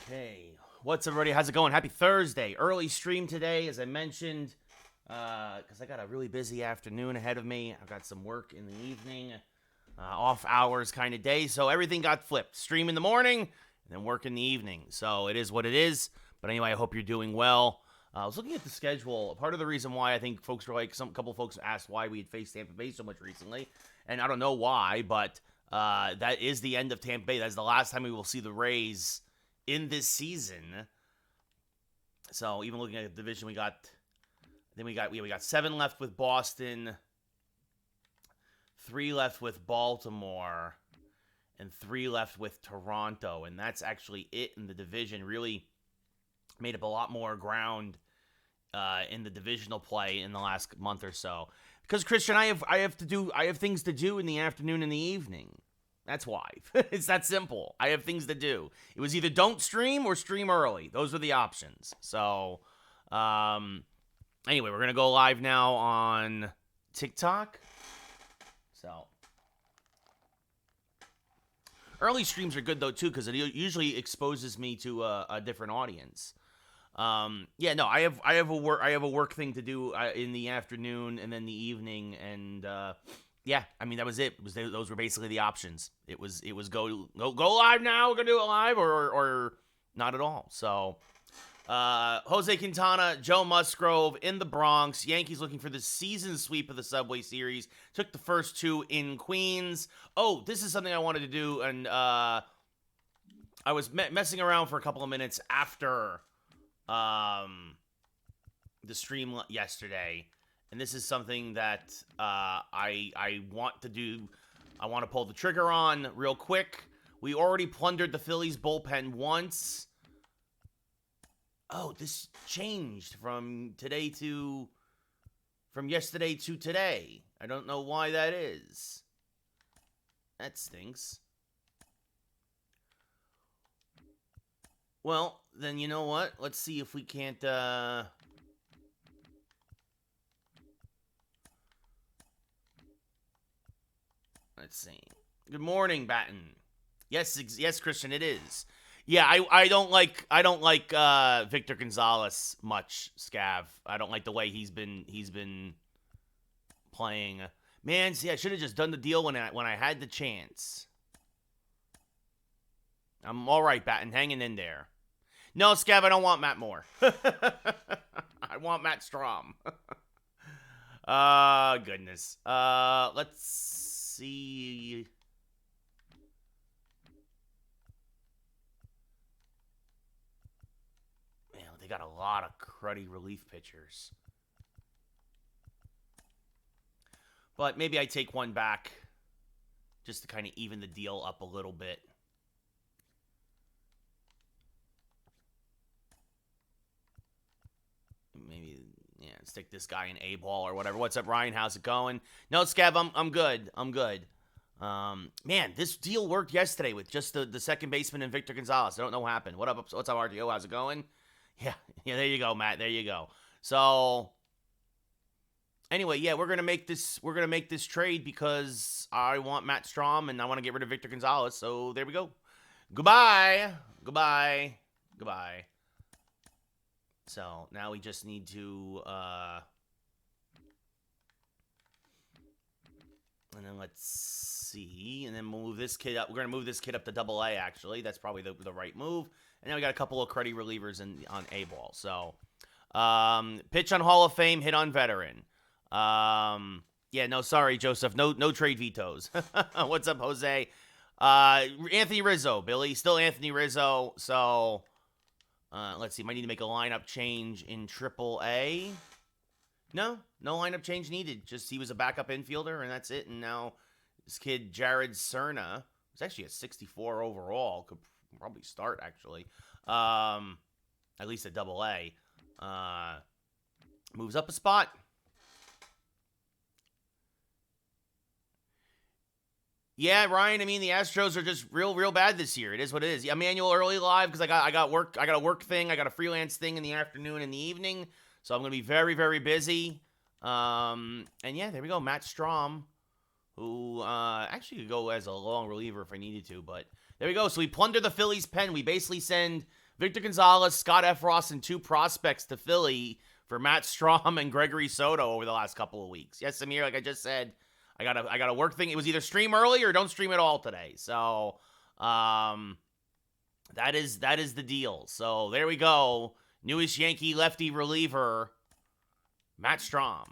Okay, what's everybody? How's it going? Happy Thursday. Early stream today, as I mentioned, because I got a really busy afternoon ahead of me. I've got some work in the evening, off hours kind of day, so everything got flipped. Stream in the morning, and then work in the evening. So it is what it is. But anyway, I hope you're doing well. I was looking at the schedule. Part of the reason why I think folks were like, couple of folks asked why we had faced Tampa Bay so much recently, and I don't know why, but that is the end of Tampa Bay. That's the last time we will see the Rays in this season. So even looking at the division, we got 7 left with Boston, 3 left with Baltimore, and 3 left with Toronto, and that's actually it in the division. Really made up a lot more ground in the divisional play in the last month or so. Because Christian, I have things to do in the afternoon and the evening. That's why. It's that simple. I have things to do. It was either don't stream or stream early. Those were the options. So, anyway, we're going to go live now on TikTok. So, early streams are good, though, too, because it usually exposes me to a different audience. I have a work thing to do in the afternoon and then the evening, and yeah, I mean, that was it. Those were basically the options. It was go live now. We're gonna do it live or not at all. So, Jose Quintana, Joe Musgrove in the Bronx. Yankees looking for the season sweep of the Subway Series. Took the first 2 in Queens. Oh, this is something I wanted to do, and I was messing around for a couple of minutes after the stream yesterday. And this is something that I want to do. I want to pull the trigger on real quick. We already plundered the Phillies bullpen once. Oh, this changed from yesterday to today. I don't know why that is. That stinks. Well, then you know what? Let's see if we can't let's see. Good morning, Batten. Yes, Christian, it is. Yeah, I don't like Victor Gonzalez much, Scav. I don't like the way he's been playing. Man, see, I should have just done the deal when I had the chance. I'm all right, Batten, hanging in there. No, Scav, I don't want Matt Moore. I want Matt Strom. Goodness. Let's see. Man, they got a lot of cruddy relief pitchers. But maybe I take one back just to kind of even the deal up a little bit. Maybe, yeah, stick this guy in A-ball or whatever. What's up, Ryan? How's it going? No, Scav, I'm good. I'm good. Man, this deal worked yesterday with just the second baseman and Victor Gonzalez. I don't know what happened. What's up, RTO? How's it going? Yeah, there you go, Matt. There you go. So, anyway, yeah, we're gonna make this trade because I want Matt Strom and I want to get rid of Victor Gonzalez. So there we go. Goodbye. So now we just need to, and then let's see, and then we'll move this kid up. We're going to move this kid up to AA, actually. That's probably the right move. And then we got a couple of cruddy relievers on A-ball. So, pitch on Hall of Fame, hit on veteran. Yeah, no, sorry, Joseph. No trade vetoes. What's up, Jose? Anthony Rizzo, Billy. Still Anthony Rizzo, so... let's see. Might need to make a lineup change in AAA. No lineup change needed. Just he was a backup infielder, and that's it. And now this kid, Jared Cerna, was actually a 64 overall. Could probably start, actually. At least at AA. Moves up a spot. Yeah, Ryan, I mean, the Astros are just real bad this year. It is what it is. Emmanuel early live because I got work. I got a work thing. I got a freelance thing in the afternoon and the evening. So I'm going to be very, very busy. And yeah, there we go. Matt Strom, who actually could go as a long reliever if I needed to. But there we go. So we plunder the Phillies pen. We basically send Victor Gonzalez, Scott Efros, and 2 prospects to Philly for Matt Strahm and Gregory Soto over the last couple of weeks. Yes, Amir, like I just said, I got a work thing. It was either stream early or don't stream at all today. So, that is the deal. So there we go. Newest Yankee lefty reliever, Matt Strahm.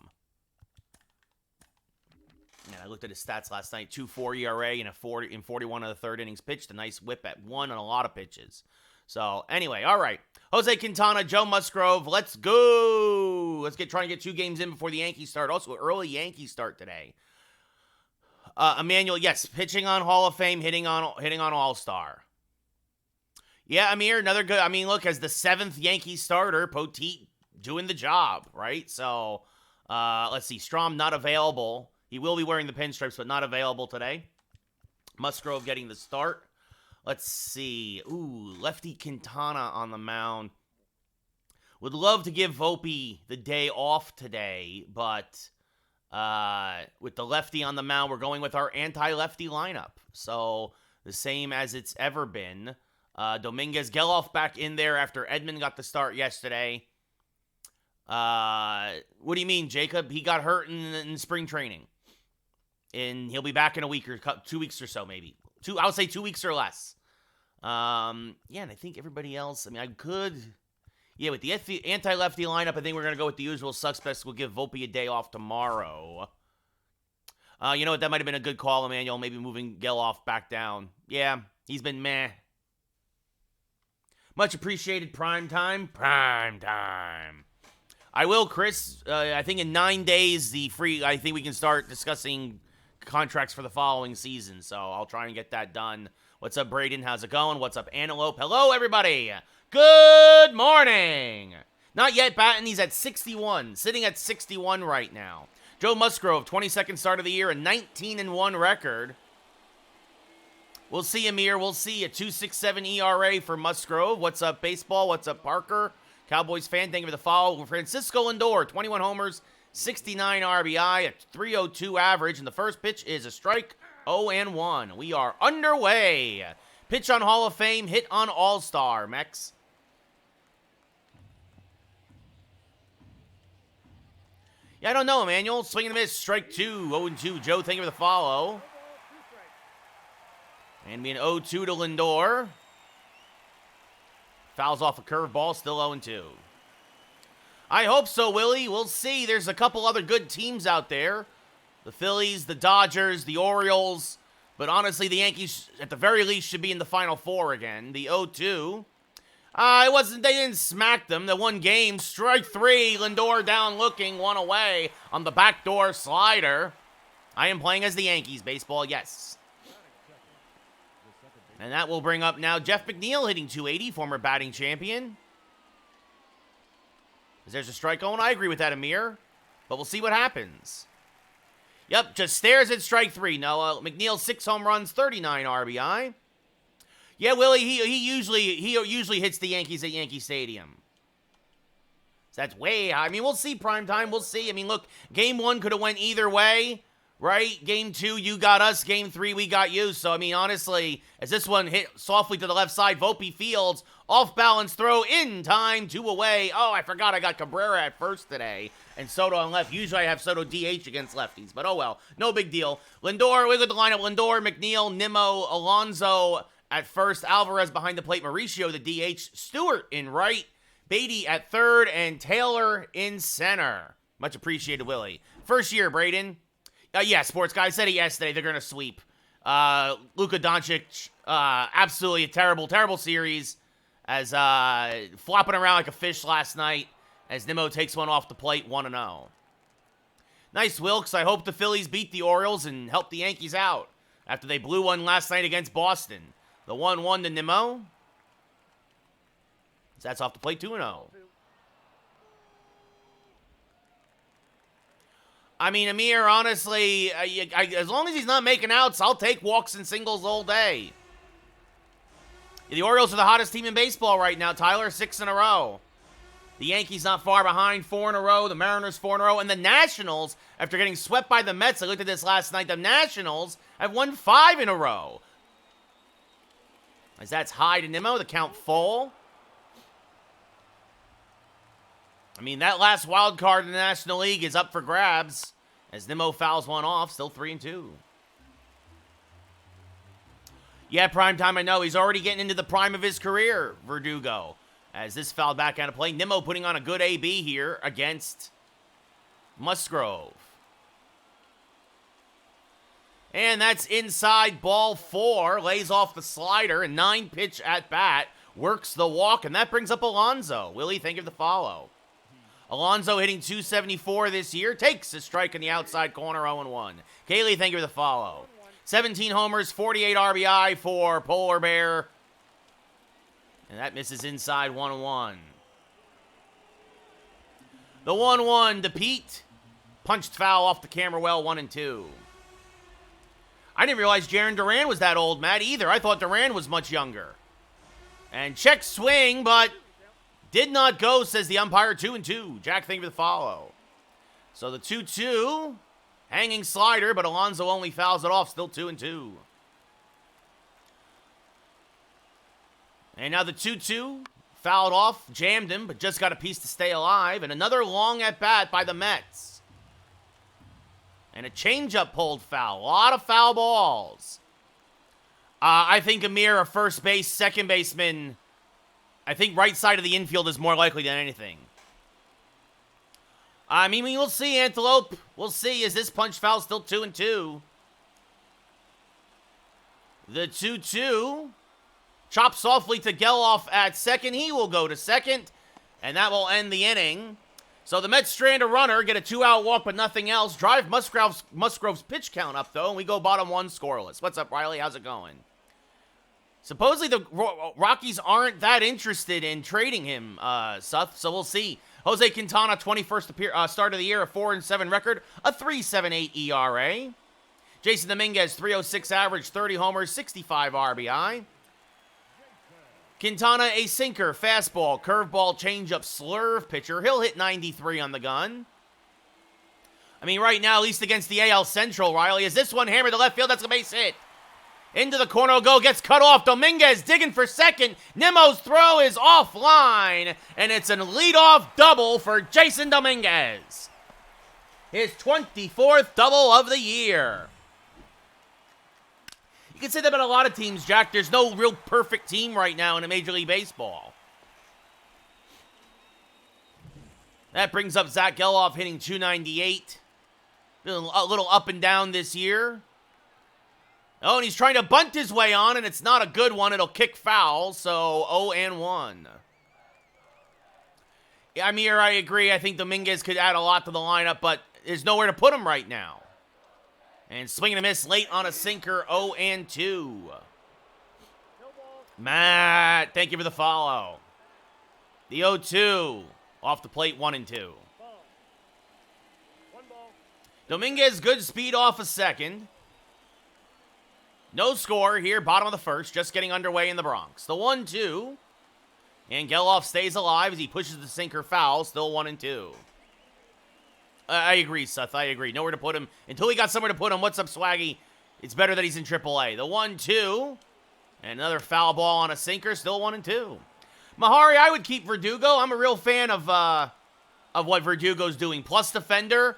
And I looked at his stats last night: 2.4 ERA in 41 of the third innings pitched. A nice whip at 1 on a lot of pitches. So anyway, all right. Jose Quintana, Joe Musgrove, let's go. Let's try and get 2 games in before the Yankees start. Also, early Yankees start today. Emmanuel, yes, pitching on Hall of Fame, hitting on All-Star. Yeah, Amir, another good. I mean, look, as the 7th Yankees starter, Poteet doing the job, right? So let's see. Strahm not available. He will be wearing the pinstripes, but not available today. Musgrove getting the start. Let's see. Ooh, lefty Quintana on the mound. Would love to give Volpe the day off today, but with the lefty on the mound, we're going with our anti-lefty lineup. So the same as it's ever been. Dominguez, Geloff back in there after Edman got the start yesterday. What do you mean, Jacob? He got hurt in spring training. And he'll be back in a week or 2 weeks or so, maybe. I would say 2 weeks or less. And I think everybody else, I mean, I could. Yeah, with the anti-lefty lineup, I think we're going to go with the usual suspects. We'll give Volpe a day off tomorrow. You know what? That might have been a good call, Emmanuel. Maybe moving Geloff back down. Yeah, he's been meh. Much appreciated. Prime time. I will, Chris. I think in 9 days, I think we can start discussing contracts for the following season. So I'll try and get that done. What's up, Braden? How's it going? What's up, Antelope? Hello, everybody. Good morning. Not yet, batting. He's at 61. Sitting at 61 right now. Joe Musgrove, 22nd start of the year, a 19-1 record. We'll see, Amir. We'll see. A 2.67 ERA for Musgrove. What's up, baseball? What's up, Parker? Cowboys fan, thank you for the follow. Francisco Lindor, 21 homers, 69 RBI, a 3.02 average, and the first pitch is a strike, 0-1. We are underway. Pitch on Hall of Fame, hit on All-Star, Mex. Yeah, I don't know, Emmanuel. Swing and a miss, strike 2, 0-2. Joe, thank you for the follow. And be an 0-2 to Lindor. Fouls off a curveball, still 0-2. I hope so, Willie. We'll see. There's a couple other good teams out there. The Phillies, the Dodgers, the Orioles. But honestly, the Yankees, at the very least, should be in the Final Four again. The 0-2. They didn't smack them. The one game, strike 3. Lindor down looking, 1 away on the backdoor slider. I am playing as the Yankees. Baseball, yes. And that will bring up now Jeff McNeil hitting 280, former batting champion. There's a strike going. I agree with that, Amir. But we'll see what happens. Yep, just stares at strike 3. No, McNeil, 6 home runs, 39 RBI. Yeah, Willie, he usually hits the Yankees at Yankee Stadium. So that's way high. I mean, we'll see prime time. We'll see. I mean, look, game 1 could have went either way. Right? Game 2, you got us. Game 3, we got you. So, I mean, honestly, as this one hit softly to the left side, Volpe fields, off-balance throw, in time, 2 away. Oh, I forgot I got Cabrera at first today, and Soto on left. Usually I have Soto DH against lefties, but oh well. No big deal. Lindor, we got the lineup. Lindor, McNeil, Nimmo, Alonso at first, Alvarez behind the plate, Mauricio, the DH, Stewart in right, Beatty at third, and Taylor in center. Much appreciated, Willie. First year, Braden. Yeah, sports guy said it yesterday. They're going to sweep. Luka Doncic, absolutely a terrible, terrible series. As flopping around like a fish last night as Nimmo takes one off the plate, 1-0. Nice, Wilkes. I hope the Phillies beat the Orioles and help the Yankees out after they blew one last night against Boston. The 1-1 to Nimmo. That's off the plate, 2-0. I mean, Amir, honestly, as long as he's not making outs, I'll take walks and singles all day. The Orioles are the hottest team in baseball right now, Tyler, 6 in a row. The Yankees not far behind, 4 in a row. The Mariners, 4 in a row. And the Nationals, after getting swept by the Mets, I looked at this last night, the Nationals have won 5 in a row. As that's high to Nimmo, the count full. I mean, that last wild card in the National League is up for grabs as Nimmo fouls one off, still 3-2. Yeah, prime time, I know. He's already getting into the prime of his career, Verdugo. As this foul back out of play. Nimmo putting on a good AB here against Musgrove. And that's inside ball 4. Lays off the slider. A 9-pitch at bat. Works the walk. And that brings up Alonso. Willie, think of the follow. Alonso hitting .274 this year. Takes a strike in the outside corner, 0-1. Kaylee, thank you for the follow. 17 homers, 48 RBI for Polar Bear. And that misses inside 1-1. The 1-1 to Pete. Punched foul off the camera well, 1-2. I didn't realize Jarren Duran was that old, Matt, either. I thought Duran was much younger. And check swing, but did not go, says the umpire, 2-2. Jack, thank you for the follow. So the 2-2, hanging slider, but Alonso only fouls it off, still 2-2. And now the 2-2, fouled off, jammed him, but just got a piece to stay alive. And another long at-bat by the Mets. And a changeup pulled foul. A lot of foul balls. I think Amir, a first base, second baseman, I think right side of the infield is more likely than anything. I mean, we'll see, Antelope. We'll see. Is this punch foul still 2-2? The 2-2 chops softly to Geloff at second. He will go to second, and that will end the inning. So the Mets strand a runner, get a 2-out walk, but nothing else. Drive Musgrove's pitch count up, though, and we go bottom 1 scoreless. What's up, Riley? How's it going? Supposedly the Rockies aren't that interested in trading him, Seth, so we'll see. Jose Quintana, 21st start of the year, a 4-7 record, a 3.78 ERA. Jason Dominguez, 3.06 average, 30 homers, 65 RBI. Quintana, a sinker, fastball, curveball, changeup, slurve pitcher. He'll hit 93 on the gun. I mean, right now, at least against the AL Central, Riley, is this one hammered to left field? That's a base hit. Into the corner will go, gets cut off. Dominguez digging for second. Nimmo's throw is offline, and it's a leadoff double for Jason Dominguez. His 24th double of the year. You can say that about a lot of teams, Jack. There's no real perfect team right now in a Major League Baseball. That brings up Zach Geloff hitting .298. A little up and down this year. Oh, and he's trying to bunt his way on, and it's not a good one. It'll kick foul, so 0-1. Yeah, I mean, I agree. I think Dominguez could add a lot to the lineup, but there's nowhere to put him right now. And swing and a miss late on a sinker, 0-2. Matt, thank you for the follow. The 0-2 off the plate, 1-2. Dominguez, good speed off a second. No score here, bottom of the first, just getting underway in the Bronx. The 1-2, and Geloff stays alive as he pushes the sinker foul, still 1-2. I agree, Seth, I agree. Nowhere to put him. Until he got somewhere to put him, what's up, Swaggy? It's better that he's in AAA. The 1-2, and another foul ball on a sinker, still 1-2. Mahari, I would keep Verdugo. I'm a real fan of what Verdugo's doing. Plus defender.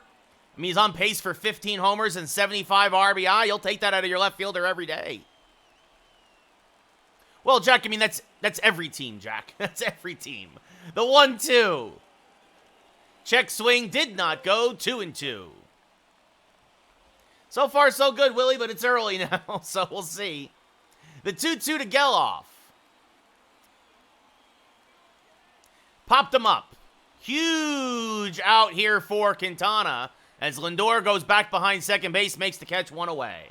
I mean, he's on pace for 15 homers and 75 RBI. You'll take that out of your left fielder every day. Well, Jack, I mean, that's every team, Jack. That's every team. The 1-2. Check swing did not go, 2-2. So far, so good, Willie, but it's early now, so we'll see. The 2-2 to Geloff. Popped him up. Huge out here for Quintana. As Lindor goes back behind second base, makes the catch, one away.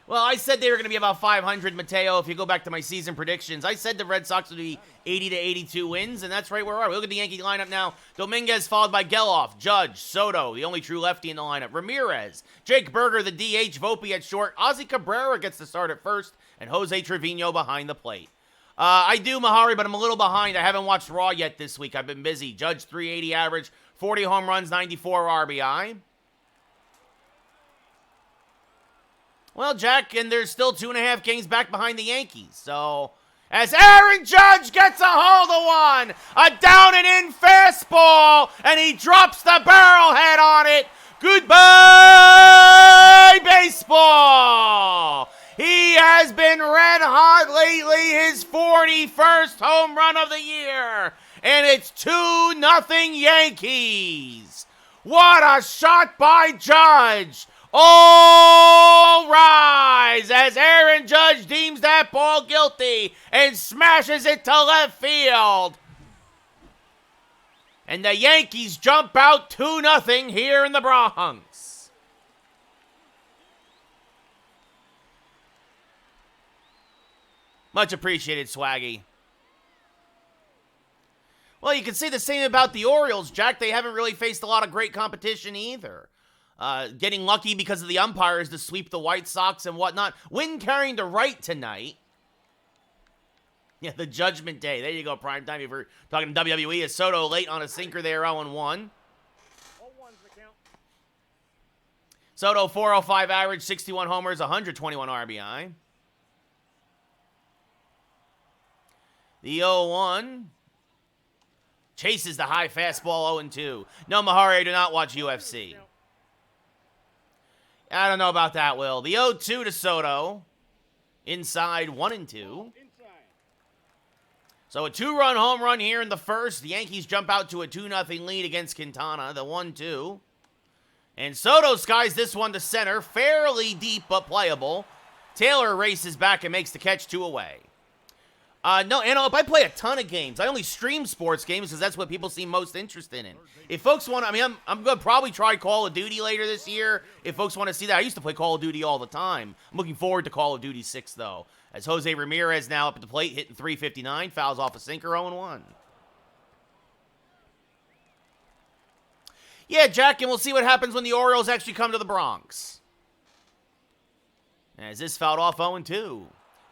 Well, I said they were going to be about 500, Mateo. If you go back to my season predictions, I said the Red Sox would be 80 to 82 wins, and that's right where we are. Look at the Yankee lineup now. Dominguez followed by Geloff, Judge, Soto, the only true lefty in the lineup, Ramirez, Jake Berger, the DH, Volpe at short, Ozzy Cabrera gets the start at first, and Jose Trevino behind the plate. I do, Mahari, but I'm a little behind. I haven't watched Raw yet this week. I've been busy. Judge, 380 average, 40 home runs, 94 RBI. Well, Jack, and there's still 2.5 games back behind the Yankees. So, as Aaron Judge gets a hold of one. A down and in fastball, and he drops the barrel head on it. Goodbye, baseball. He has been red hot lately, his 41st home run of the year. And it's 2-0 Yankees. What a shot by Judge. All rise as Aaron Judge deems that ball guilty and smashes it to left field. And the Yankees jump out 2-0 here in the Bronx. Much appreciated, Swaggy. Well, you can say the same about the Orioles, Jack. They haven't really faced a lot of great competition either. Getting lucky because of the umpires to sweep the White Sox and whatnot. Win carrying to right tonight. Yeah, the Judgment Day. There you go, prime time. If we're talking WWE, is Soto late on a sinker there, 0-1. Soto, 405 average, 61 homers, 121 RBI. The 0-1 chases the high fastball, 0-2. No, Mahari, do not watch UFC. I don't know about that, Will. The 0-2 to Soto. Inside, 1-2. So a 2-run home run here in the first. The Yankees jump out to a 2-0 lead against Quintana. The 1-2. And Soto skies this one to center. Fairly deep, but playable. Taylor races back and makes the catch, 2 away. No, if I play a ton of games, I only stream sports games because that's what people seem most interested in. If folks want, I'm going to probably try Call of Duty later this year. If folks want to see that, I used to play Call of Duty all the time. I'm looking forward to Call of Duty 6, though. As Jose Ramirez now up at the plate, hitting .359, fouls off a sinker, 0-1. Yeah, Jack, and we'll see what happens when the Orioles actually come to the Bronx. As this fouled off, 0-2.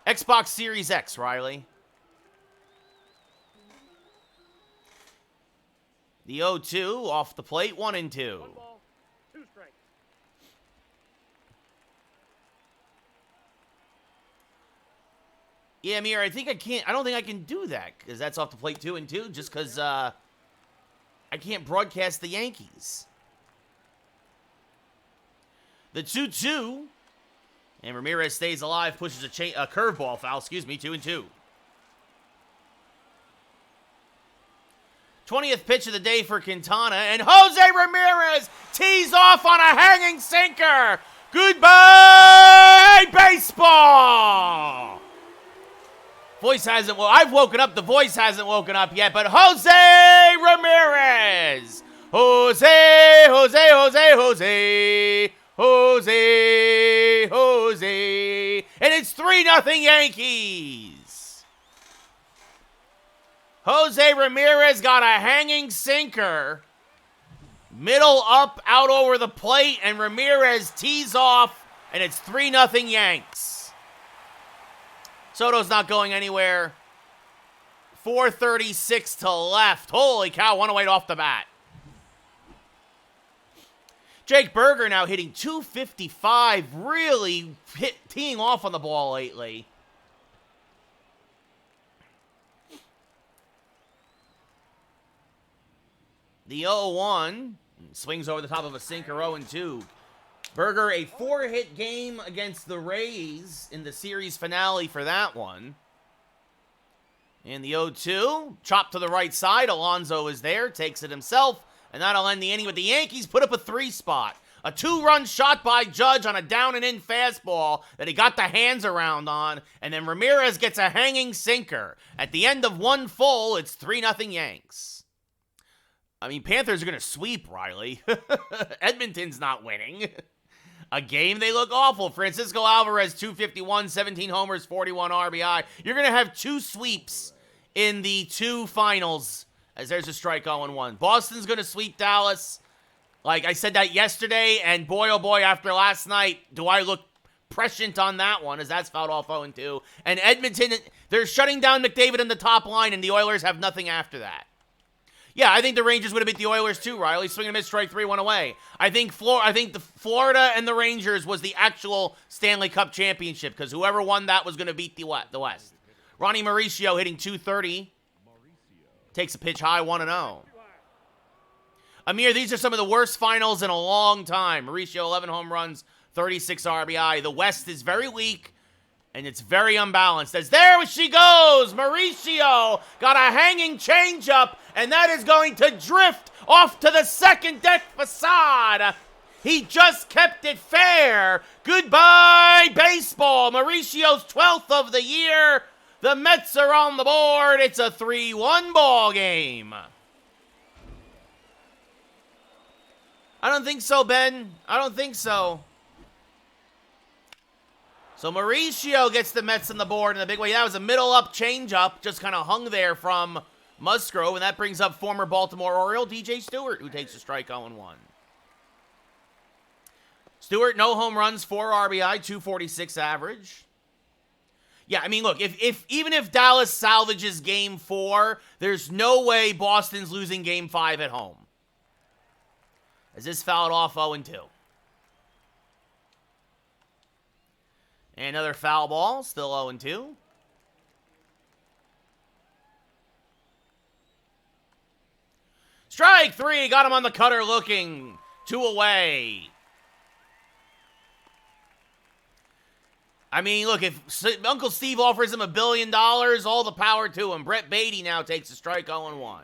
Xbox Series X, Riley. The 0-2 off the plate, 1-2. 1 ball, 2 strikes. Yeah, Amir, I don't think I can do that because that's off the plate 2-2 just because I can't broadcast the Yankees. The 2-2, and Ramirez stays alive, pushes a curveball foul, 2-2. 20th pitch of the day for Quintana, and Jose Ramirez tees off on a hanging sinker. Goodbye, baseball. I've woken up. The voice hasn't woken up yet, but Jose Ramirez. Jose. And it's 3-0 Yankees. Jose Ramirez got a hanging sinker. Middle up, out over the plate, and Ramirez tees off, and it's 3-0 Yanks. Soto's not going anywhere. 4:36 to left. Holy cow, 1 away off the bat. Jake Berger now hitting .255, really teeing off on the ball lately. The 0-1 swings over the top of a sinker, 0-2. Berger, a 4-hit game against the Rays in the series finale for that one. And the 0-2, chopped to the right side. Alonso is there, takes it himself, and that'll end the inning. But the Yankees put up a 3-spot. A 2-run shot by Judge on a down-and-in fastball that he got the hands around on, and then Ramirez gets a hanging sinker. At the end of 1 full, it's 3-0 Yanks. I mean, Panthers are going to sweep, Riley. Edmonton's not winning. A game, they look awful. Francisco Alvarez, .251, 17 homers, 41 RBI. You're going to have 2 sweeps in the 2 finals, as there's a strike 0-1. Boston's going to sweep Dallas. Like I said that yesterday, and boy, oh boy, after last night, do I look prescient on that one, as that's fouled off 0-2. And Edmonton, they're shutting down McDavid in the top line, and the Oilers have nothing after that. Yeah, I think the Rangers would have beat the Oilers too, Riley. Swing and miss, strike 3, 1 away. I think the Florida and the Rangers was the actual Stanley Cup championship because whoever won that was going to beat the West. Ronnie Mauricio hitting 230. Takes a pitch high, 1-0. Amir, these are some of the worst finals in a long time. Mauricio, 11 home runs, 36 RBI. The West is very weak, and it's very unbalanced. As there she goes, Mauricio got a hanging changeup, and that is going to drift off to the second deck facade. He just kept it fair. Goodbye, baseball. Mauricio's 12th of the year. The Mets are on the board. It's a 3-1 ball game. I don't think so, Ben. I don't think so. So Mauricio gets the Mets on the board in the big way. That was a middle-up changeup, just kind of hung there from Musgrove, and that brings up former Baltimore Oriole DJ Stewart, who takes a strike 0-1. Stewart, no home runs, 4 RBI, 246 average. Yeah, I mean, look, even if Dallas salvages Game 4, there's no way Boston's losing Game 5 at home. As this fouled off 0-2. And another foul ball, still 0-2. Strike 3, got him on the cutter looking. 2 away. I mean, look, if Uncle Steve offers him $1 billion, all the power to him. Brett Beatty now takes a strike 0-1.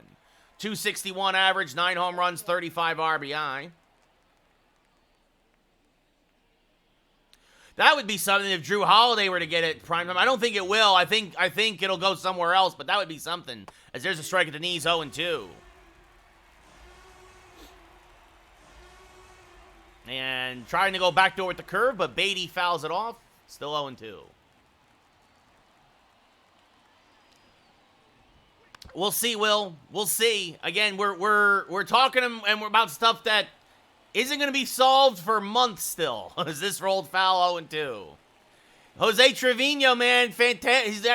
261 average, 9 home runs, 35 RBI. That would be something if Drew Holiday were to get it prime time. I don't think it will. I think it'll go somewhere else, but that would be something. As there's a strike at the knees, 0-2. And trying to go backdoor with the curve, but Beatty fouls it off. Still 0-2. We'll see, Will. We'll see. Again, we're talking and we're about stuff that isn't going to be solved for months still. As this rolled foul 0-2. Jose Trevino, man, fantastic.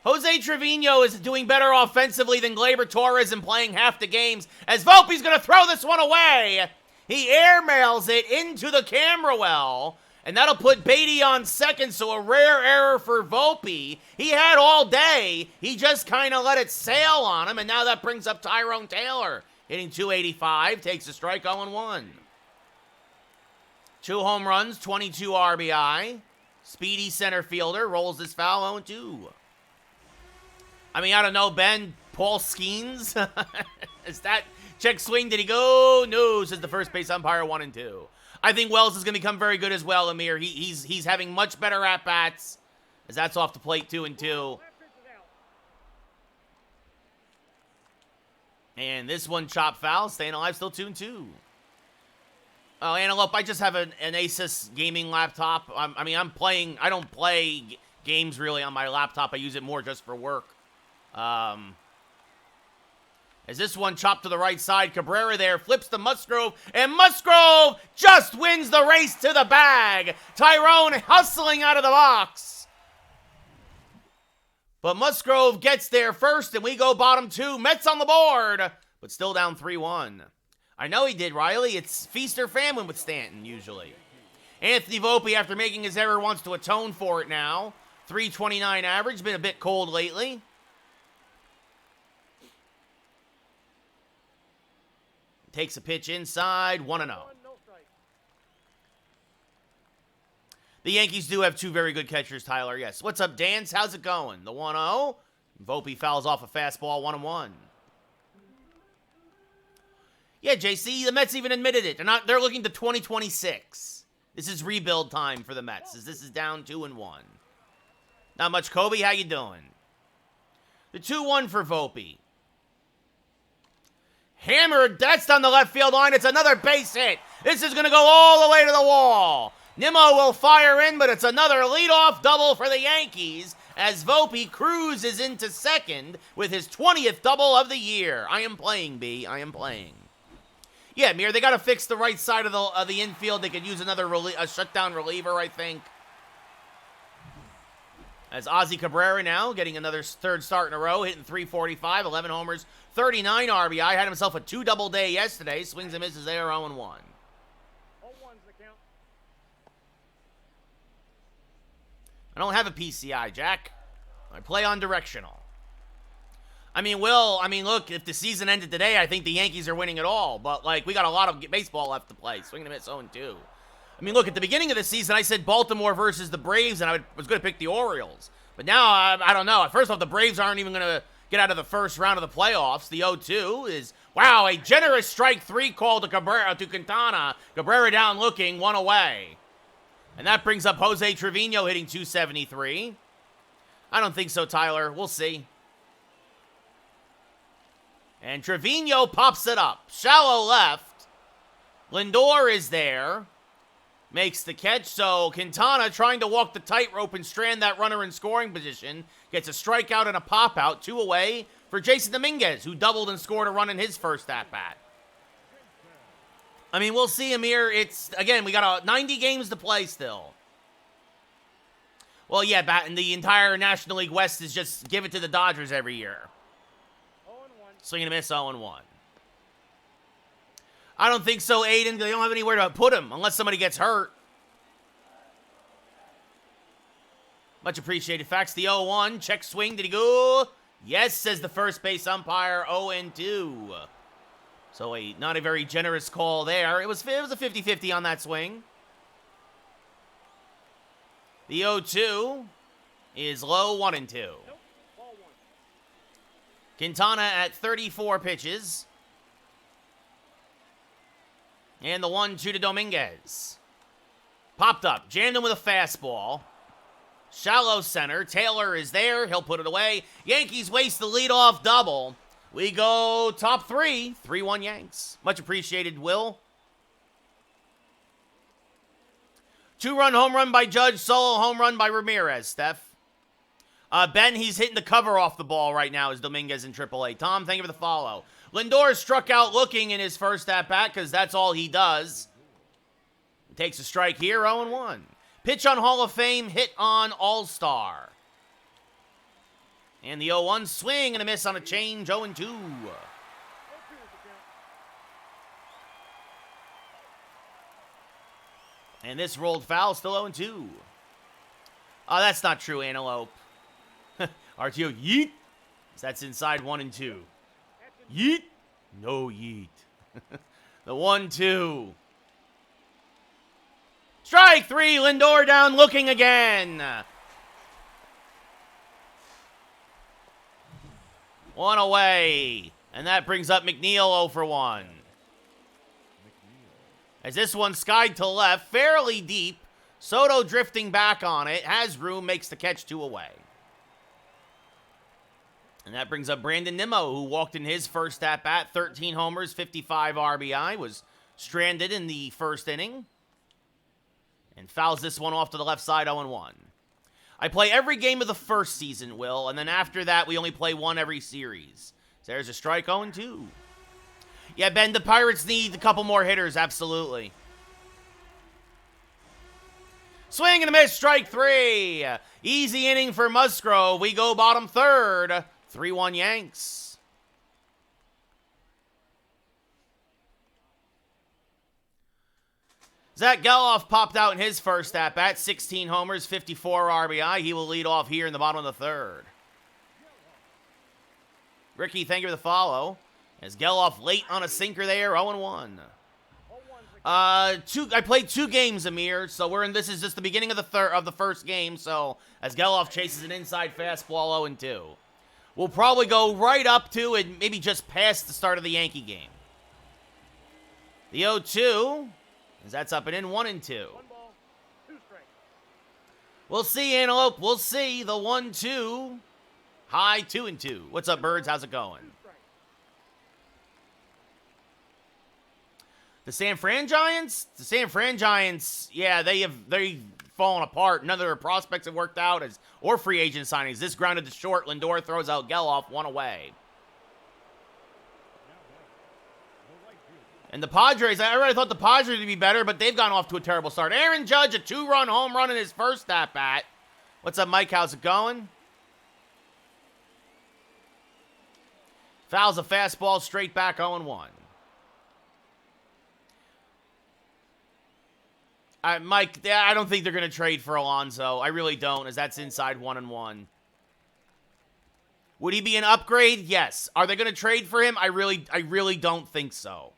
Jose Trevino is doing better offensively than Gleyber Torres and playing half the games. As Volpe's going to throw this one away. He airmails it into the camera well. And that'll put Beatty on second, so a rare error for Volpe. He had all day. He just kind of let it sail on him, and now that brings up Tyrone Taylor. Hitting 285, takes a strike 0-1. 2 home runs, 22 RBI. Speedy center fielder, rolls this foul 0-2. I mean, I don't know, Ben, Paul Skeens? Is that check swing? Did he go? No, says the first base umpire, 1-2. I think Wells is going to become very good as well, Amir. He's having much better at-bats, as that's off the plate 2-2. And this one chopped foul, staying alive, still 2-2. Oh, Antelope, I just have an Asus gaming laptop. I don't play games really on my laptop. I use it more just for work. As this one chopped to the right side, Cabrera there flips to Musgrove, and Musgrove just wins the race to the bag. Tyrone hustling out of the box. But Musgrove gets there first, and we go bottom 2. Mets on the board, but still down 3-1. I know he did, Riley. It's feast or famine with Stanton, usually. Anthony Volpe, after making his error, wants to atone for it now. 329 average, been a bit cold lately. Takes a pitch inside, 1-0. The Yankees do have 2 very good catchers, Tyler. Yes. What's up, Dance? How's it going? The 1-0. Volpe fouls off a fastball, 1-1. Yeah, JC, the Mets even admitted it. They're looking to 2026. This is rebuild time for the Mets, as this is down 2-1. Not much, Kobe. How you doing? The 2-1 for Volpe. Hammered, that's down the left field line. It's another base hit. This is going to go all the way to the wall. Nimmo will fire in, but it's another leadoff double for the Yankees as Volpe cruises into second with his 20th double of the year. I am playing, B. I am playing. Yeah, Mir, they got to fix the right side of the infield. They could use a shutdown reliever, I think. As Ozzy Cabrera now getting another third start in a row, hitting 345, 11 homers, 39 RBI. Had himself a 2 double day yesterday. Swings and misses there, 0-1. 0-1's the count. I don't have a PCI, Jack. I play on directional. I mean, look, if the season ended today, I think the Yankees are winning it all. But, like, we got a lot of baseball left to play. Swing and a miss, 0-2. I mean, look, at the beginning of the season, I said Baltimore versus the Braves, and I was going to pick the Orioles. But now, I don't know. First off, the Braves aren't even going to get out of the first round of the playoffs. The 0-2 is, wow, a generous strike 3 call to Quintana. Cabrera down looking, 1 away. And that brings up Jose Trevino hitting 273. I don't think so, Tyler. We'll see. And Trevino pops it up. Shallow left. Lindor is there. Makes the catch. So Quintana trying to walk the tightrope and strand that runner in scoring position. Gets a strikeout and a pop-out. 2 away for Jason Dominguez, who doubled and scored a run in his first at-bat. I mean, we'll see, Amir. Again, we got 90 games to play still. Well, yeah, and the entire National League West is just give it to the Dodgers every year. Swing and a miss, 0-1. I don't think so, Aiden. They don't have anywhere to put him unless somebody gets hurt. Much appreciated. Fax the 0-1. Check swing. Did he go? Yes, says the first base umpire. 0-2. So not a very generous call there. It was a 50-50 on that swing. The 0-2 is low, 1-2. Quintana at 34 pitches. And the 1-2 to Dominguez. Popped up. Jammed him with a fastball. Shallow center. Taylor is there. He'll put it away. Yankees waste the leadoff double. We go top 3. 3-1 Yanks. Much appreciated, Will. 2-run home run by Judge. Solo home run by Ramirez, Steph. Ben, he's hitting the cover off the ball right now as Dominguez in AAA. Tom, thank you for the follow. Lindor struck out looking in his first at-bat because that's all he does. Takes a strike here, 0-1. Pitch on Hall of Fame, hit on All-Star. And the 0-1 swing and a miss on a change, 0-2. And this rolled foul, still 0-2. Oh, that's not true, Antelope. RTO, yeet. So that's inside 1 and 2. Yeet. No yeet. The 1-2. Strike 3. Lindor down looking again. 1 away. And that brings up McNeil 0-1. As this one skied to left, fairly deep. Soto drifting back on it. Has room, makes the catch 2 away. And that brings up Brandon Nimmo, who walked in his first at-bat, 13 homers, 55 RBI, was stranded in the first inning. And fouls this one off to the left side, 0-1. I play every game of the first season, Will, and then after that, we only play 1 every series. So there's a strike, 0-2. Yeah, Ben, the Pirates need a couple more hitters, absolutely. Swing and a miss, strike 3. Easy inning for Musgrove. We go bottom third. 3-1 Yanks. Zach Geloff popped out in his first at-bat. 16 homers, 54 RBI. He will lead off here in the bottom of the third. Ricky, thank you for the follow. As Geloff late on a sinker there, 0-1. I played 2 games, Amir, so this is just the beginning of the first game, so as Geloff chases an inside fastball, 0-2. We'll probably go right up to and maybe just past the start of the Yankee game. The 0-2, as that's up and in, 1-2. 1 ball, 2 strikes. We'll see, Antelope. We'll see. The 1-2, high 2-2. What's up, Birds? How's it going? The San Fran Giants? The San Fran Giants, yeah, they've fallen apart. None of their prospects have worked out or free agent signings. This grounded to short. Lindor throws out Geloff, 1 away. And the Padres, I already thought the Padres would be better, but they've gone off to a terrible start. Aaron Judge, a 2-run home run in his first at-bat. What's up, Mike? How's it going? Fouls a fastball straight back, 0-1. Mike, I don't think they're going to trade for Alonso. I really don't, as that's inside 1-1. Would he be an upgrade? Yes. Are they going to trade for him? I really don't think so.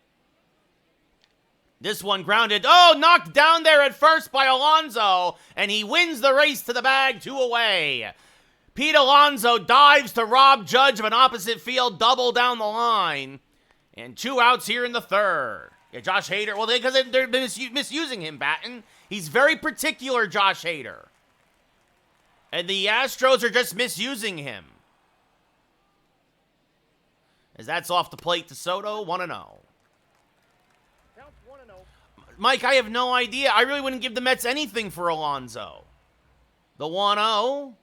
This one grounded. Oh, knocked down there at first by Alonso, and he wins the race to the bag, 2 away. Pete Alonso dives to rob Judge of an opposite field double down the line, and 2 outs here in the third. Yeah, Josh Hader. Well, because they're misusing him, Batten. He's very particular, Josh Hader. And the Astros are just misusing him. As that's off the plate to Soto, 1-0. Counts 1-0. Mike, I have no idea. I really wouldn't give the Mets anything for Alonso. The 1-0.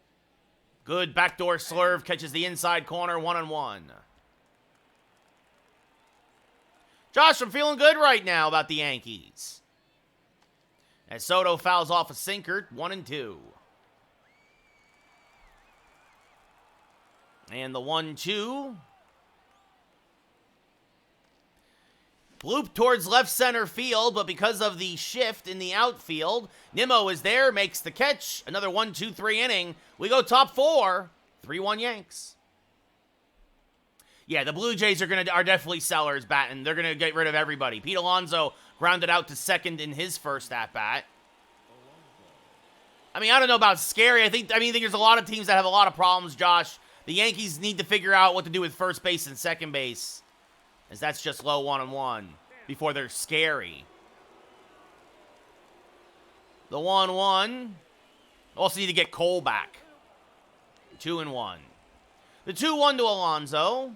Good backdoor slurve, catches the inside corner, 1-1. Josh, I'm feeling good right now about the Yankees. As Soto fouls off a sinker, 1-2. And the 1-2. Bloop towards left center field, but because of the shift in the outfield, Nimmo is there, makes the catch. Another 1-2-3 inning. We go top 4. 3-1 Yanks. Yeah, the Blue Jays are definitely sellers, Batten. They're gonna get rid of everybody. Pete Alonso grounded out to second in his first at bat. I mean, I don't know about scary. I think there's a lot of teams that have a lot of problems, Josh. The Yankees need to figure out what to do with first base and second base, as that's just low 1-1 before they're scary. The 1-1. Also need to get Cole back. 2-1. The 2-1 to Alonso.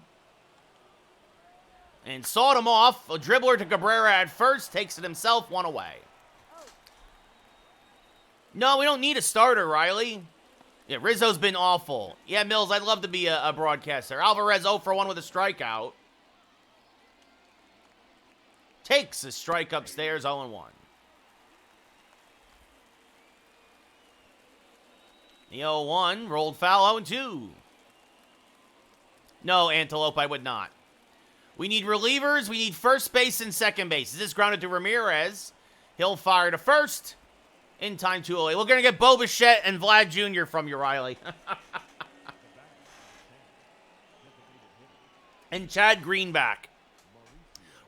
And sawed him off. A dribbler to Cabrera at first. Takes it himself. 1 away. No, we don't need a starter, Riley. Yeah, Rizzo's been awful. Yeah, Mills, I'd love to be a broadcaster. Alvarez 0 for 1 with a strikeout. Takes a strike upstairs, 0-1. The 0-1, rolled foul, 0-2. No, Antelope, I would not. We need relievers. We need first base and second base. Is this grounded to Ramirez? He'll fire to first. In time, 2 away. We're going to get Bo Bichette and Vlad Jr. from you, Riley. And Chad Greenback.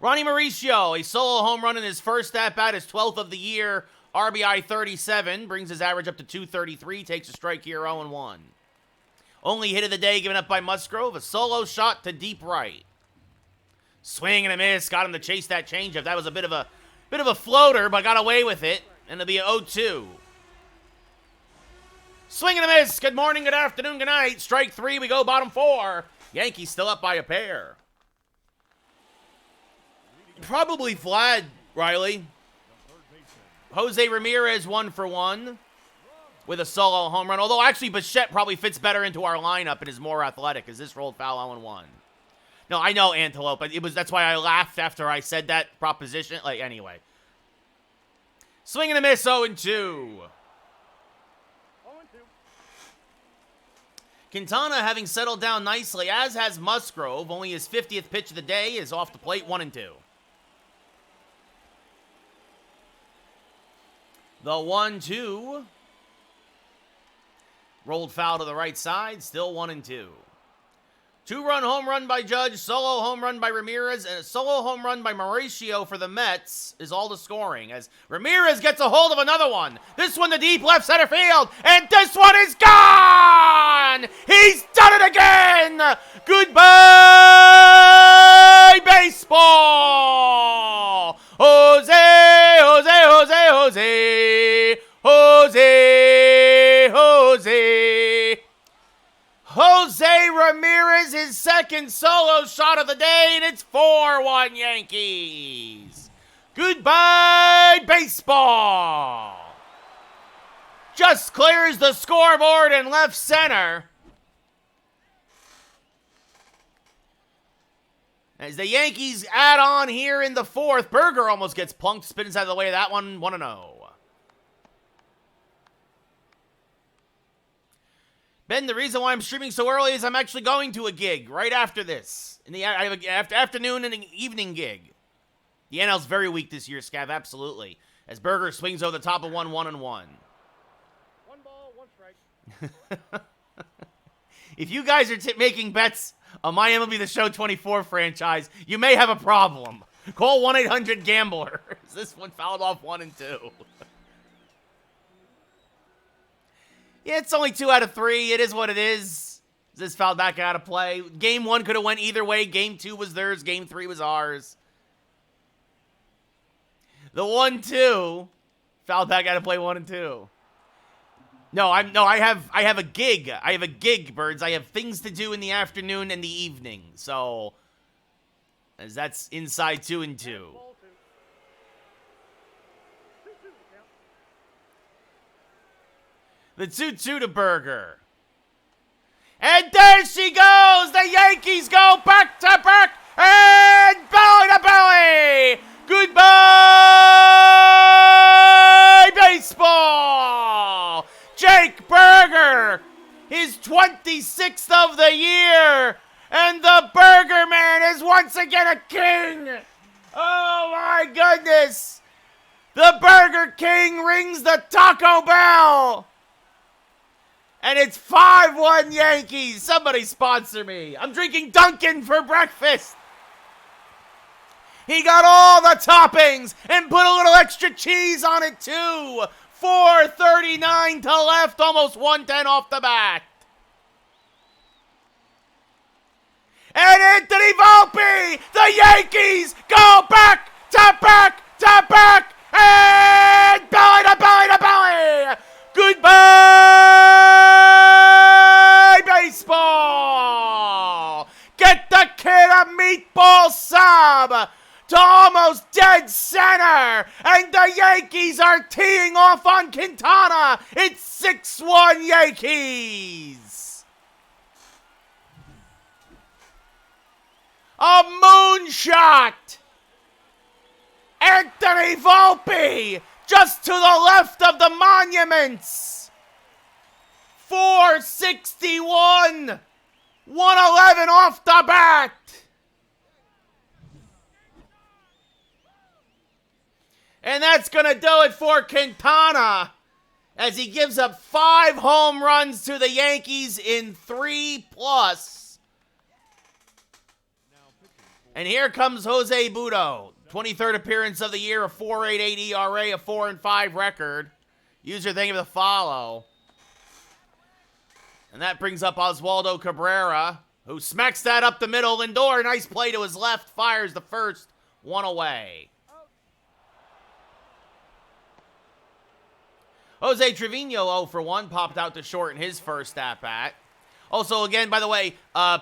Ronnie Mauricio, a solo home run in his first at-bat, his 12th of the year, RBI 37, brings his average up to 233, takes a strike here, 0-1. Only hit of the day given up by Musgrove, a solo shot to deep right. Swing and a miss, got him to chase that changeup. That was a bit of a floater, but got away with it, and it'll be an 0-2. Swing and a miss, good morning, good afternoon, good night. Strike 3, we go bottom 4. Yankees still up by a pair. Probably Vlad, Riley. Jose Ramirez 1 for 1 with a solo home run. Although, actually, Bichette probably fits better into our lineup and is more athletic, as this rolled foul 0-1. No, I know Antelope, but that's why I laughed after I said that proposition. Like, anyway. Swing and a miss, 0-2. Quintana having settled down nicely, as has Musgrove. Only his 50th pitch of the day is off the plate, 1-2. The 1-2. Rolled foul to the right side, still 1-2. 2-run home run by Judge, solo home run by Ramirez, and a solo home run by Mauricio for the Mets is all the scoring, as Ramirez gets a hold of another one. This one to deep left center field, and this one is gone! He's done it again! Goodbye, baseball! Jose, Jose, Jose, Jose, Jose, Jose. Jose Ramirez, his second solo shot of the day, and it's 4-1 Yankees. Goodbye, baseball. Just clears the scoreboard in left center. As the Yankees add on here in the 4th, Berger almost gets plunked, spins out of the way of that one, 1-0. Ben, the reason why I'm streaming so early is I'm actually going to a gig right after this. I have an afternoon and an evening gig. The NL's very weak this year, Scav, absolutely. As Berger swings over the top of 1-1-1. 1 ball, 1 strike. If you guys are making bets on my MLB The Show 24 franchise, you may have a problem. Call 1-800-GAMBLER. This one fouled off 1 and 2. Yeah, it's only 2 out of 3. It is what it is. This fouled back out of play. Game 1 could have went either way. Game 2 was theirs. Game 3 was ours. The 1-2 fouled back out of play 1 and 2. I have a gig. I have a gig, birds. I have things to do in the afternoon and the evening. So, as that's inside 2 and 2. The 2-2 to Berger. And there she goes! The Yankees go back to back and belly to belly! Goodbye, baseball! Jake Berger, his 26th of the year, and the Burger Man is once again a king! Oh my goodness! The Burger King rings the Taco Bell! And it's 5-1 Yankees. Somebody sponsor me. I'm drinking Dunkin' for breakfast. He got all the toppings and put a little extra cheese on it too. 4:39 to left, almost 110 off the bat. And Anthony Volpe, the Yankees go back to back to back and belly to belly to belly. Goodbye, baseball! Get the kid a meatball sub to almost dead center, and the Yankees are teeing off on Quintana. It's 6-1 Yankees. A moonshot. Anthony Volpe just to the left of the monuments. 461. 111 off the bat. And that's going to do it for Quintana as he gives up 5 home runs to the Yankees in 3+. And here comes Jose Butto. 23rd appearance of the year, a 4.88 ERA, a 4-5 record. User, thank you for the follow. And that brings up Oswaldo Cabrera, who smacks that up the middle. Lindor, nice play to his left, fires the first, 1 away. Jose Trevino, 0 for 1, popped out to short in his first at-bat. Also, again, by the way,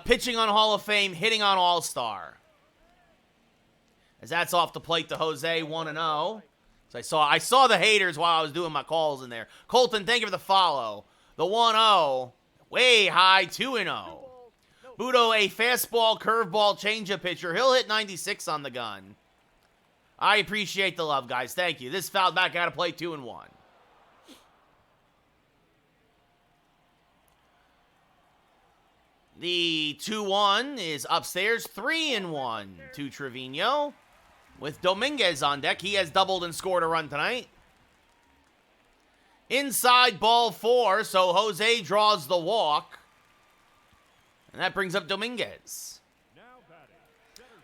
pitching on Hall of Fame, hitting on All-Star. As that's off the plate to Jose, 1-0. So I saw the haters while I was doing my calls in there. Colton, thank you for the follow. The 1-0, way high, 2-0. Butto, a fastball, curveball, changeup pitcher. He'll hit 96 on the gun. I appreciate the love, guys. Thank you. This fouled back out of play, 2-1. The 2-1 is upstairs, 3-1 to Trevino. With Dominguez on deck, he has doubled and scored a run tonight. Inside ball 4, so Jose draws the walk. And that brings up Dominguez.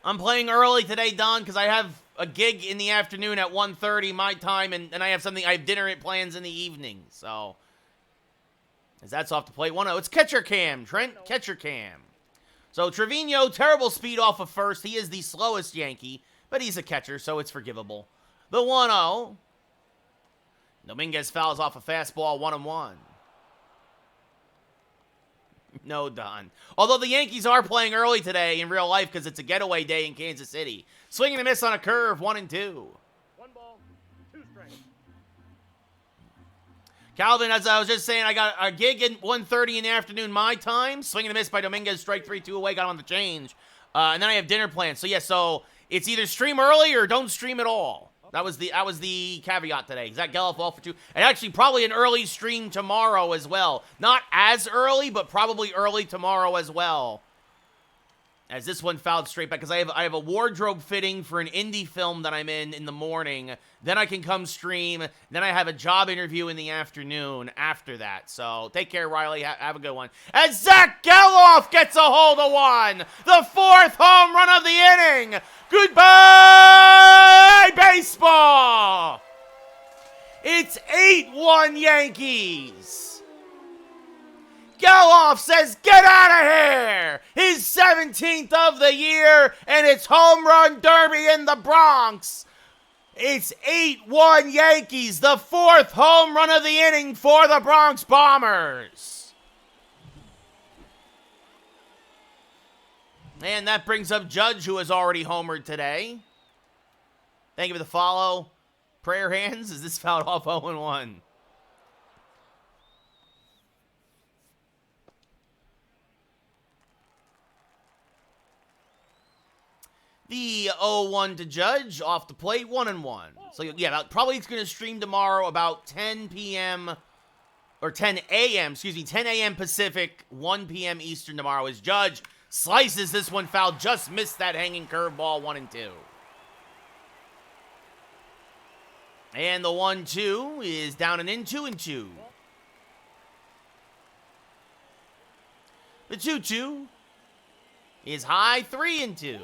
I'm playing early today, Don, because I have a gig in the afternoon at 1:30 my time, and I have dinner plans in the evening, so... As that's off the plate, 1-0. It's catcher cam, Trent. Catcher cam. So Trevino, terrible speed off of first. He is the slowest Yankee, but he's a catcher, so it's forgivable. The 1-0. Dominguez fouls off a fastball, 1-1. No, Don. Although the Yankees are playing early today in real life because it's a getaway day in Kansas City. Swinging a miss on a curve, 1-2. 1 ball, 2 strikes. Calvin, as I was just saying, I got a gig at 1:30 in the afternoon my time. Swinging a miss by Dominguez, strike 3, 2 away, got him on the change. And then I have dinner plans. So, yeah, so it's either stream early or don't stream at all. That was the caveat today. Zach Geloff off for 2. And actually probably an early stream tomorrow as well. Not as early, but probably early tomorrow as well. As this one fouled straight back, because I have a wardrobe fitting for an indie film that I'm in the morning. Then I can come stream. Then I have a job interview in the afternoon after that. So take care, Riley. Have a good one. As Zach Geloff gets a hold of one. The 4th home run of the inning. Goodbye, baseball. It's 8-1 Yankees. Geloff says, get out of here! His 17th of the year, and it's home run derby in the Bronx. It's 8-1 Yankees, the 4th home run of the inning for the Bronx Bombers. And that brings up Judge, who has already homered today. Thank you for the follow. Prayer hands, is this fouled off 0-1? The 0-1 to Judge, off the plate, 1-1. So, yeah, probably it's going to stream tomorrow about 10 p.m., or 10 a.m., 10 a.m. Pacific, 1 p.m. Eastern tomorrow, as Judge slices this one foul, just missed that hanging curveball, 1-2. And the 1-2 is down and in, 2-2. The 2-2 is high, 3-2.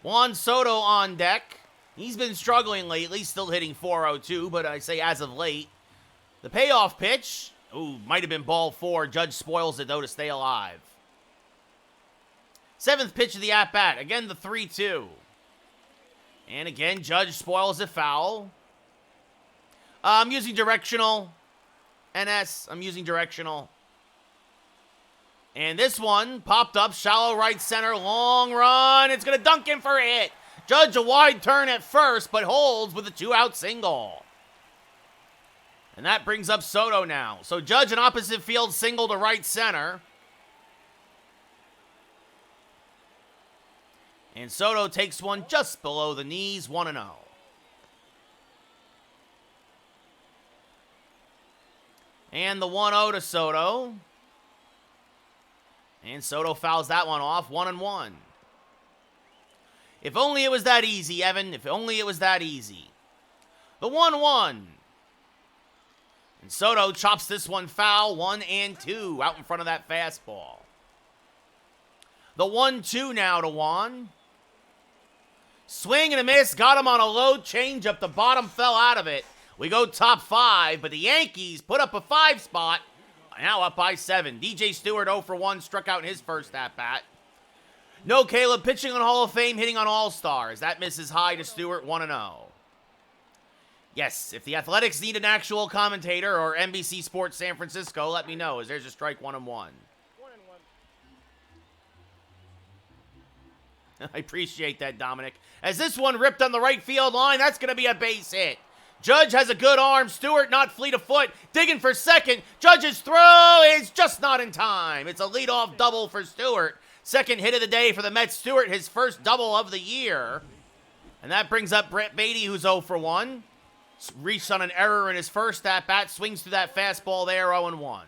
Juan Soto on deck. He's been struggling lately, still hitting .402, but I say as of late. The payoff pitch, might have been ball 4. Judge spoils it, though, to stay alive. 7th pitch of the at-bat. Again, the 3-2. And again, Judge spoils it foul. I'm using directional. NS, I'm using directional. And this one popped up, shallow right center, long run. It's going to dunk in for a hit. Judge a wide turn at first, but holds with a 2-out single. And that brings up Soto now. So Judge an opposite field single to right center. And Soto takes one just below the knees, 1-0. And the 1-0 to Soto. And Soto fouls that one off, 1-1. If only it was that easy, Evan. If only it was that easy. The 1-1. And Soto chops this one foul, 1-2, out in front of that fastball. The 1-2 now to Juan. Swing and a miss, got him on a low changeup. The bottom fell out of it. We go top 5, but the Yankees put up a 5 spot. Now up by 7. DJ Stewart 0 for 1, struck out in his first at-bat. No Caleb pitching on Hall of Fame, hitting on All-Stars. That misses high to Stewart, 1-0. Yes, if the Athletics need an actual commentator or NBC Sports San Francisco, let me know, as there's a strike, 1-1. I appreciate that, Dominic. As this one ripped on the right field line, that's going to be a base hit. Judge has a good arm. Stewart not fleet of foot. Digging for second. Judge's throw is just not in time. It's a leadoff double for Stewart. Second hit of the day for the Mets. Stewart, his first double of the year. And that brings up Brett Beatty, who's 0 for 1. Reached on an error in his first at-bat. Swings through that fastball there, 0-1.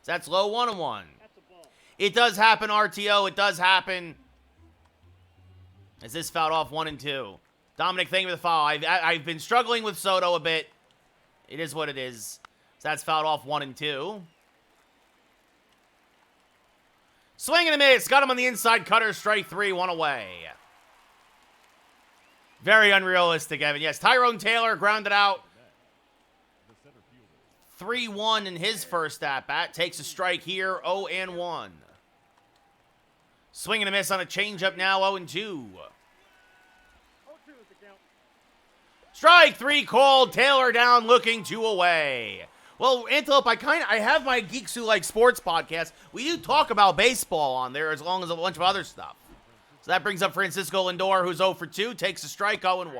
So that's low, 1-1. It does happen, RTO. It does happen. As this fouled off, 1-2. Dominic, thank you for the foul. I've been struggling with Soto a bit. It is what it is. So that's fouled off, 1-2. Swing and a miss. Got him on the inside cutter. Strike 3, 1 away. Very unrealistic, Evan. Yes, Tyrone Taylor grounded out. 3-1 in his first at-bat. Takes a strike here, 0-1. Swing and a miss on a changeup now, 0-2. Strike 3 called. Taylor down, looking 2 away. Well, Antelope, I have my Geeks Who Like Sports podcast. We do talk about baseball on there as long as a bunch of other stuff. So that brings up Francisco Lindor, who's 0 for 2, takes a strike, 0-1.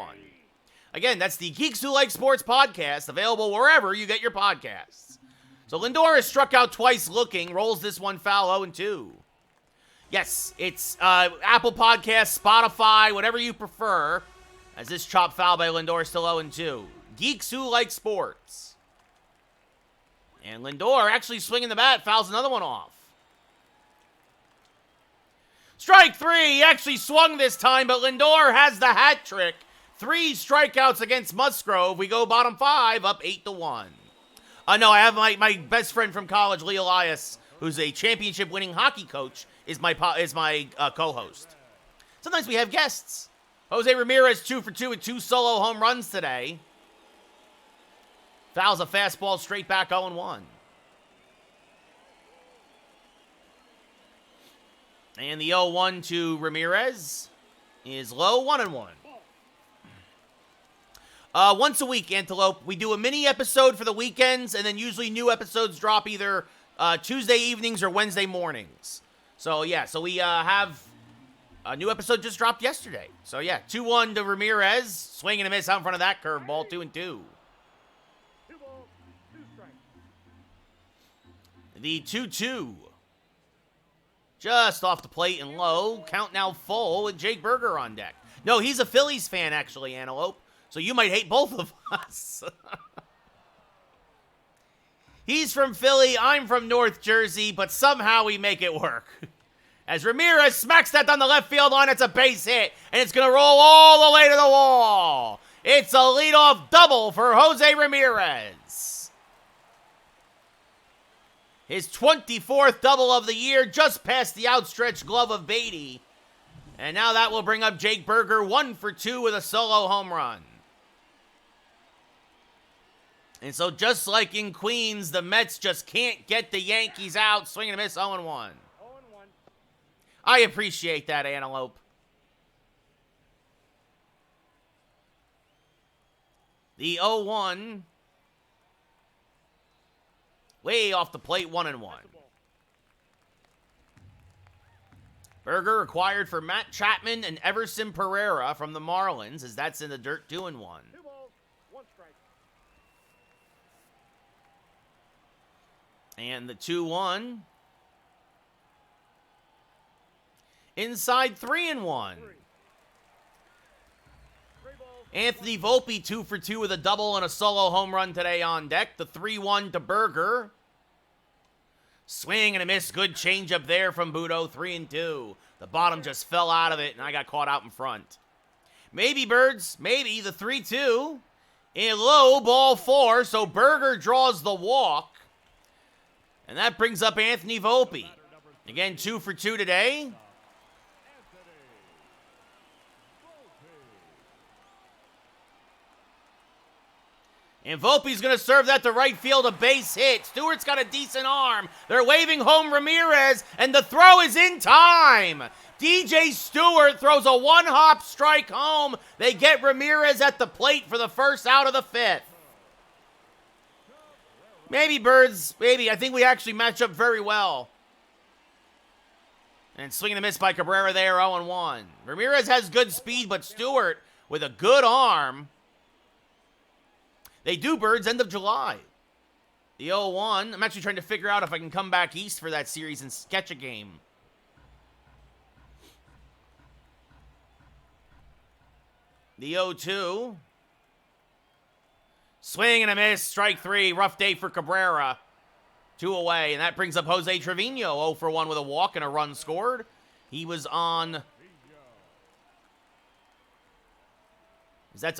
Again, that's the Geeks Who Like Sports podcast, available wherever you get your podcasts. So Lindor has struck out twice looking, rolls this one foul, 0-2. Yes, it's Apple Podcasts, Spotify, whatever you prefer, as this chop foul by Lindor is still 0-2. Geeks Who Like Sports. And Lindor actually swinging the bat, fouls another one off. Strike 3. He actually swung this time, but Lindor has the hat trick. 3 strikeouts against Musgrove. We go bottom 5, up 8-1. No, I have my best friend from college, Lee Elias, who's a championship-winning hockey coach, is my co-host. Sometimes we have guests. Jose Ramirez 2 for 2 with 2 solo home runs today. Fouls a fastball straight back 0-1. And the 0-1 to Ramirez is low, 1-1. Once a week, Antelope, we do a mini episode for the weekends, and then usually new episodes drop either Tuesday evenings or Wednesday mornings. So, yeah, we have a new episode just dropped yesterday. So, yeah, 2-1 to Ramirez. Swing and a miss out in front of that curveball, 2-2. 2 balls, 2 strikes. The 2-2. Just off the plate and low. Count now full with Jake Berger on deck. No, he's a Phillies fan, actually, Antelope. So you might hate both of us. He's from Philly, I'm from North Jersey, but somehow we make it work. As Ramirez smacks that down the left field line, it's a base hit, and it's going to roll all the way to the wall. It's a leadoff double for Jose Ramirez. His 24th double of the year, just past the outstretched glove of Beatty. And now that will bring up Jake Berger 1 for 2 with a solo home run. And so just like in Queens, the Mets just can't get the Yankees out. Swing and a miss, 0-1. 0-1. I appreciate that, Antelope. The 0-1. Way off the plate, 1-1. Berger acquired for Matt Chapman and Everson Pereira from the Marlins, as that's in the dirt, 2-1. 2 balls, 1 strike. And the 2-1. Inside 3-1. 3 balls. Anthony Volpe 2 for 2 with a double and a solo home run today on deck. The 3-1 to Berger. Swing and a miss. Good changeup there from Budo. 3-2. The bottom just fell out of it, and I got caught out in front. Maybe, Birds. Maybe. The 3-2. In low, ball 4. So Berger draws the walk. And that brings up Anthony Volpe. Again, 2 for 2 today. And Volpe's going to serve that to right field, a base hit. Stewart's got a decent arm. They're waving home Ramirez, and the throw is in time. DJ Stewart throws a one-hop strike home. They get Ramirez at the plate for the first out of the 5th. Maybe, Birds. Maybe. I think we actually match up very well. And swing and a miss by Cabrera there, 0-1. Ramirez has good speed, but Stewart with a good arm. They do, Birds, end of July. The 0-1. I'm actually trying to figure out if I can come back east for that series and sketch a game. The 0-2. Swing and a miss. Strike 3. Rough day for Cabrera. 2 away. And that brings up Jose Trevino. 0 for 1 with a walk and a run scored. He was on...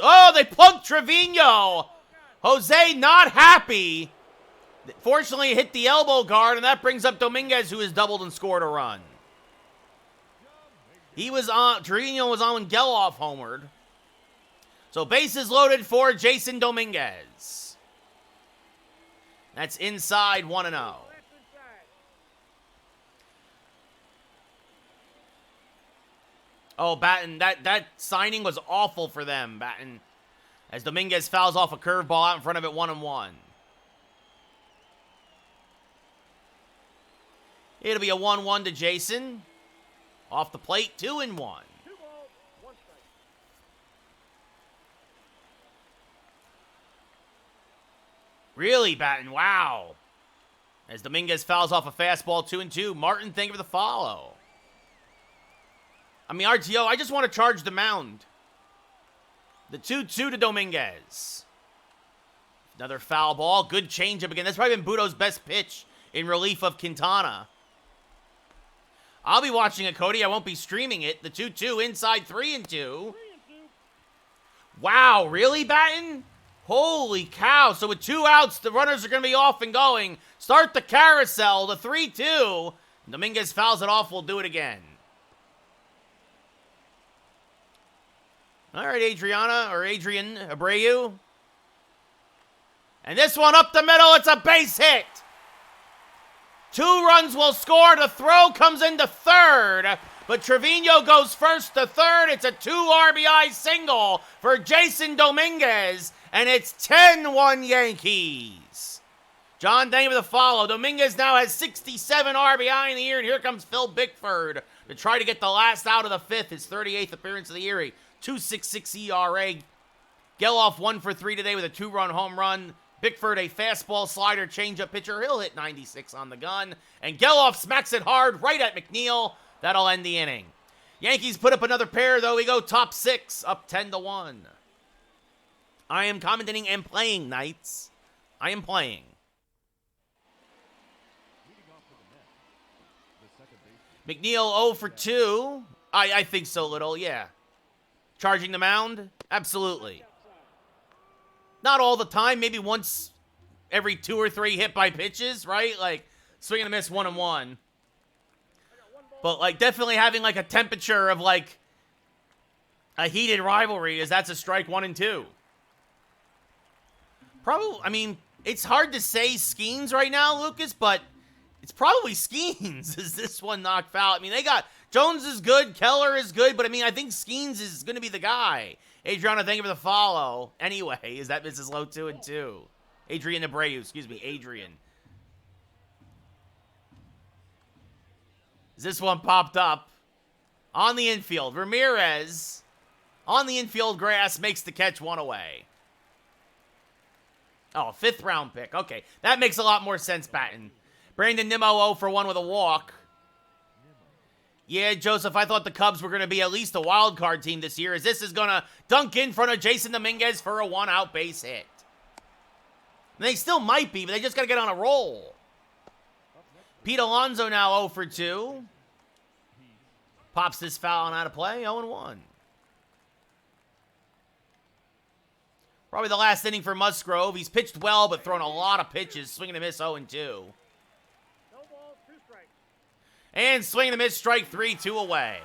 Oh, they plugged Trevino. Jose not happy. Fortunately, hit the elbow guard, and that brings up Dominguez, who has doubled and scored a run. Trevino was on when Geloff homered. So bases loaded for Jason Dominguez. That's inside 1-0. Oh, Batten, that signing was awful for them, Batten. As Dominguez fouls off a curveball out in front of it, 1-1. It'll be a 1-1 to Jason. Off the plate, 2-1. 2 balls, 1 strike. Really, Batten, wow. As Dominguez fouls off a fastball, 2-2. Martin, thank you for the follow. I mean, RTO, I just want to charge the mound. The 2-2 to Dominguez. Another foul ball. Good changeup again. That's probably been Budo's best pitch in relief of Quintana. I'll be watching it, Cody. I won't be streaming it. The 2-2 inside 3-2. Wow, really, Batten? Holy cow. So with 2 outs, the runners are going to be off and going. Start the carousel. The 3-2. Dominguez fouls it off. We'll do it again. All right, Adrian Abreu. And this one up the middle. It's a base hit. 2 runs will score. The throw comes into third. But Trevino goes first to third. It's a 2 RBI single for Jason Dominguez. And it's 10-1 Yankees. John, thank you for the follow. Dominguez now has 67 RBI in the year. And here comes Phil Bickford to try to get the last out of the 5th. His 38th appearance of the year. 2.66 ERA. Geloff 1 for 3 today with a 2-run home run. Bickford, a fastball slider changeup pitcher. He'll hit 96 on the gun. And Geloff smacks it hard right at McNeil. That'll end the inning. Yankees put up another pair, though. We go top 6, up 10-1. I am commentating and playing, Knights. I am playing. McNeil 0 for 2. I think so little, yeah. Charging the mound? Absolutely. Not all the time. Maybe once every 2 or 3 hit by pitches, right? Like, swing and a miss 1-1. But, like, definitely having, like, a temperature of, like, a heated rivalry is that's a strike 1 and 2. Probably, I mean, it's hard to say Skeens right now, Lucas, but it's probably Skeens is this one knocked foul. I mean, they got, Jones is good, Keller is good, but I mean, I think Skeens is going to be the guy. Adriana, thank you for the follow. Anyway, is that Mrs. Low 2 and 2? Adrian Abreu, excuse me, Adrian. This one popped up on the infield. Ramirez on the infield grass makes the catch 1 away. Oh, 5th round pick. Okay, that makes a lot more sense, Batten. Brandon Nimmo 0 for 1 with a walk. Yeah, Joseph, I thought the Cubs were going to be at least a wild card team this year, as this is going to dunk in front of Jason Dominguez for a 1-out base hit. And they still might be, but they just got to get on a roll. Pete Alonso now 0 for 2. Pops this foul and out of play, 0-1. Probably the last inning for Musgrove. He's pitched well, but thrown a lot of pitches. Swing and a miss, 0-2. No balls, 2 strikes. And swing and a miss, strike 3, 2 away.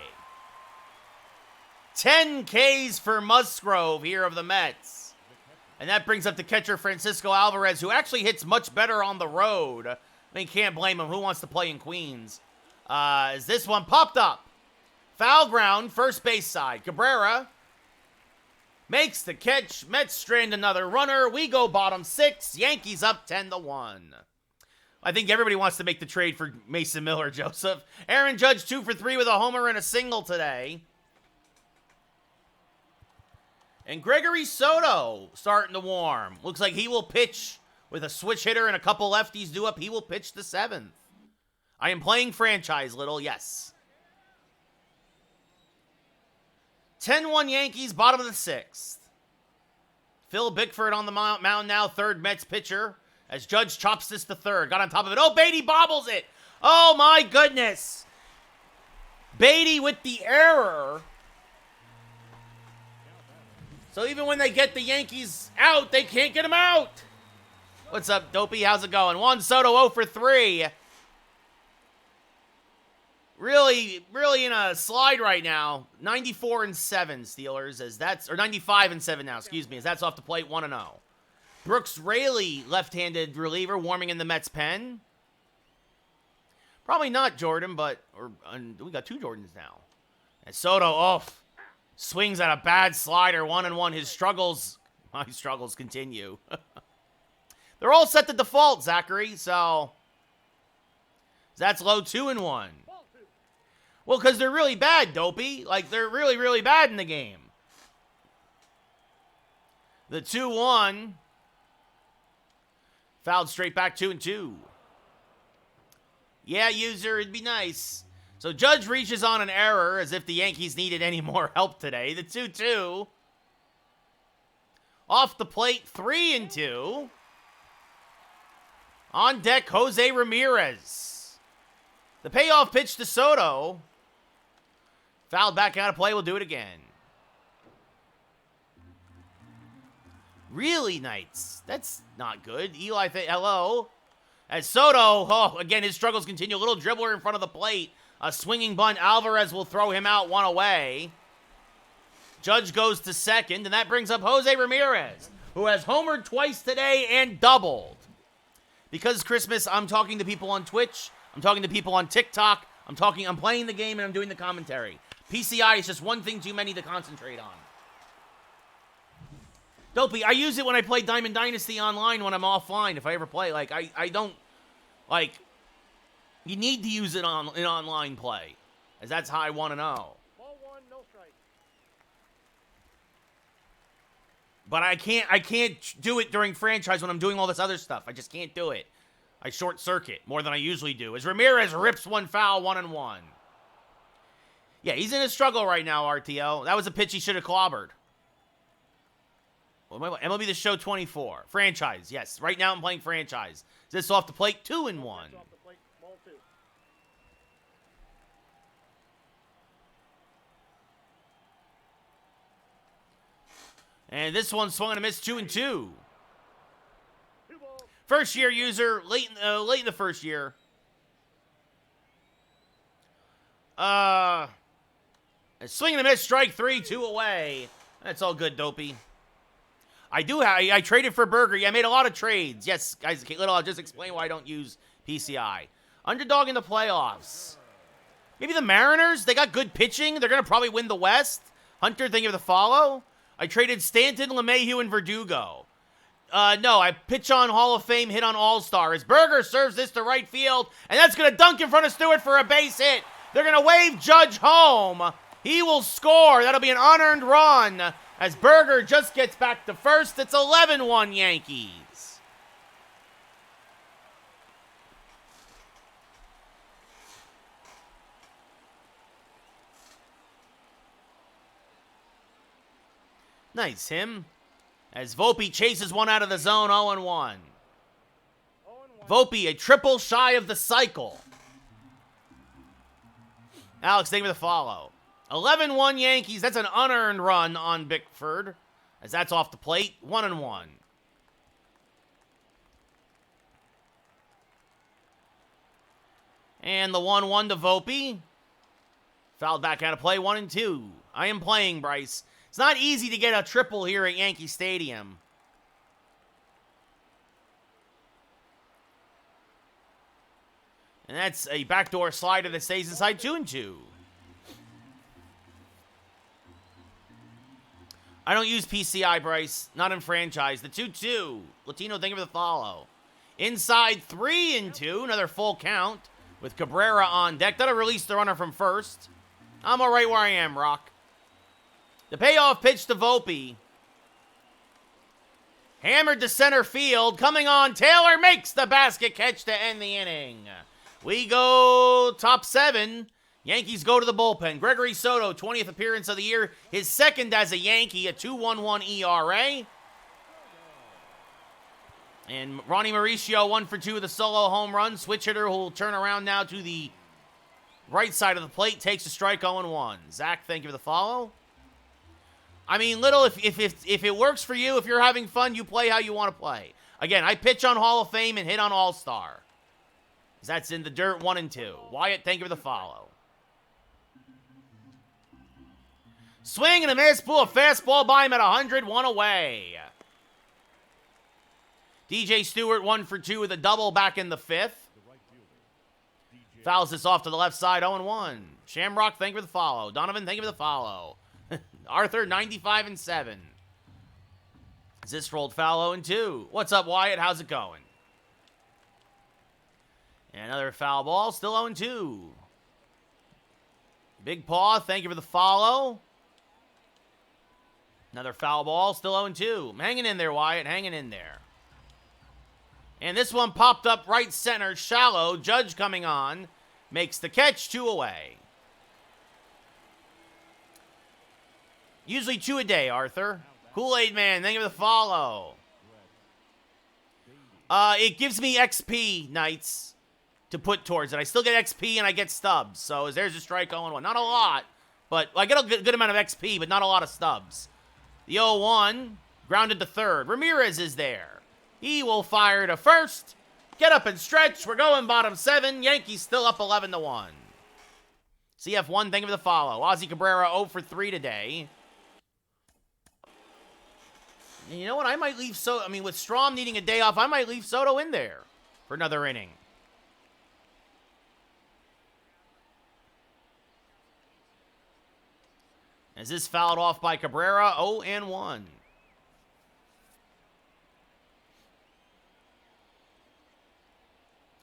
10 Ks for Musgrove here of the Mets. And that brings up the catcher Francisco Alvarez, who actually hits much better on the road. I mean, can't blame him. Who wants to play in Queens? As this one popped up. Foul ground, first base side. Cabrera makes the catch. Mets strand another runner. We go bottom 6. Yankees up 10-1. I think everybody wants to make the trade for Mason Miller, Joseph. Aaron Judge 2 for 3 with a homer and a single today. And Gregory Soto starting to warm. Looks like he will pitch with a switch hitter and a couple lefties due up. He will pitch the 7th. I am playing franchise, Little, yes. 10-1 Yankees, bottom of the 6th. Phil Bickford on the mound now, 3rd Mets pitcher. As Judge chops this to 3rd. Got on top of it. Oh, Beatty bobbles it. Oh, my goodness. Beatty with the error. So even when they get the Yankees out, they can't get them out. What's up, Dopey? How's it going? Juan Soto 0 for 3. Really in a slide right now. 94-7 Steelers, as that's, or 95-7 now, excuse me, as that's off the plate, 1-0. Brooks Raley, left-handed reliever, warming in the Mets pen. Probably not Jordan, but we got 2 Jordans now. And Soto, swings at a bad slider, 1-1. His struggles continue. They're all set to default, Zachary, so that's low 2-1. Well, because they're really bad, Dopey. Like, they're really, really bad in the game. The 2-1. Fouled straight back 2-2. Yeah, user, it'd be nice. So Judge reaches on an error as if the Yankees needed any more help today. The 2-2. Off the plate, 3-2. On deck, Jose Ramirez. The payoff pitch to Soto. Fouled back out of play. We'll do it again. Really, Knights? That's not good. Eli, hello. As Soto, again, his struggles continue. A little dribbler in front of the plate. A swinging bunt. Alvarez will throw him out, one away. Judge goes to second, and that brings up Jose Ramirez, who has homered twice today and doubled. Because Christmas, I'm talking to people on Twitch. I'm talking to people on TikTok. I'm playing the game, and I'm doing the commentary. PCI is just one thing too many to concentrate on. Dopey, I use it when I play Diamond Dynasty online when I'm offline, if I ever play. Like, I don't, like, you need to use it in online play, as that's how I want to know. Ball one, no strike. But I can't do it during franchise when I'm doing all this other stuff. I just can't do it. I short circuit more than I usually do. As Ramirez rips one foul, 1-1. Yeah, he's in a struggle right now, RTO. That was a pitch he should have clobbered. MLB The Show 24. Franchise, yes. Right now I'm playing franchise. Is this off the plate? 2-1. Off the plate, ball two. And this one swung and a miss, 2-2. 2 balls. First year user, late in the first year. A swing and a miss, strike 3, 2 away. That's all good, Dopey. I traded for Burger. Yeah, I made a lot of trades. Yes, guys, I'll just explain why I don't use PCI. Underdog in the playoffs. Maybe the Mariners? They got good pitching. They're going to probably win the West. Hunter, thank you for the follow. I traded Stanton, LeMahieu, and Verdugo. No, I pitch on Hall of Fame, hit on All-Star. As Burger serves this to right field, and that's going to dunk in front of Stewart for a base hit. They're going to wave Judge home. He will score. That'll be an unearned run. As Burger just gets back to first, it's 11-1 Yankees. Nice him. As Volpe chases one out of the zone, 0-1. Volpe, a triple shy of the cycle. Alex, thank you for the follow. 11-1 Yankees. That's an unearned run on Bickford, as that's off the plate. 1-1. And the 1-1 to Volpe. Fouled back out of play. 1-2. I am playing, Bryce. It's not easy to get a triple here at Yankee Stadium. And that's a backdoor slider that stays inside 2-2. I don't use PCI, Bryce. Not in franchise. The 2-2. Latino, thank you for the follow. Inside 3-2. Another full count with Cabrera on deck. That'll release the runner from first. I'm all right where I am, Rock. The payoff pitch to Volpe. Hammered to center field. Coming on. Taylor makes the basket catch to end the inning. We go top 7. Yankees go to the bullpen. Gregory Soto, 20th appearance of the year. His second as a Yankee, a 2.11 ERA. And Ronnie Mauricio, 1 for 2 with a solo home run. Switch hitter who will turn around now to the right side of the plate. Takes a strike, 0-1. Zach, thank you for the follow. I mean, Little, if it works for you, if you're having fun, you play how you want to play. Again, I pitch on Hall of Fame and hit on All-Star. That's in the dirt, 1-2. Wyatt, thank you for the follow. Swing and a miss. Pull a fastball by him at 100. 1 away. DJ Stewart 1 for 2 with a double back in the 5th. Fouls this off to the left side. 0-1. Shamrock, thank you for the follow. Donovan, thank you for the follow. Arthur, 95-7. This rolled foul 0-2. What's up, Wyatt? How's it going? And another foul ball. Still 0-2. Big Paw, thank you for the follow. Another foul ball, still 0-2. Hanging in there, Wyatt, hanging in there. And this one popped up right center, shallow. Judge coming on, makes the catch, 2 away. Usually 2 a day, Arthur. Kool-Aid Man, thank you for the follow. It gives me XP, Knights, to put towards it. I still get XP and I get stubs. So there's a strike 0-1. Not a lot, but I get a good amount of XP, but not a lot of stubs. The 0-1, grounded to third. Ramirez is there. He will fire to first. Get up and stretch. We're going bottom 7. Yankees still up 11-1. CF1, thank you for the follow. Ozzy Cabrera 0 for 3 today. And you know what? I might leave Soto. I mean, with Strahm needing a day off, I might leave Soto in there for another inning. As this fouled off by Cabrera, 0-1.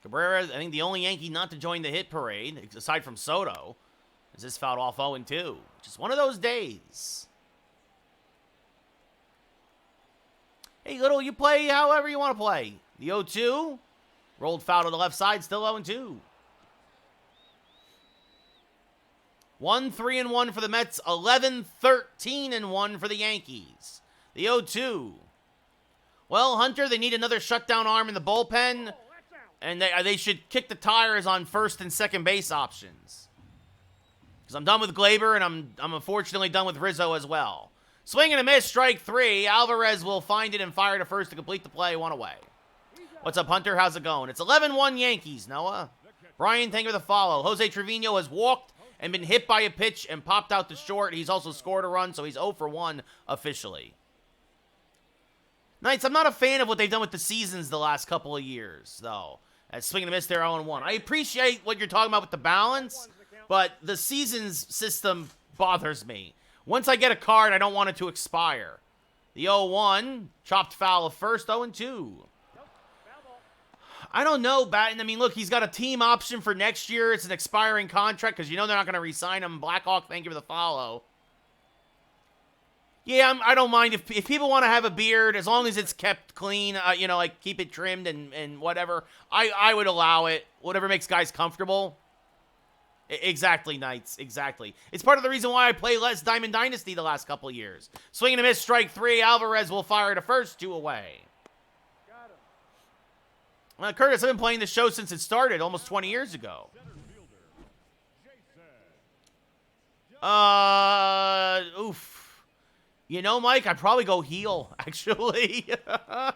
Cabrera, I think the only Yankee not to join the hit parade, aside from Soto, is this fouled off 0-2. Just one of those days. Hey, Little, you play however you want to play. The 0-2, rolled foul to the left side, still 0-2. 1-3-1 for the Mets, 11-13-1 for the Yankees. The 0-2. Well, Hunter, they need another shutdown arm in the bullpen, and they should kick the tires on first and second base options. Because I'm done with Glaber, and I'm unfortunately done with Rizzo as well. Swing and a miss, strike 3. Alvarez will find it and fire to first to complete the play, 1 away. What's up, Hunter? How's it going? It's 11-1 Yankees, Noah. Brian, thank you for the follow. Jose Trevino has walked and been hit by a pitch and popped out to short. He's also scored a run, so he's 0 for 1 officially. Knights, I'm not a fan of what they've done with the seasons the last couple of years, though. As swing and a miss, they're 0-1. I appreciate what you're talking about with the balance, but the seasons system bothers me. Once I get a card, I don't want it to expire. The 0-1, chopped foul of first, 0-2. I don't know, Batten. I mean, look, he's got a team option for next year. It's an expiring contract because you know they're not going to re-sign him. Blackhawk, thank you for the follow. Yeah, I don't mind if people want to have a beard, as long as it's kept clean, you know, like keep it trimmed and whatever. I would allow it. Whatever makes guys comfortable. Exactly, Knights. Exactly. It's part of the reason why I play less Diamond Dynasty the last couple of years. Swing and a miss, strike 3. Alvarez will fire to first, 2 away. Curtis, I've been playing this show since it started almost 20 years ago. Oof. You know, Mike, I'd probably go heel, actually. I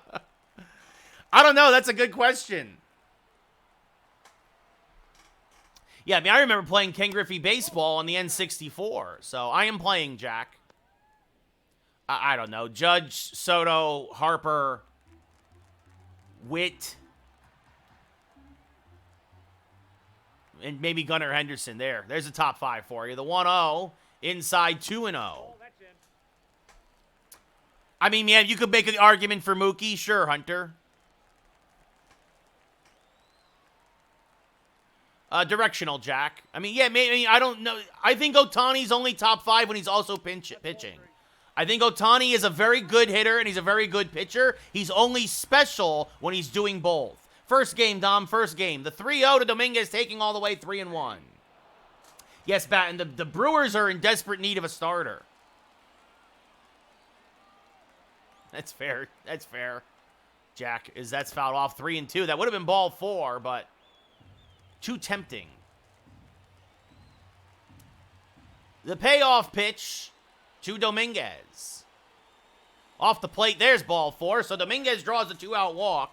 don't know. That's a good question. Yeah, I mean, I remember playing Ken Griffey Baseball on the N64, so I am playing Jack. I don't know. Judge, Soto, Harper, Witt, and maybe Gunnar Henderson there. There's a top 5 for you. The 1-0, inside 2-0. I mean, yeah, you could make an argument for Mookie. Sure, Hunter. Directional, Jack. I mean, yeah, maybe, I don't know. I think Ohtani's only top 5 when he's also pitching. I think Ohtani is a very good hitter, and he's a very good pitcher. He's only special when he's doing both. First game, Dom, first game. The 3-0 to Dominguez, taking all the way 3-1. Yes, Batten, the Brewers are in desperate need of a starter. That's fair. That's fair. Jack, that's fouled off 3-2. That would have been ball 4, but too tempting. The payoff pitch to Dominguez. Off the plate, there's ball 4. So Dominguez draws a 2-out walk.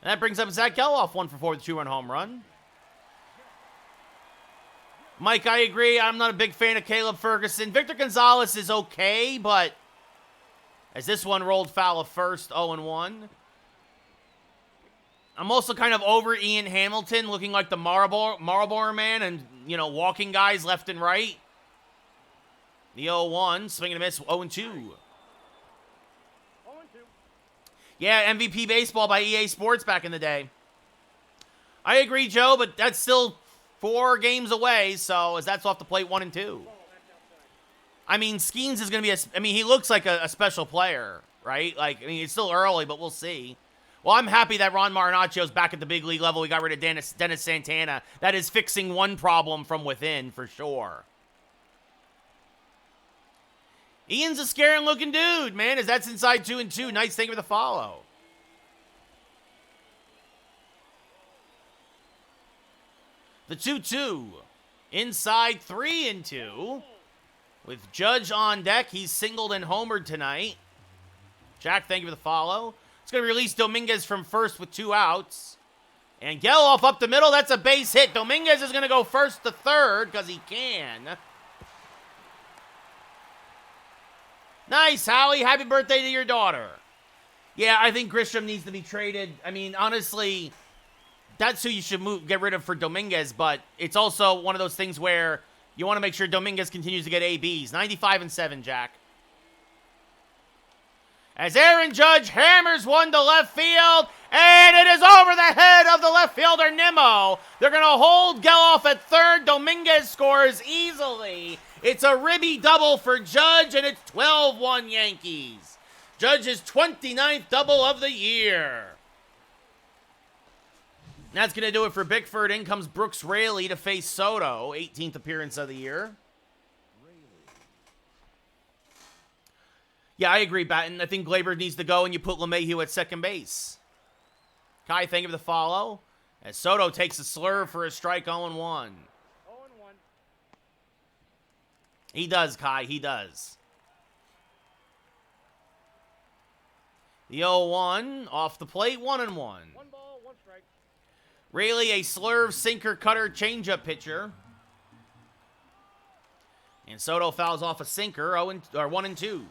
And that brings up Zach Geloff, 1 for 4 with a 2-run home run. Mike, I agree. I'm not a big fan of Caleb Ferguson. Victor Gonzalez is okay, but as this one rolled foul of first, 0-1. I'm also kind of over Ian Hamilton, looking like the Marlboro man and, you know, walking guys left and right. The 0-1, swing and a miss, 0-2. Yeah, MVP Baseball by EA Sports back in the day. I agree, Joe, but that's still 4 games away, so as that's off the plate, 1-2. I mean, Skeens is going to be he looks like a special player, right? Like, I mean, it's still early, but we'll see. Well, I'm happy that Ron Marinaccio's back at the big league level. We got rid of Dennis Santana. That is fixing one problem from within, for sure. Ian's a scaring-looking dude, man, as that's inside 2-2. Nice thing for the follow. The 2-2. Inside 3-2. With Judge on deck. He's singled and homered tonight. Jack, thank you for the follow. It's going to release Dominguez from first with 2 outs. And Geloff up the middle. That's a base hit. Dominguez is going to go first to third because he can. Nice, Howie. Happy birthday to your daughter. Yeah, I think Grisham needs to be traded. I mean, honestly, that's who you should get rid of for Dominguez, but it's also one of those things where you want to make sure Dominguez continues to get ABs. 95-7, Jack. As Aaron Judge hammers one to left field, and it is over the head of the left fielder, Nimmo. They're going to hold Geloff at third. Dominguez scores easily. It's a ribby double for Judge, and it's 12-1 Yankees. Judge's 29th double of the year. That's going to do it for Bickford. In comes Brooks Raley to face Soto. 18th appearance of the year. Yeah, I agree, Batten. I think Gleyber needs to go, and you put LeMahieu at second base. Kai, thank you for the follow. As Soto takes a slurve for a strike 0-1. 0-1. He does, Kai. He does. The 0-1 off the plate, 1-1. 1 ball, 1 strike. Raley, a slurve, sinker, cutter, changeup pitcher. And Soto fouls off a sinker, 1-2.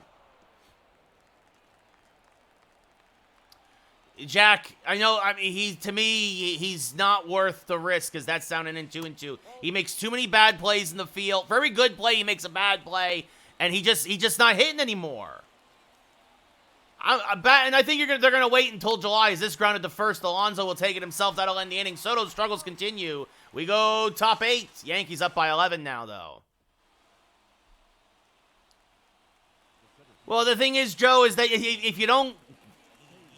Jack, I know, I mean, he's not worth the risk because that's down in 2-2. He makes too many bad plays in the field. For every good play, he makes a bad play, and he just not hitting anymore. And I think they're gonna wait until July. Is this grounded to first? Alonso will take it himself. That'll end the inning. Soto's struggles continue. We go top 8. Yankees up by 11 now, though. Well, the thing is, Joe, is that if you don't,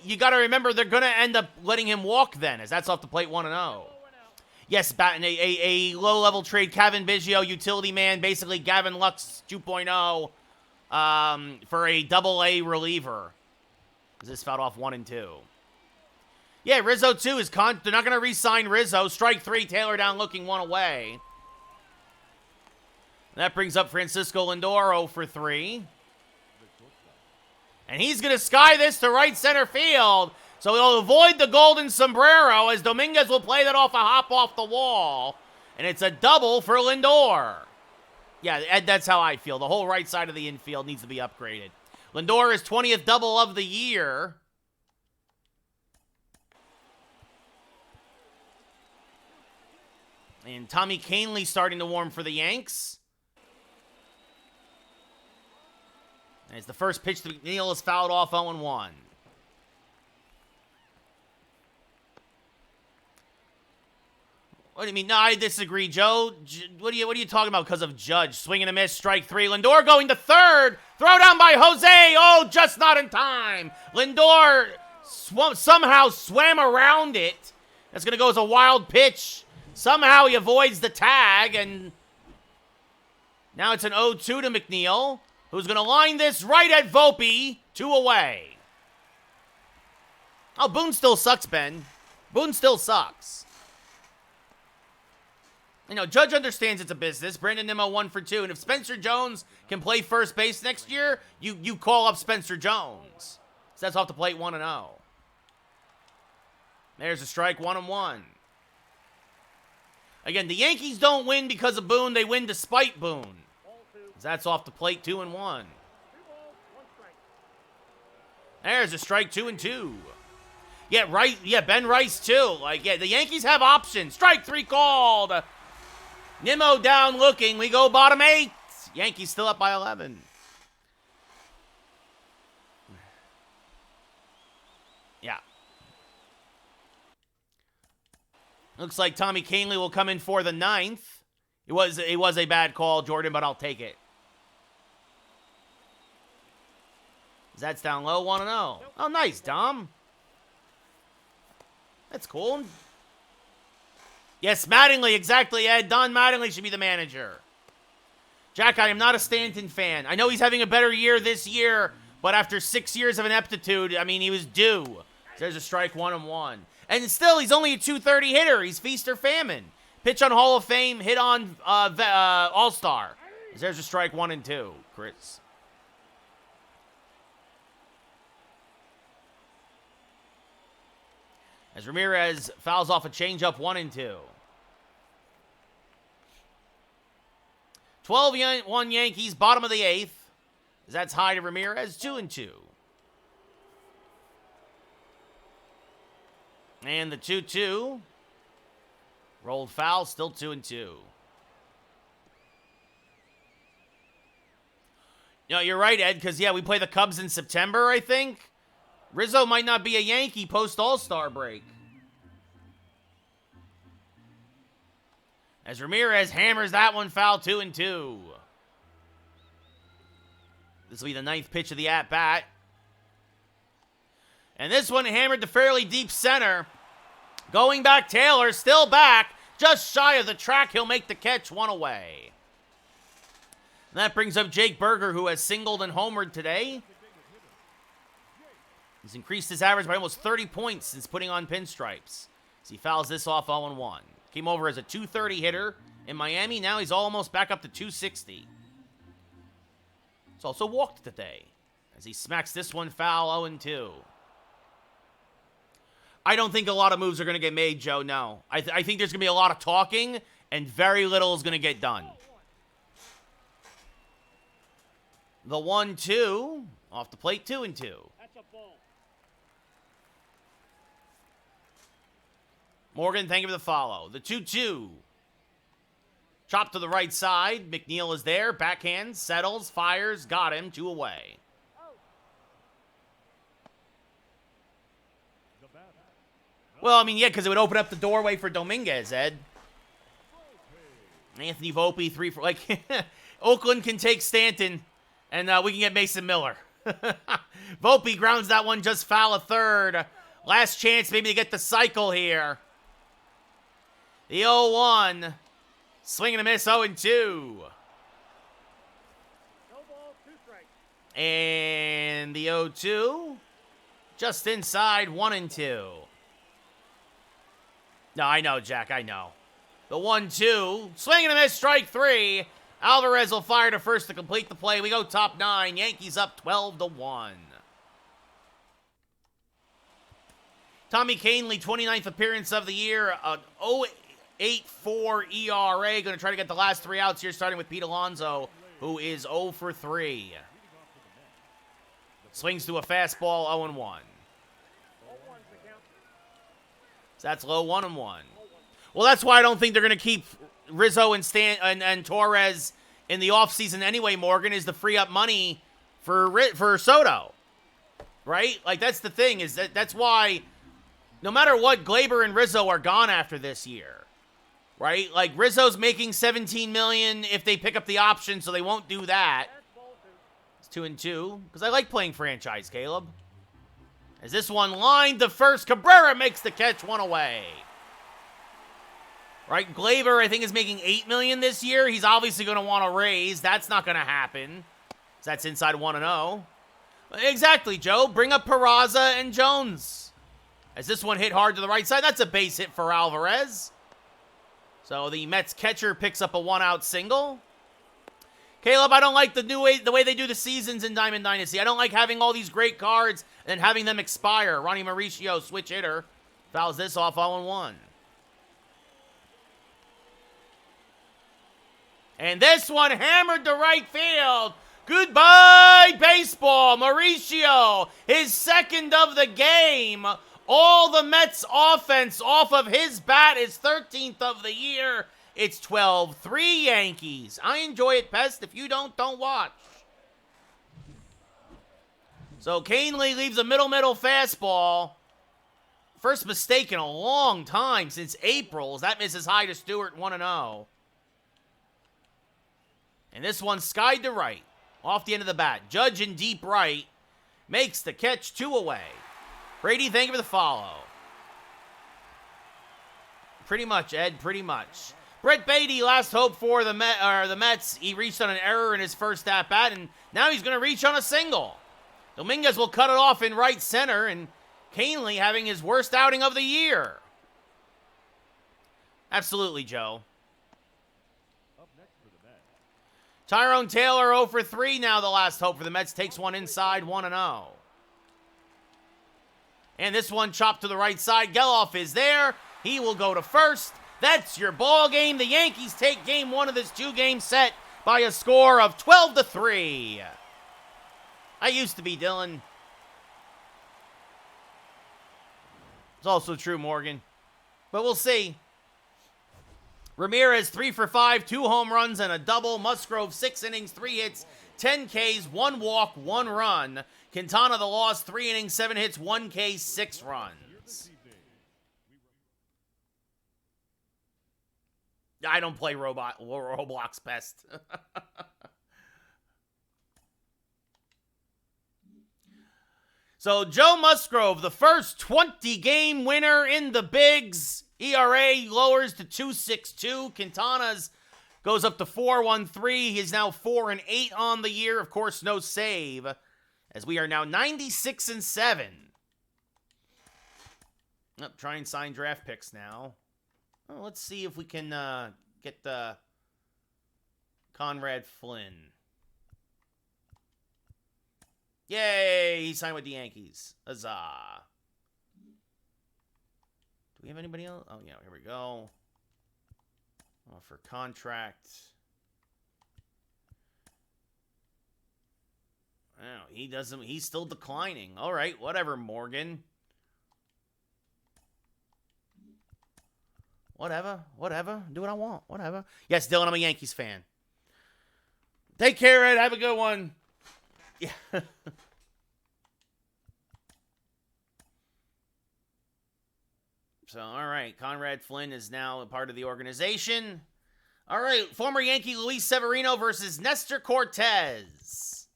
you got to remember they're going to end up letting him walk then, as that's off the plate 1-0. Yes, Batten, a low-level trade. Kevin Biggio, utility man, basically Gavin Lux 2.0 for a double-A reliever. This fouled off 1-2. Yeah, Rizzo, too, they're not going to re-sign Rizzo. Strike 3, Taylor down looking 1 away. That brings up Francisco Lindor 0 for 3. And he's going to sky this to right center field. So he'll avoid the golden sombrero as Dominguez will play that off a hop off the wall. And it's a double for Lindor. Yeah, Ed, that's how I feel. The whole right side of the infield needs to be upgraded. Lindor is 20th double of the year. And Tommy Kahnle starting to warm for the Yanks. As the first pitch to McNeil is fouled off 0-1. What do you mean? No, I disagree, Joe. What are you talking about because of Judge? Swing and a miss, strike 3. Lindor going to third. Throw down by Jose. Oh, just not in time. Lindor somehow swam around it. That's going to go as a wild pitch. Somehow he avoids the tag, and now it's an 0-2 to McNeil, who's going to line this right at Volpe, 2 away. Oh, Boone still sucks, Ben. Boone still sucks. You know, Judge understands it's a business. Brandon Nimmo 1 for 2. And if Spencer Jones can play first base next year, you call up Spencer Jones. So that's off the plate 1-0. There's a strike, 1-1. Again, the Yankees don't win because of Boone. They win despite Boone. That's off the plate, 2-1. 2 balls, 1 strike. There's a strike, 2-2. Yeah, right. Yeah, Ben Rice, too. Like, yeah, the Yankees have options. Strike 3 called. Nimmo down looking. We go bottom 8. Yankees still up by 11. Yeah. Looks like Tommy Kahnle will come in for the 9th. It was a bad call, Jordan, but I'll take it. That's down low, 1-0. Oh, nice, Dom. That's cool. Yes, Mattingly, exactly, Ed. Don Mattingly should be the manager. Jack, I am not a Stanton fan. I know he's having a better year this year, but after 6 years of ineptitude, I mean, he was due. There's a strike, 1-1. And still, he's only a .230 hitter. He's feast or famine. Pitch on Hall of Fame, hit on All-Star. There's a strike 1 and 2, Chris. As Ramirez fouls off a changeup 1 and 2. 12-1 Yankees, bottom of the 8th. That's high to Ramirez, 2 and 2. And the 2-2. Rolled foul, still 2 and 2. You know, you're right, Ed, because, yeah, we play the Cubs in September, I think. Rizzo might not be a Yankee post-All-Star break. As Ramirez hammers that one foul, 2 and 2. This will be the 9th pitch of the at-bat. And this one hammered to fairly deep center. Going back, Taylor, still back. Just shy of the track, he'll make the catch, 1 away. And that brings up Jake Berger, who has singled and homered today. He's increased his average by almost 30 points since putting on pinstripes. As he fouls this off 0-1. Came over as a .230 hitter in Miami. Now he's almost back up to .260. He's also walked today as he smacks this one foul 0-2. I don't think a lot of moves are going to get made, Joe, no. I think there's going to be a lot of talking and very little is going to get done. The 1-2 off the plate, 2 and 2. That's a ball. Morgan, thank you for the follow. The 2-2. Chop to the right side. McNeil is there. Backhand, settles, fires, got him. 2 away. Well, I mean, yeah, because it would open up the doorway for Dominguez, Ed. Anthony Volpe, 3 for... Like, Oakland can take Stanton, and we can get Mason Miller. Volpe grounds that one just foul of third. Last chance maybe to get the cycle here. The 0-1. Swing and a miss, 0-2. No ball, 2 strikes. And the 0-2. Just inside, 1-2. No, I know, Jack, I know. The 1-2. Swing and a miss, strike 3. Alvarez will fire to first to complete the play. We go top 9. Yankees up 12-1. Tommy Kahnle, 29th appearance of the year. 0.84 ERA. Going to try to get the last 3 outs here, starting with Pete Alonso, who is 0 for 3. Swings to a fastball, 0-1. 0-1's the count. So that's low 1-1. Well, that's why I don't think they're going to keep Rizzo and Torres in the offseason anyway, Morgan, is to free up money for Soto. Right? Like, that's the thing, is that's why no matter what, Glaber and Rizzo are gone after this year. Right? Like, Rizzo's making $17 million if they pick up the option, so they won't do that. It's 2-2. Because I like playing franchise, Caleb. As this one lined to first, Cabrera makes the catch, 1 away. Right? Glaber, I think, is making $8 million this year. He's obviously going to want to raise. That's not going to happen. So that's inside 1-0. Exactly, Joe. Bring up Peraza and Jones. As this one hit hard to the right side. That's a base hit for Alvarez. So the Mets catcher picks up a 1-out single. Caleb, I don't like the way they do the seasons in Diamond Dynasty. I don't like having all these great cards and having them expire. Ronnie Mauricio, switch hitter, fouls this off 0-1. And this one hammered to right field. Goodbye, baseball. Mauricio, his second of the game. All the Mets offense off of his bat is 13th of the year. It's 12-3 Yankees. I enjoy it, Pest. If you don't watch. So Kahnle leaves a middle fastball. First mistake in a long time, since April. That misses high to Stewart, 1-0. And this one skied to right. Off the end of the bat. Judge in deep right. Makes the catch, 2 away. Brady, thank you for the follow. Pretty much, Ed, pretty much. Brett Beatty, last hope for the Mets. He reached on an error in his first at-bat, and now he's going to reach on a single. Dominguez will cut it off in right center, and Kahnle having his worst outing of the year. Absolutely, Joe. Tyrone Taylor 0 for 3 now, the last hope for the Mets. Takes one inside, 1-0. And this one chopped to the right side. Geloff is there. He will go to first. That's your ball game. The Yankees take game one of this two-game set by a score of 12-3. I used to be, Dylan. It's also true, Morgan. But we'll see. Ramirez 3 for 5, 2 home runs and a double. Musgrove 6 innings, 3 hits, 10 Ks, 1 walk, 1 run. Quintana the loss, 3 innings, 7 hits, 1 K, 6 runs. I don't play Roblox best. So Joe Musgrove, the first 20-game winner in the bigs. ERA lowers to 2.62. Quintana's goes up to 4.13. He is now 4-8 on the year. Of course, no save, as we are now 96-7. Try and sign draft picks now. Well, let's see if we can get the Conrad Flynn. Yay! He signed with the Yankees. Huzzah! Do we have anybody else? Oh, yeah, here we go. Offer contract. Oh, he doesn't. He's still declining. All right, whatever, Morgan. Whatever. Do what I want. Whatever. Yes, Dylan, I'm a Yankees fan. Take care, Ed. Have a good one. Yeah. So, all right. Conrad Flynn is now a part of the organization. All right. Former Yankee Luis Severino versus Nestor Cortez.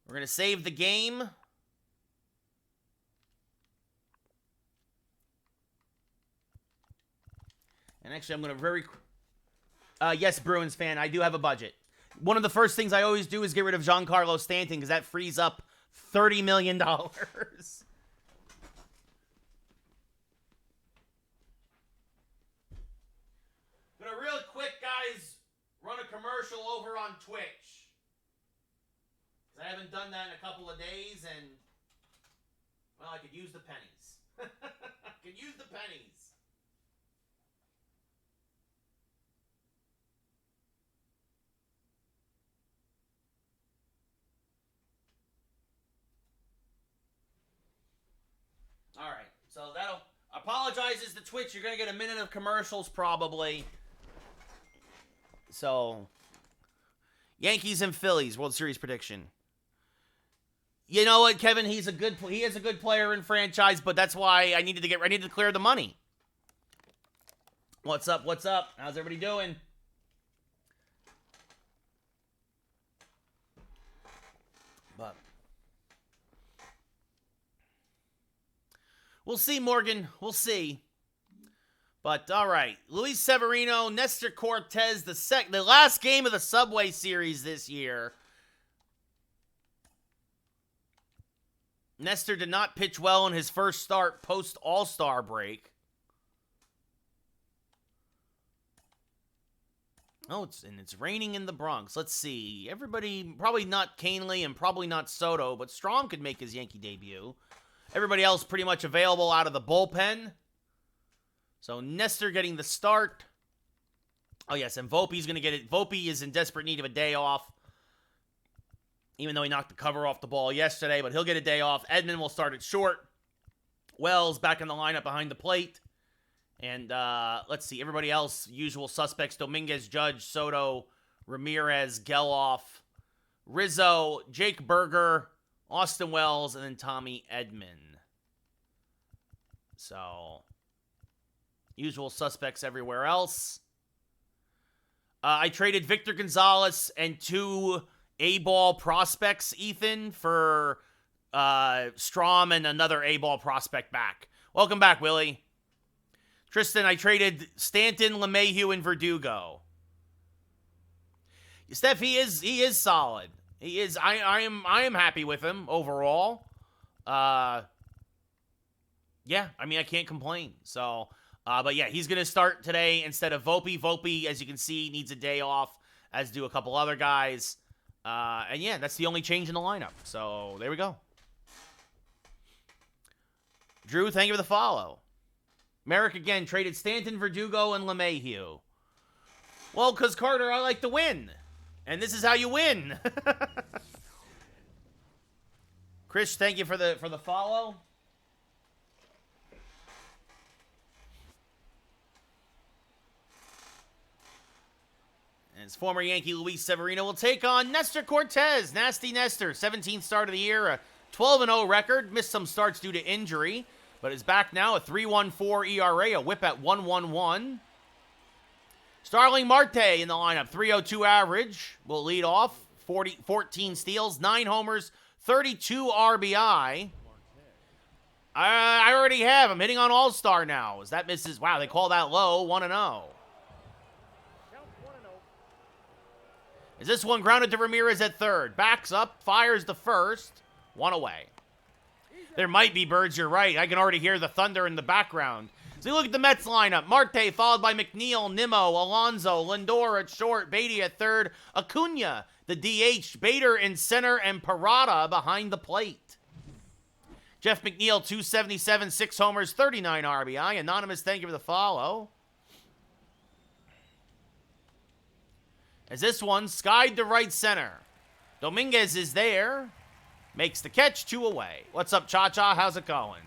We're going to save the game. And actually, I'm going to yes, Bruins fan, I do have a budget. One of the first things I always do is get rid of Giancarlo Stanton because that frees up $30 million. But a real quick, guys, run a commercial over on Twitch. Because I haven't done that in a couple of days, and, well, I could use the pennies. I could use the pennies. All right, so that'll apologizes to Twitch. You're gonna get a minute of commercials probably. So, Yankees and Phillies World Series prediction. You know what, Kevin? He is a good player in franchise, but that's why I needed to clear the money. What's up? How's everybody doing? But we'll see, Morgan. We'll see. But, all right. Luis Severino, Nestor Cortez, the last game of the Subway Series this year. Nestor did not pitch well in his first start post-All-Star break. Oh, it's raining in the Bronx. Let's see. Everybody, probably not Canely and probably not Soto, but Strom could make his Yankee debut. Everybody else pretty much available out of the bullpen. So Nestor getting the start. Oh, yes, and Volpe's going to get it. Volpe is in desperate need of a day off, even though he knocked the cover off the ball yesterday, but he'll get a day off. Edman will start at short. Wells back in the lineup behind the plate. And let's see, everybody else, usual suspects, Dominguez, Judge, Soto, Ramirez, Geloff, Rizzo, Jake Berger, Austin Wells, and then Tommy Edman. So, usual suspects everywhere else. I traded Victor Gonzalez and 2 A-ball prospects, Ethan, for Strom and another A-ball prospect back. Welcome back, Willie. Tristan, I traded Stanton, LeMahieu, and Verdugo. Steph, he is solid. He is. I am happy with him overall. Yeah, I mean, I can't complain. So But yeah, he's going to start today instead of Volpe. Volpe, as you can see, needs a day off, as do a couple other guys. And yeah, that's the only change in the lineup. So there we go. Drew, thank you for the follow. Merrick again traded Stanton, Verdugo, and LeMahieu. Well, because Carter, I like to win. And this is how you win. Chris, thank you for the follow. And his former Yankee Luis Severino will take on Nestor Cortez. Nasty Nestor, 17th start of the year, a 12-0 record. Missed some starts due to injury, but is back now, a 3.14 ERA, a whip at 1.11. Starling Marte in the lineup, 3.02 average, will lead off, 14 steals, 9 homers, 32 RBI. I already have him hitting on All-Star now. As that misses, wow, they call that low, 1-0. Is this one grounded to Ramirez at third? Backs up, fires the first, 1 away. There might be birds, you're right. I can already hear the thunder in the background. So you look at the Mets lineup. Marte followed by McNeil, Nimmo, Alonso, Lindor at short, Beatty at third, Acuna, the DH, Bader in center, and Parada behind the plate. Jeff McNeil, 277, 6 homers, 39 RBI. Anonymous, thank you for the follow. As this one skied to right center. Dominguez is there. Makes the catch, 2 away. What's up, Cha-Cha? How's it going?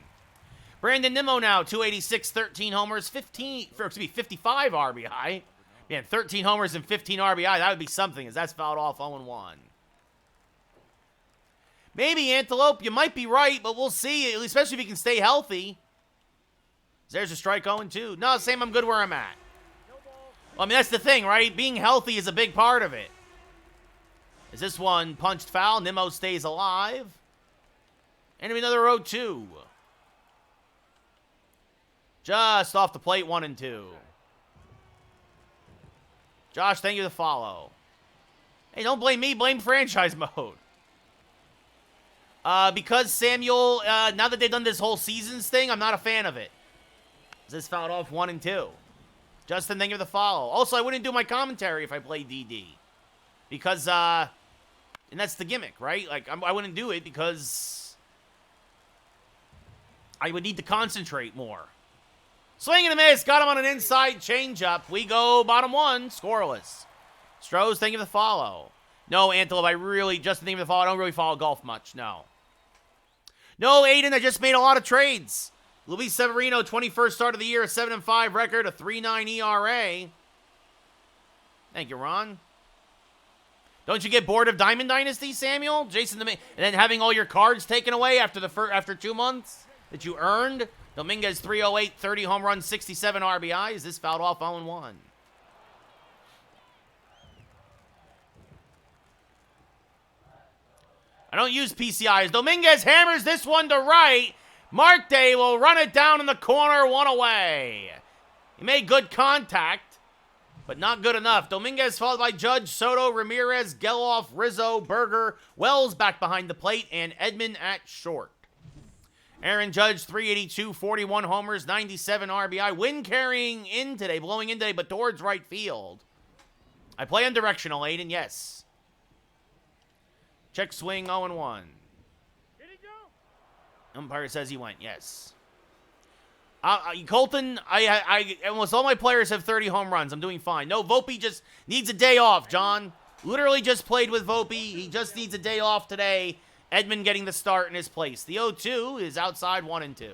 Brandon Nimmo now, 286, 13 homers, 55 RBI. Man, 13 homers and 15 RBI, that would be something, as that's fouled off 0-1. Maybe, Antelope, you might be right, but we'll see, especially if he can stay healthy. There's a strike 0-2. No, Sam, I'm good where I'm at. Well, I mean, that's the thing, right? Being healthy is a big part of it. Is this one punched foul? Nimmo stays alive. And another 0-2. Just off the plate, 1-2. Josh, thank you for the follow. Hey, don't blame me. Blame franchise mode. Because Samuel, now that they've done this whole seasons thing, I'm not a fan of it. This fouled off 1-2. Justin, thank you for the follow. Also, I wouldn't do my commentary if I played DD. Because, and that's the gimmick, right? Like, I wouldn't do it because I would need to concentrate more. Swing and a miss. Got him on an inside changeup. We go bottom 1, scoreless. Strohs, thank you for the follow. No, Antelope, Justin, thank you for the follow. I don't really follow golf much, no. No, Aiden, I just made a lot of trades. Luis Severino, 21st start of the year, a 7-5 record, a 3.9 ERA. Thank you, Ron. Don't you get bored of Diamond Dynasty, Samuel? Jason, and then having all your cards taken away after 2 months that you earned? Dominguez, 308, 30 home runs, 67 RBI. Is this fouled off 0-1? I don't use PCIs. Dominguez hammers this one to right. Marte will run it down in the corner, 1 away. He made good contact, but not good enough. Dominguez followed by Judge, Soto, Ramirez, Geloff, Rizzo, Berger, Wells back behind the plate, and Edman at short. Aaron Judge, 382, 41 homers, 97 RBI. Wind carrying in today, blowing in today, but towards right field. I play on directional, Aiden, yes. Check swing, 0-1. Did he go? Umpire says he went, yes. Colton, almost all my players have 30 home runs. I'm doing fine. No, Volpe just needs a day off, John. Literally just played with Volpe. He just needs a day off today. Edmund getting the start in his place. The 0-2 is outside 1-2.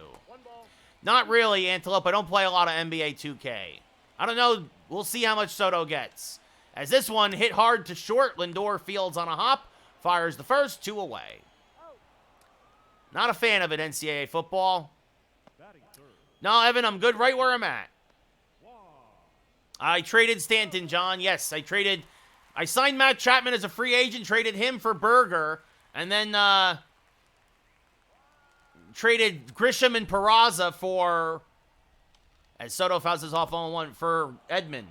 Not really, Antelope. I don't play a lot of NBA 2K. I don't know. We'll see how much Soto gets. As this one hit hard to short, Lindor fields on a hop. Fires the first, 2 away. Not a fan of it, NCAA football. No, Evan, I'm good right where I'm at. I traded Stanton, John. Yes, I signed Matt Chapman as a free agent, traded him for Berger, and then traded Grisham and Peraza for, as Soto fouls this off 0-1, for Edman.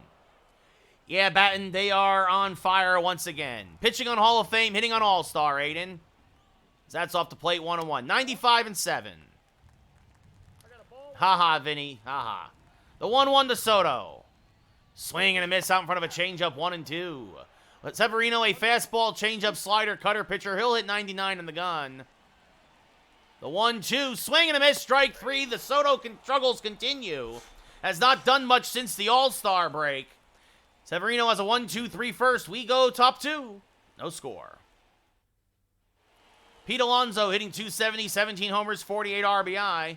Yeah, Batten, they are on fire once again. Pitching on Hall of Fame, hitting on All-Star, Aiden. That's off the plate, 1-1. 95-7. Ha-ha, Vinny. Ha-ha. The 1-1 to Soto. Swing and a miss out in front of a changeup, 1-2. Let Severino a fastball, changeup, slider, cutter pitcher. He'll hit 99 in the gun. The 1-2, swing and a miss, strike 3. The Soto struggles continue. Has not done much since the All-Star break. Severino has a 1-2-3 first. We go top 2. No score. Pete Alonso hitting .270, 17 homers, 48 RBI.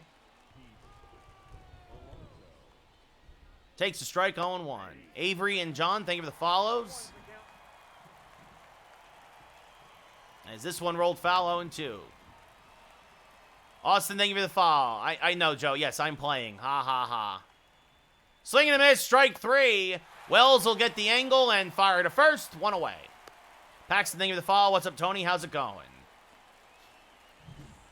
Takes a strike, 0-1. Avery and John, thank you for the follows. As this one rolled foul, 0-2. Austin, thank you for the foul. I know, Joe. Yes, I'm playing. Ha, ha, ha. Swing and a miss, strike 3. Wells will get the angle and fire to first. 1 away. Paxton, thank you for the foul. What's up, Tony? How's it going?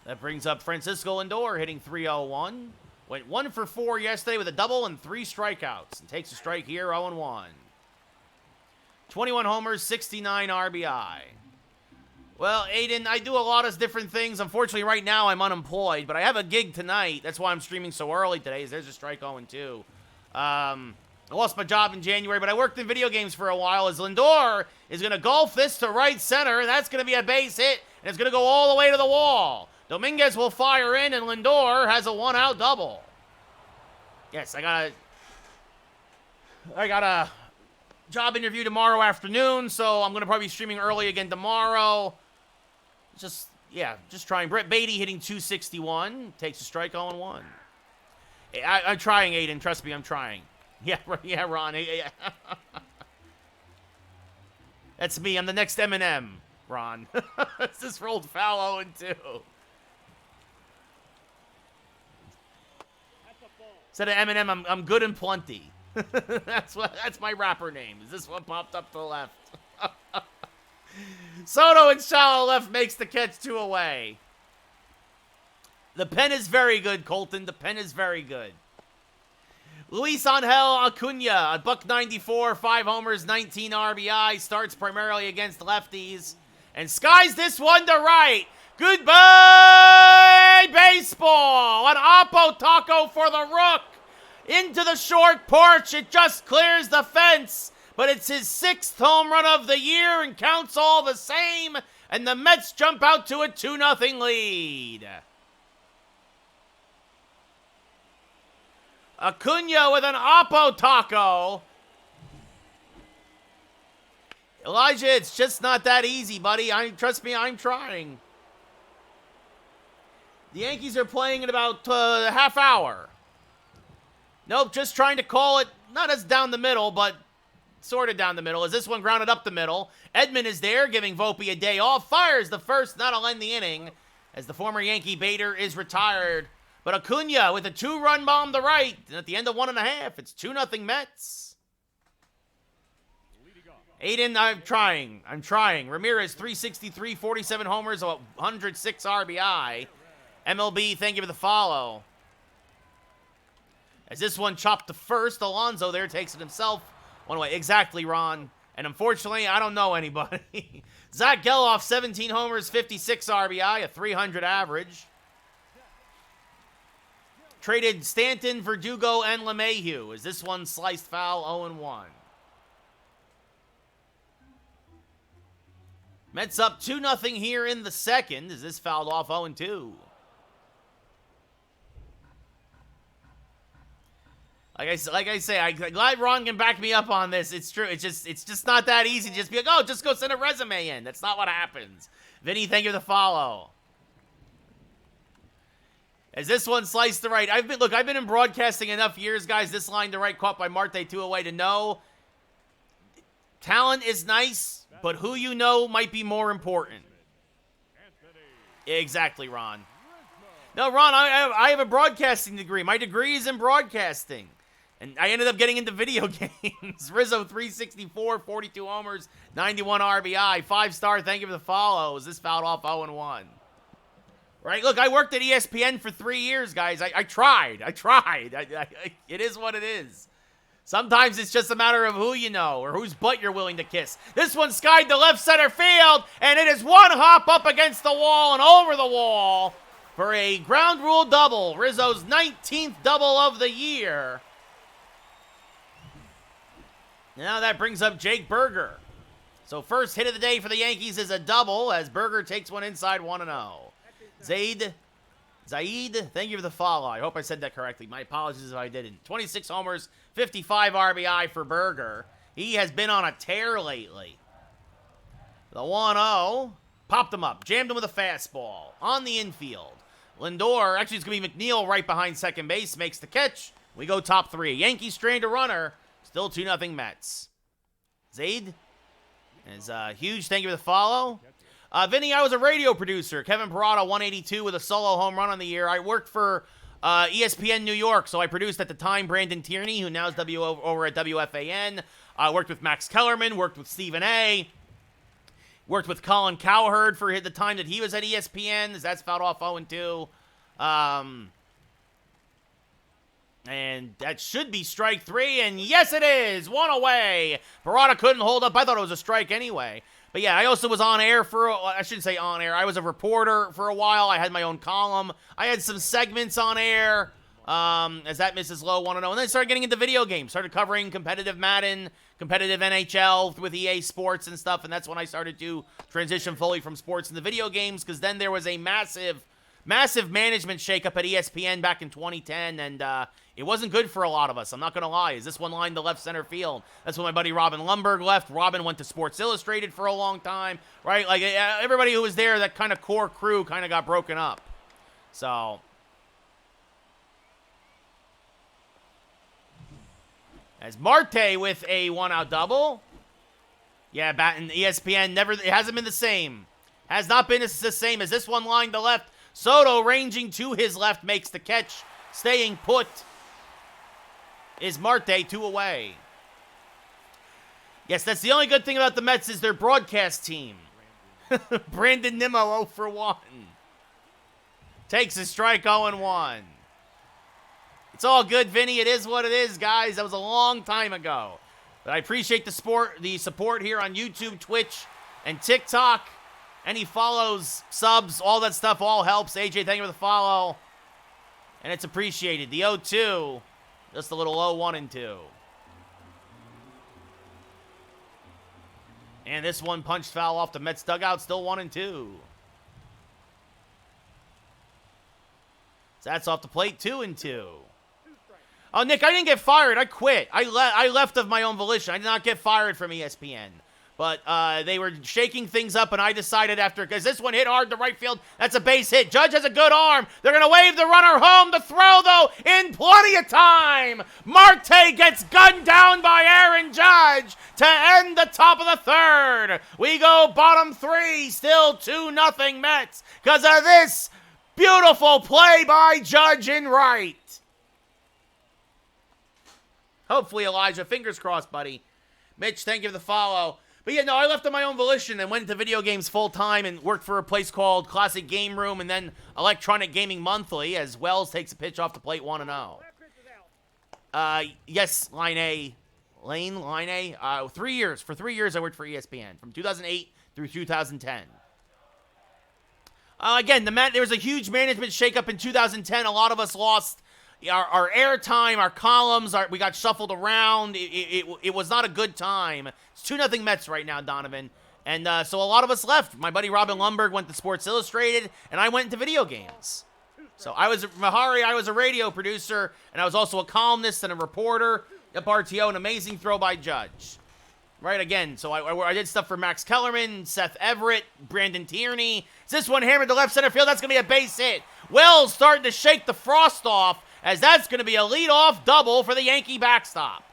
That brings up Francisco Lindor hitting .301. Went 1 for 4 yesterday with a double and 3 strikeouts. And takes a strike here, 0-1. 21 homers, 69 RBI. Well, Aiden, I do a lot of different things. Unfortunately, right now I'm unemployed, but I have a gig tonight. That's why I'm streaming so early today. There's a strike 0-2. I lost my job in January, but I worked in video games for a while. As Lindor is going to golf this to right center, and that's going to be a base hit, and it's going to go all the way to the wall. Dominguez will fire in, and Lindor has a 1-out double. Yes, I got a job interview tomorrow afternoon, so I'm going to probably be streaming early again tomorrow. Just trying. Brett Beatty hitting .261. Takes a strike, 0-1. I'm trying, Aiden. Trust me, I'm trying. Yeah, Ron. Yeah. That's me. I'm the next Eminem, Ron. This rolled foul, 0-2. Instead of Eminem, I'm good and plenty. That's my rapper name. Is this one popped up to the left? Soto in shallow left makes the catch, 2 away. The pen is very good, Colton. The pen is very good. Luis Angel Acuna, a .194, 5 homers, 19 RBI. Starts primarily against lefties. And skies this one to right. Goodbye, baseball. An Oppo taco for the Rook. Into the short porch. It just clears the fence. But it's his 6th home run of the year and counts all the same. And the Mets jump out to a 2-0 lead. Acuna with an Oppo taco. Elijah, it's just not that easy, buddy. Trust me, I'm trying. The Yankees are playing in about a half hour. Nope, just trying to call it, not as down the middle, but sort of down the middle. As this one grounded up the middle. Edman is there, giving Volpe a day off. Fires the first, that'll end the inning. As the former Yankee Bader is retired. But Acuna with a 2-run bomb to right. And at the end of 1.5, it's 2-0 Mets. Aiden, I'm trying. Ramirez, 363, 47 homers, 106 RBI. MLB, thank you for the follow. As this one chopped to first, Alonso there takes it himself. 1 away. Exactly, Ron. And unfortunately, I don't know anybody. Zach Geloff, 17 homers, 56 RBI, a 300 average. Traded Stanton, Verdugo, and LeMahieu. As this one sliced foul, 0-1. Mets up 2-0 here in the second. As this fouled off, 0-2. Like I say, I'm glad Ron can back me up on this. It's true. It's just not that easy to just be like, oh, just go send a resume in. That's not what happens. Vinny, thank you for the follow. As this one sliced to right. I've been in broadcasting enough years, guys. This line to right caught by Marte 2 away to know. Talent is nice, but who you know might be more important. Exactly, Ron. No, Ron, I have a broadcasting degree. My degree is in broadcasting. And I ended up getting into video games. Rizzo, 364, 42 homers, 91 RBI. 5-star, thank you for the follows. This fouled off 0-1. Right, look, I worked at ESPN for 3 years, guys. I tried. It is what it is. Sometimes it's just a matter of who you know or whose butt you're willing to kiss. This one skied to left center field, and it is one hop up against the wall and over the wall for a ground rule double. Rizzo's 19th double of the year. Now that brings up Jake Berger. So first hit of the day for the Yankees is a double as Berger takes one inside 1-0. Zaid, thank you for the follow. I hope I said that correctly. My apologies if I didn't. 26 homers, 55 RBI for Berger. He has been on a tear lately. The 1-0, popped him up, jammed him with a fastball on the infield. Lindor, actually it's going to be McNeil right behind second base, makes the catch. We go top three. Yankees stranded a runner, still 2-0 Mets. Zaid is huge, thank you for the follow. Vinny, I was a radio producer. Kevin Parada, 182 with a solo home run on the year. I worked for ESPN New York, so I produced at the time Brandon Tierney, who now is over at WFAN. I worked with Max Kellerman, worked with Stephen A., worked with Colin Cowherd for the time that he was at ESPN. That's fouled off 0-2. And that should be strike three, and yes it is! One away! Parada couldn't hold up. I thought it was a strike anyway. But yeah, I also was on air I shouldn't say on air. I was a reporter for a while. I had my own column. I had some segments on air as that misses low 1-0. And then I started getting into video games. Started covering competitive Madden, competitive NHL with EA Sports and stuff. And that's when I started to transition fully from sports into video games because then there was a massive management shakeup at ESPN back in 2010, and it wasn't good for a lot of us. I'm not going to lie. Is this one line to left center field? That's when my buddy Robin Lundberg left. Robin went to Sports Illustrated for a long time, right? Like, everybody who was there, that kind of core crew kind of got broken up. So, as Marte with a one-out double. Yeah, batting ESPN, it hasn't been the same. Has not been the same as this one line to left. Soto ranging to his left makes the catch. Staying put is Marte, 2 away. Yes, that's the only good thing about the Mets is their broadcast team. Brandon Nimmo 0 for 1. Takes a strike 0-1. It's all good, Vinny. It is what it is, guys. That was a long time ago. But I appreciate the support here on YouTube, Twitch, and TikTok. Any follows, subs, all that stuff all helps. AJ, thank you for the follow. And it's appreciated. The 0-2, just a little low 1-2. And this one punched foul off the Mets dugout, still 1-2. So that's off the plate, 2-2. Oh, Nick, I didn't get fired. I quit. I left of my own volition. I did not get fired from ESPN. But they were shaking things up, and I decided because this one hit hard to right field, that's a base hit. Judge has a good arm. They're going to wave the runner home. The throw, though, in plenty of time. Marte gets gunned down by Aaron Judge to end the top of the third. We go bottom three, still 2-0 Mets because of this beautiful play by Judge in right. Hopefully, Elijah. Fingers crossed, buddy. Mitch, thank you for the follow. But yeah, no, I left on my own volition and went into video games full-time and worked for a place called Classic Game Room and then Electronic Gaming Monthly as Wells takes a pitch off the plate 1-0. Yes, Line A. 3 years. For 3 years, I worked for ESPN from 2008 through 2010. Again, there was a huge management shakeup in 2010. A lot of us lost our airtime, our columns, we got shuffled around. It was not a good time. It's 2-0 Mets right now, Donovan. And so a lot of us left. My buddy Robin Lundberg went to Sports Illustrated, and I went into video games. So I was a radio producer, and I was also a columnist and a reporter at RTO, an amazing throw by Judge. Right, again, so I did stuff for Max Kellerman, Seth Everett, Brandon Tierney. This one hammered to left center field. That's going to be a base hit. Wells starting to shake the frost off, as that's going to be a leadoff double for the Yankee backstop.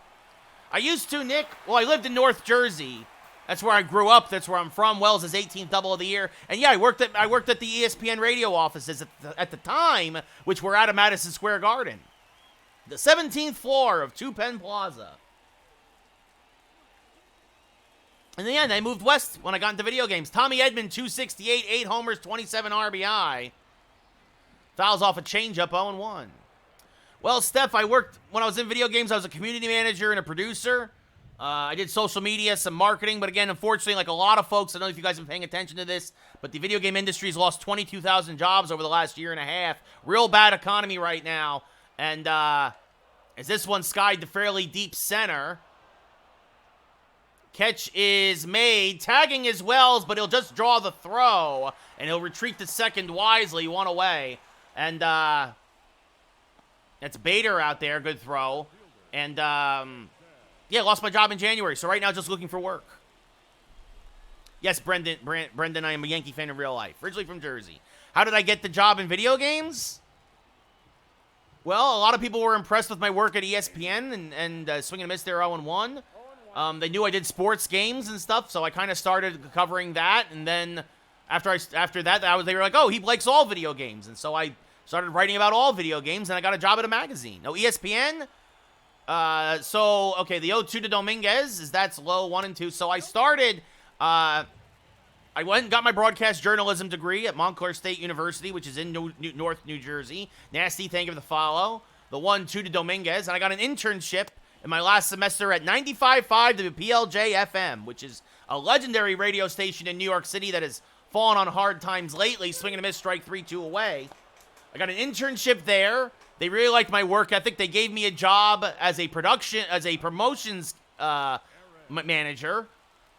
I used to, Nick, I lived in North Jersey. That's where I grew up. That's where I'm from. Wells' 18th double of the year. And yeah, I worked at the ESPN radio offices at the time, which were out of Madison Square Garden. The 17th floor of Two Penn Plaza. In the end, I moved west when I got into video games. Tommy Edman, 268, 8 homers, 27 RBI. Fouls off a changeup, 0-1. Well, Steph, when I was in video games, I was a community manager and a producer. I did social media, some marketing, but again, unfortunately, like a lot of folks, I don't know if you guys have been paying attention to this, but the video game industry has lost 22,000 jobs over the last year and a half. Real bad economy right now. And as this one skied to fairly deep center, Catch is made. Tagging is Wells, but he'll just draw the throw. And he'll retreat to second wisely, one away. And that's Bader out there. Good throw. And, yeah, lost my job in January. So right now, just looking for work. Yes, Brendan, I am a Yankee fan in real life. Originally from Jersey. How did I get the job in video games? Well, a lot of people were impressed with my work at ESPN and Swing and Miss there 0-1. They knew I did sports games and stuff, so I kind of started covering that. And then after that, they were like, oh, he likes all video games. And so I started writing about all video games, and I got a job at a magazine. No, ESPN? Okay, the 0-2 to Dominguez, that's low 1 and 2. So I started, I went and got my broadcast journalism degree at Montclair State University, which is in North New Jersey. Nasty, thank you for the follow. The 1-2 to Dominguez, and I got an internship in my last semester at 95.5 WPLJ FM, which is a legendary radio station in New York City that has fallen on hard times lately. Swing and a miss, strike 3-2 away. I got an internship there. They really liked my work ethic. They gave me a job as a promotions manager,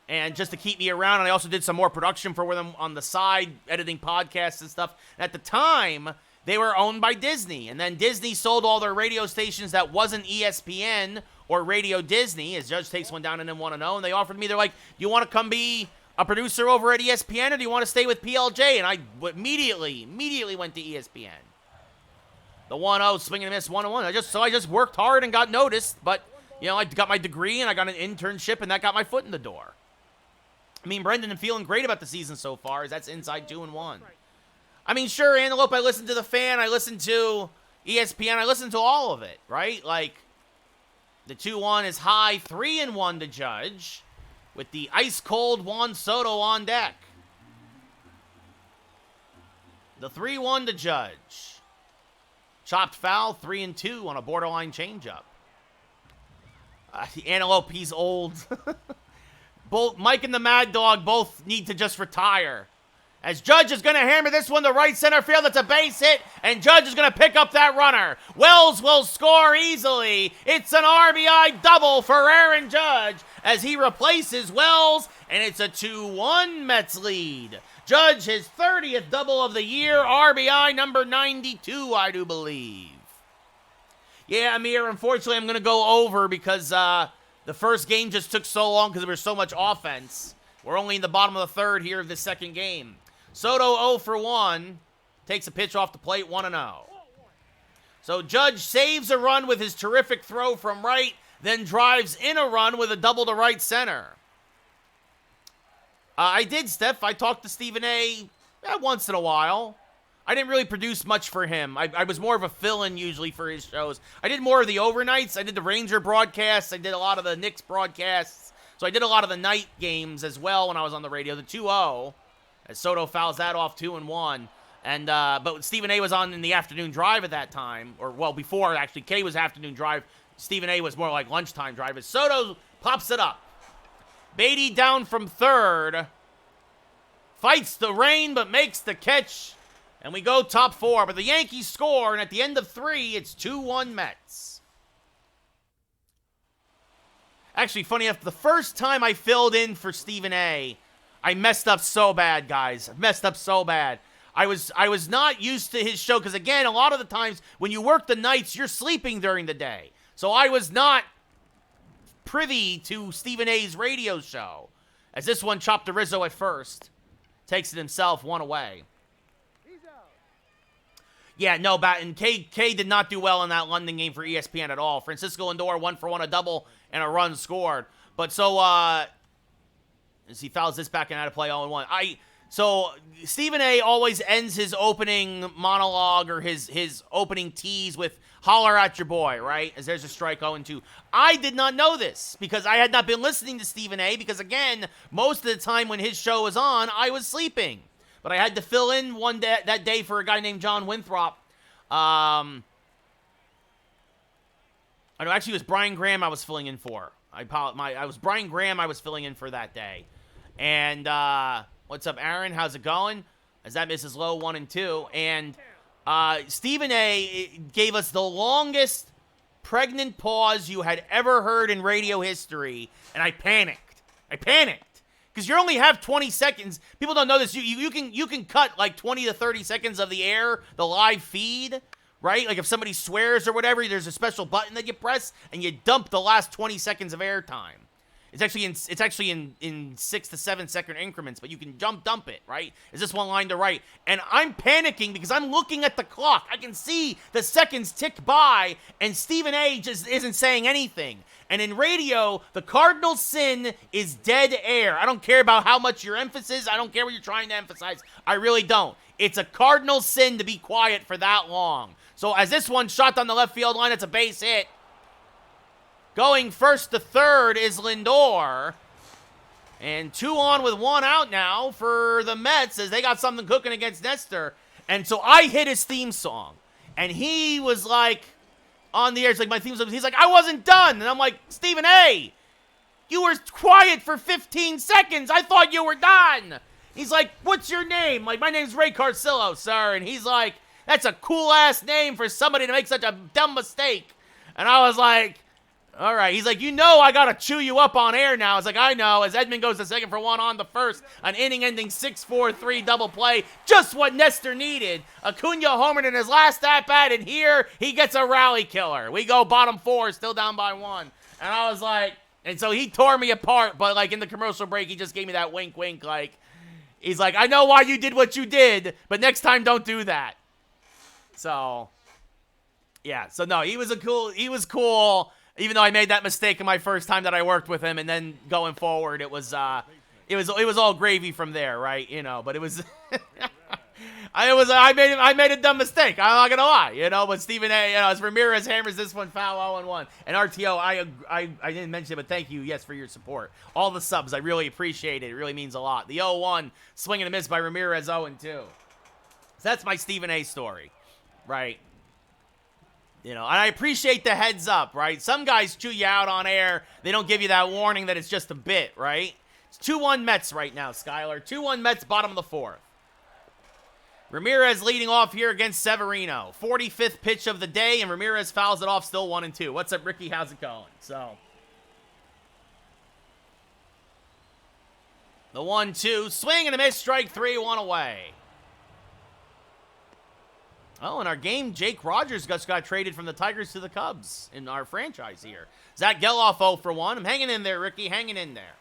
and just to keep me around. And I also did some more production for them on the side, editing podcasts and stuff. And at the time, they were owned by Disney. And then Disney sold all their radio stations that wasn't ESPN or Radio Disney, as Judge takes one down and then 1-0. And they offered me, they're like, do you want to come be a producer over at ESPN, or do you want to stay with PLJ? And I immediately went to ESPN. The 1-0, swing and miss, 1-1. I just worked hard and got noticed. But, you know, I got my degree and I got an internship, and that got my foot in the door. I mean, Brendan, I'm feeling great about the season so far, as that's inside 2-1. I mean, sure, Antelope, I listened to The Fan, I listened to ESPN, I listened to all of it, right? Like, the 2-1 is high, 3-1 to Judge, with the ice-cold Juan Soto on deck. The 3-1 to Judge. Chopped foul, 3-2 on a borderline changeup. Antelope, he's old. Both Mike and the Mad Dog both need to just retire. As Judge is going to hammer this one to right center field. It's a base hit, and Judge is going to pick up that runner. Wells will score easily. It's an RBI double for Aaron Judge as he replaces Wells, and it's a 2-1 Mets lead. Judge, his 30th double of the year, RBI number 92, I do believe. Yeah, Amir, unfortunately, I'm going to go over because the first game just took so long because there was so much offense. We're only in the bottom of the third here of the second game. Soto 0 for 1. Takes a pitch off the plate, 1-0. So Judge saves a run with his terrific throw from right, then drives in a run with a double to right center. I did, Steph. I talked to Stephen A. Once in a while. I didn't really produce much for him. I was more of a fill-in usually for his shows. I did more of the overnights. I did the Ranger broadcasts. I did a lot of the Knicks broadcasts. So I did a lot of the night games as well when I was on the radio. The 2-0, as Soto fouls that off 2-1. And but Stephen A. was on in the afternoon drive at that time. Or, well, before, actually. K was afternoon drive. Stephen A. was more like lunchtime drive. As Soto pops it up. Beatty down from third. Fights the rain, but makes the catch. And we go top 4, but the Yankees score, and at the end of 3, it's 2-1 Mets. Actually, funny enough, the first time I filled in for Stephen A., I messed up so bad, guys. I messed up so bad. I was not used to his show, because again, a lot of the times, when you work the nights, you're sleeping during the day. So I was not privy to Stephen A.'s radio show, as this one chopped to Rizzo at first. Takes it himself, 1 away. Yeah, no, and K did not do well in that London game for ESPN at all. Francisco Lindor, 1 for 1, a double, and a run scored. But so, as he fouls this back and out of play 0-1. So, Stephen A. always ends his opening monologue or his opening tease with, holler at your boy, right? As there's a strike 0-2. I did not know this because I had not been listening to Stephen A. because, again, most of the time when his show was on, I was sleeping. But I had to fill in one day, that day for a guy named John Winthrop. I know, actually, it was Brian Graham I was filling in for. I was Brian Graham I was filling in for that day. And what's up, Aaron? How's it going? As that misses low, 1-2. And Stephen A. gave us the longest pregnant pause you had ever heard in radio history. And I panicked. I panicked. Because you only have 20 seconds. People don't know this. You can cut like 20 to 30 seconds of the air, the live feed, right? Like if somebody swears or whatever, there's a special button that you press, and you dump the last 20 seconds of airtime. It's actually in 6 to 7 second increments, but you can dump it, right? Is this one line to right? And I'm panicking because I'm looking at the clock. I can see the seconds tick by, and Stephen A. just isn't saying anything. And in radio, the cardinal sin is dead air. I don't care about how much your emphasis. I don't care what you're trying to emphasize. I really don't. It's a cardinal sin to be quiet for that long. So as this one shot down the left field line, it's a base hit. Going first to third is Lindor. And 2 on with 1 out now for the Mets as they got something cooking against Nestor. And so I hit his theme song. And he was like, on the air, it's like my theme song. He's like, I wasn't done. And I'm like, Stephen A., you were quiet for 15 seconds. I thought you were done. He's like, what's your name? Like, my name's Ray Carcillo, sir. And he's like, that's a cool-ass name for somebody to make such a dumb mistake. And I was like, all right. He's like, you know I got to chew you up on air now. I was like, I know. As Edmund goes to second for 1 on the first. An inning-ending 6-4-3 double play. Just what Nestor needed. Acuna homered in his last at-bat, and here he gets a rally killer. We go bottom 4, still down by 1. And I was like, and so he tore me apart, but like in the commercial break, he just gave me that wink, like, he's like, I know why you did what you did, but next time don't do that. So, yeah. So, no, he was cool. Even though I made that mistake in my first time that I worked with him, and then going forward, it was all gravy from there, right? You know, but it was, I made a dumb mistake. I'm not gonna lie, but Stephen A. As Ramirez hammers this one foul 0-1, and RTO, I didn't mention it, but thank you, yes, for your support, all the subs, I really appreciate it. It really means a lot. The 0-1 swing and a miss by Ramirez 0-2. So that's my Stephen A. story, right? And I appreciate the heads up, right? Some guys chew you out on air. They don't give you that warning that it's just a bit, right? It's 2-1 Mets right now, Skylar. 2-1 Mets, bottom of the 4th. Ramirez leading off here against Severino. 45th pitch of the day, and Ramirez fouls it off, still 1-2. What's up, Ricky? How's it going? So, the 1-2. Swing and a miss, strike 3, 1 away. Oh, in our game, Jake Rogers just got traded from the Tigers to the Cubs in our franchise here. Zach Geloff 0 for 1. I'm hanging in there, Ricky, hanging in there.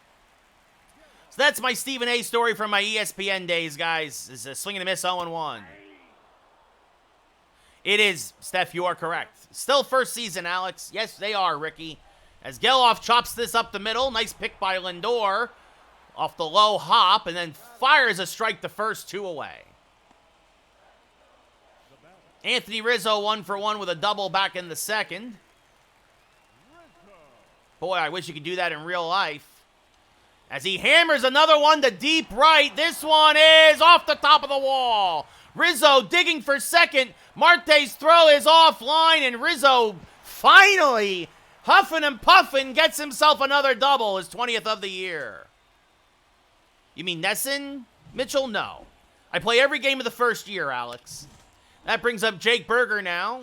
So that's my Stephen A. story from my ESPN days, guys. It's a swing and a miss 0-1. It is, Steph, you are correct. Still first season, Alex. Yes, they are, Ricky. As Geloff chops this up the middle. Nice pick by Lindor off the low hop, and then fires a strike to first, 2 away. Anthony Rizzo 1 for 1 with a double back in the second. Boy, I wish you could do that in real life. As he hammers another one to deep right. This one is off the top of the wall. Rizzo digging for second. Marte's throw is offline, and Rizzo finally, huffing and puffing, gets himself another double, his 20th of the year. You mean Nesson? Mitchell? No. I play every game of the first year, Alex. That brings up Jake Berger now.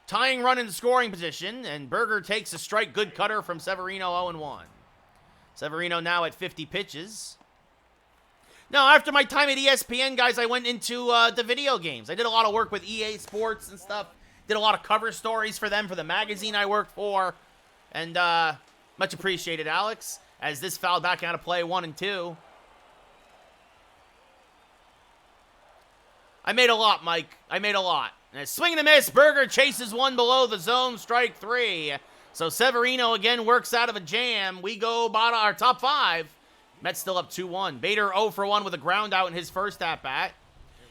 Tying run in scoring position, and Berger takes a strike good cutter from Severino 0-1. Severino now at 50 pitches. Now, after my time at ESPN, guys, I went into the video games. I did a lot of work with EA Sports and stuff. Did a lot of cover stories for them for the magazine I worked for. And much appreciated, Alex. As this fouled back out of play 1-2. I made a lot, Mike. I made a lot. And a swing and a miss. Berger chases one below the zone. Strike 3. So Severino again works out of a jam. We go bottom our top 5. Mets still up 2-1. Bader 0 for 1 with a ground out in his first at-bat.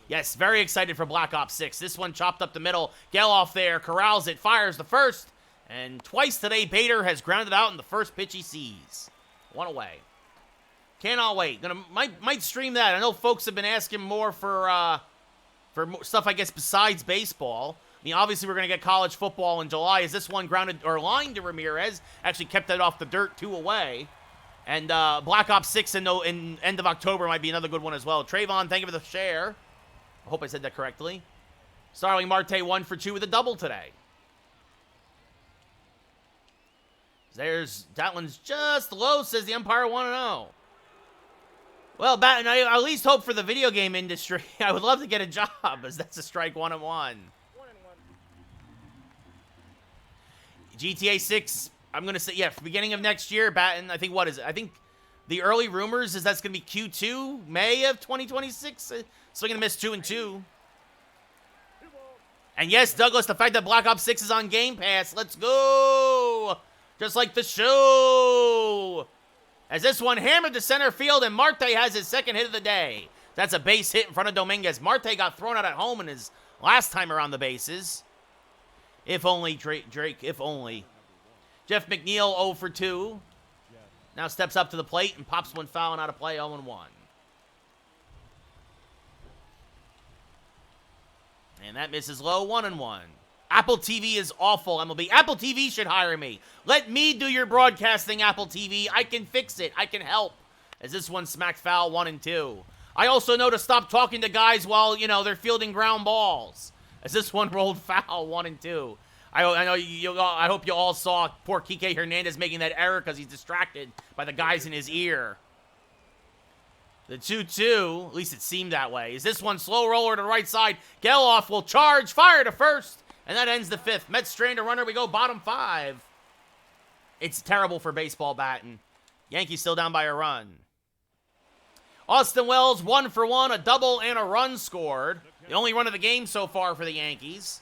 Yes, very excited for Black Ops 6. This one chopped up the middle. Geloff there, corrals it, fires the first. And twice today, Bader has grounded out in the first pitch he sees. 1 away. Cannot wait. Might stream that. I know folks have been asking more for stuff, I guess, besides baseball. I mean, obviously, we're going to get college football in July. Is this one grounded or lined to Ramirez? Actually kept that off the dirt, 2 away. And Black Ops 6 in end of October might be another good one as well. Trayvon, thank you for the share. I hope I said that correctly. Starling Marte 1 for 2 with a double today. That one's just low, says the umpire 1-0. Well, Batten, I at least hope for the video game industry. I would love to get a job, as that's a strike 1-1. 1-1. GTA 6, I'm going to say, yeah, beginning of next year, Batten, I think, what is it? I think the early rumors is that's going to be Q2, May of 2026. Swing and a miss, 2-2. And yes, Douglas, the fact that Black Ops 6 is on Game Pass, let's go! Just like the show! As this one hammered to center field, and Marte has his second hit of the day. That's a base hit in front of Dominguez. Marte got thrown out at home in his last time around the bases. If only, Drake, if only. Jeff McNeil 0 for 2. Now steps up to the plate and pops one foul and out of play, 0-1. And that misses low, 1-1. Apple TV is awful, MLB. Apple TV should hire me. Let me do your broadcasting, Apple TV. I can fix it. I can help. As this one smacked foul, 1-2. I also know to stop talking to guys while, you know, they're fielding ground balls. As this one rolled foul, 1-2. I know I hope you all saw poor Kike Hernandez making that error because he's distracted by the guys in his ear. The 2-2, at least it seemed that way. Is this one slow roller to the right side? Geloff will charge, fire to first, and that ends the fifth. Mets strand a runner, we go bottom 5. It's terrible for baseball, Batten. Yankees still down by a run. Austin Wells, 1 for 1, a double and a run scored. The only run of the game so far for the Yankees.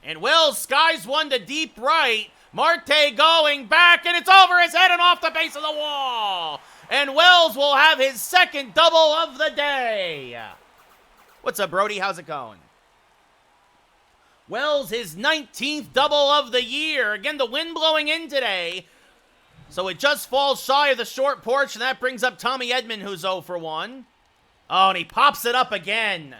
And Wells skies one to deep right. Marte going back, and it's over his head and off the base of the wall. And Wells will have his second double of the day. What's up, Brody? How's it going? Wells, his 19th double of the year. Again, the wind blowing in today. So it just falls shy of the short porch, and that brings up Tommy Edman, who's 0 for 1. Oh, and he pops it up again.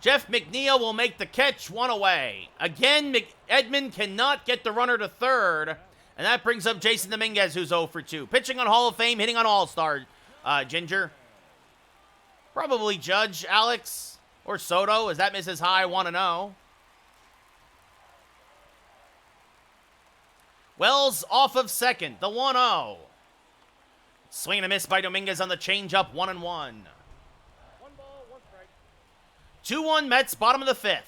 Jeff McNeil will make the catch, 1 away. Again, Edman cannot get the runner to third, and that brings up Jason Dominguez, who's 0 for 2. Pitching on Hall of Fame, hitting on All-Star, Ginger. Probably Judge, Alex, or Soto, as that misses high, 1-0. Wells off of second, the 1-0. Swing and a miss by Dominguez on the changeup, 1-1. 2-1 Mets, bottom of the 5th.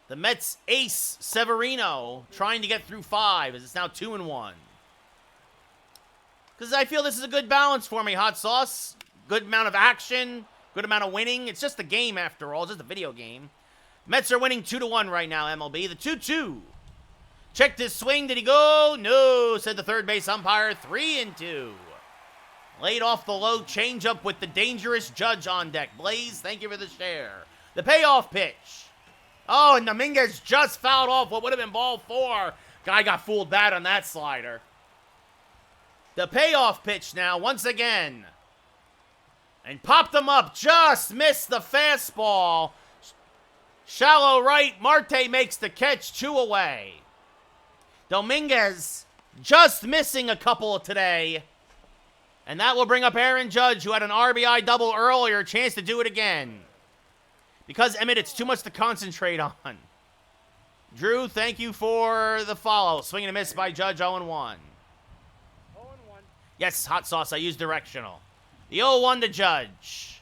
The Mets ace, Severino, trying to get through 5, as it's now 2-1. Because I feel this is a good balance for me, Hot Sauce. Good amount of action, good amount of winning. It's just a game, after all. It's just a video game. Mets are winning 2-1 right now, MLB. The 2-2. Checked his swing. Did he go? No, said the third base umpire. 3-2. Laid off the low changeup with the dangerous Judge on deck. Blaze, thank you for the share. The payoff pitch. Oh, and Dominguez just fouled off what would have been ball 4. Guy got fooled bad on that slider. The payoff pitch now, once again. And popped him up. Just missed the fastball. Shallow right. Marte makes the catch, 2 away. Dominguez just missing a couple today. And that will bring up Aaron Judge, who had an RBI double earlier. Chance to do it again. Because, Emmett, it's too much to concentrate on. Drew, thank you for the follow. Swing and a miss by Judge, 0-1. 0-1. Yes, Hot Sauce, I use directional. The 0-1 to Judge.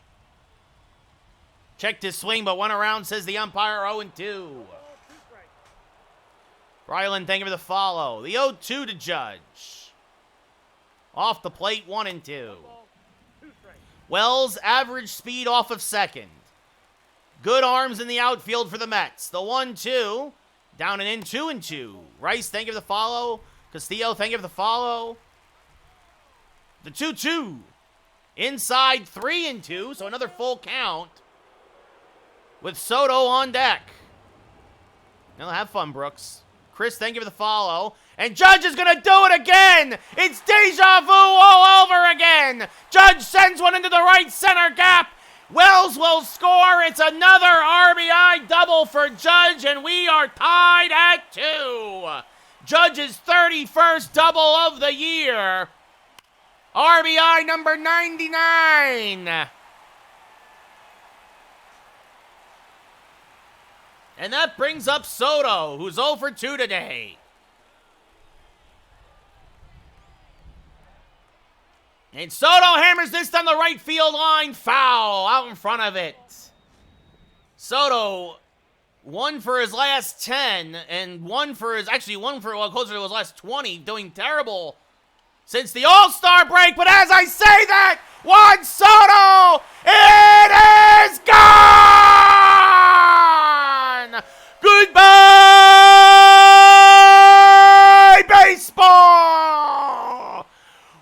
Checked his swing, but went around, says the umpire, 0-2. Ryland, thank you for the follow. The 0-2 to Judge. Off the plate, 1-2. Wells, average speed off of second. Good arms in the outfield for the Mets. The 1-2, down and in, 2-2. Rice, thank you for the follow. Castillo, thank you for the follow. The 2-2. Inside, 3-2, so another full count. With Soto on deck. Now have fun, Brooks. Chris, thank you for the follow. And Judge is going to do it again. It's deja vu all over again. Judge sends one into the right center gap. Wells will score. It's another RBI double for Judge, and we are tied at 2. Judge's 31st double of the year. RBI number 99. And that brings up Soto, who's 0 for 2 today. And Soto hammers this down the right field line. Foul out in front of it. Soto, 1 for his last 10, and 1 for his, actually 1 for, well, closer to his last 20, doing terrible since the All-Star break. But as I say that, Juan Soto, it is gone! Goodbye, baseball!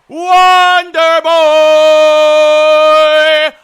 Wonder Boy,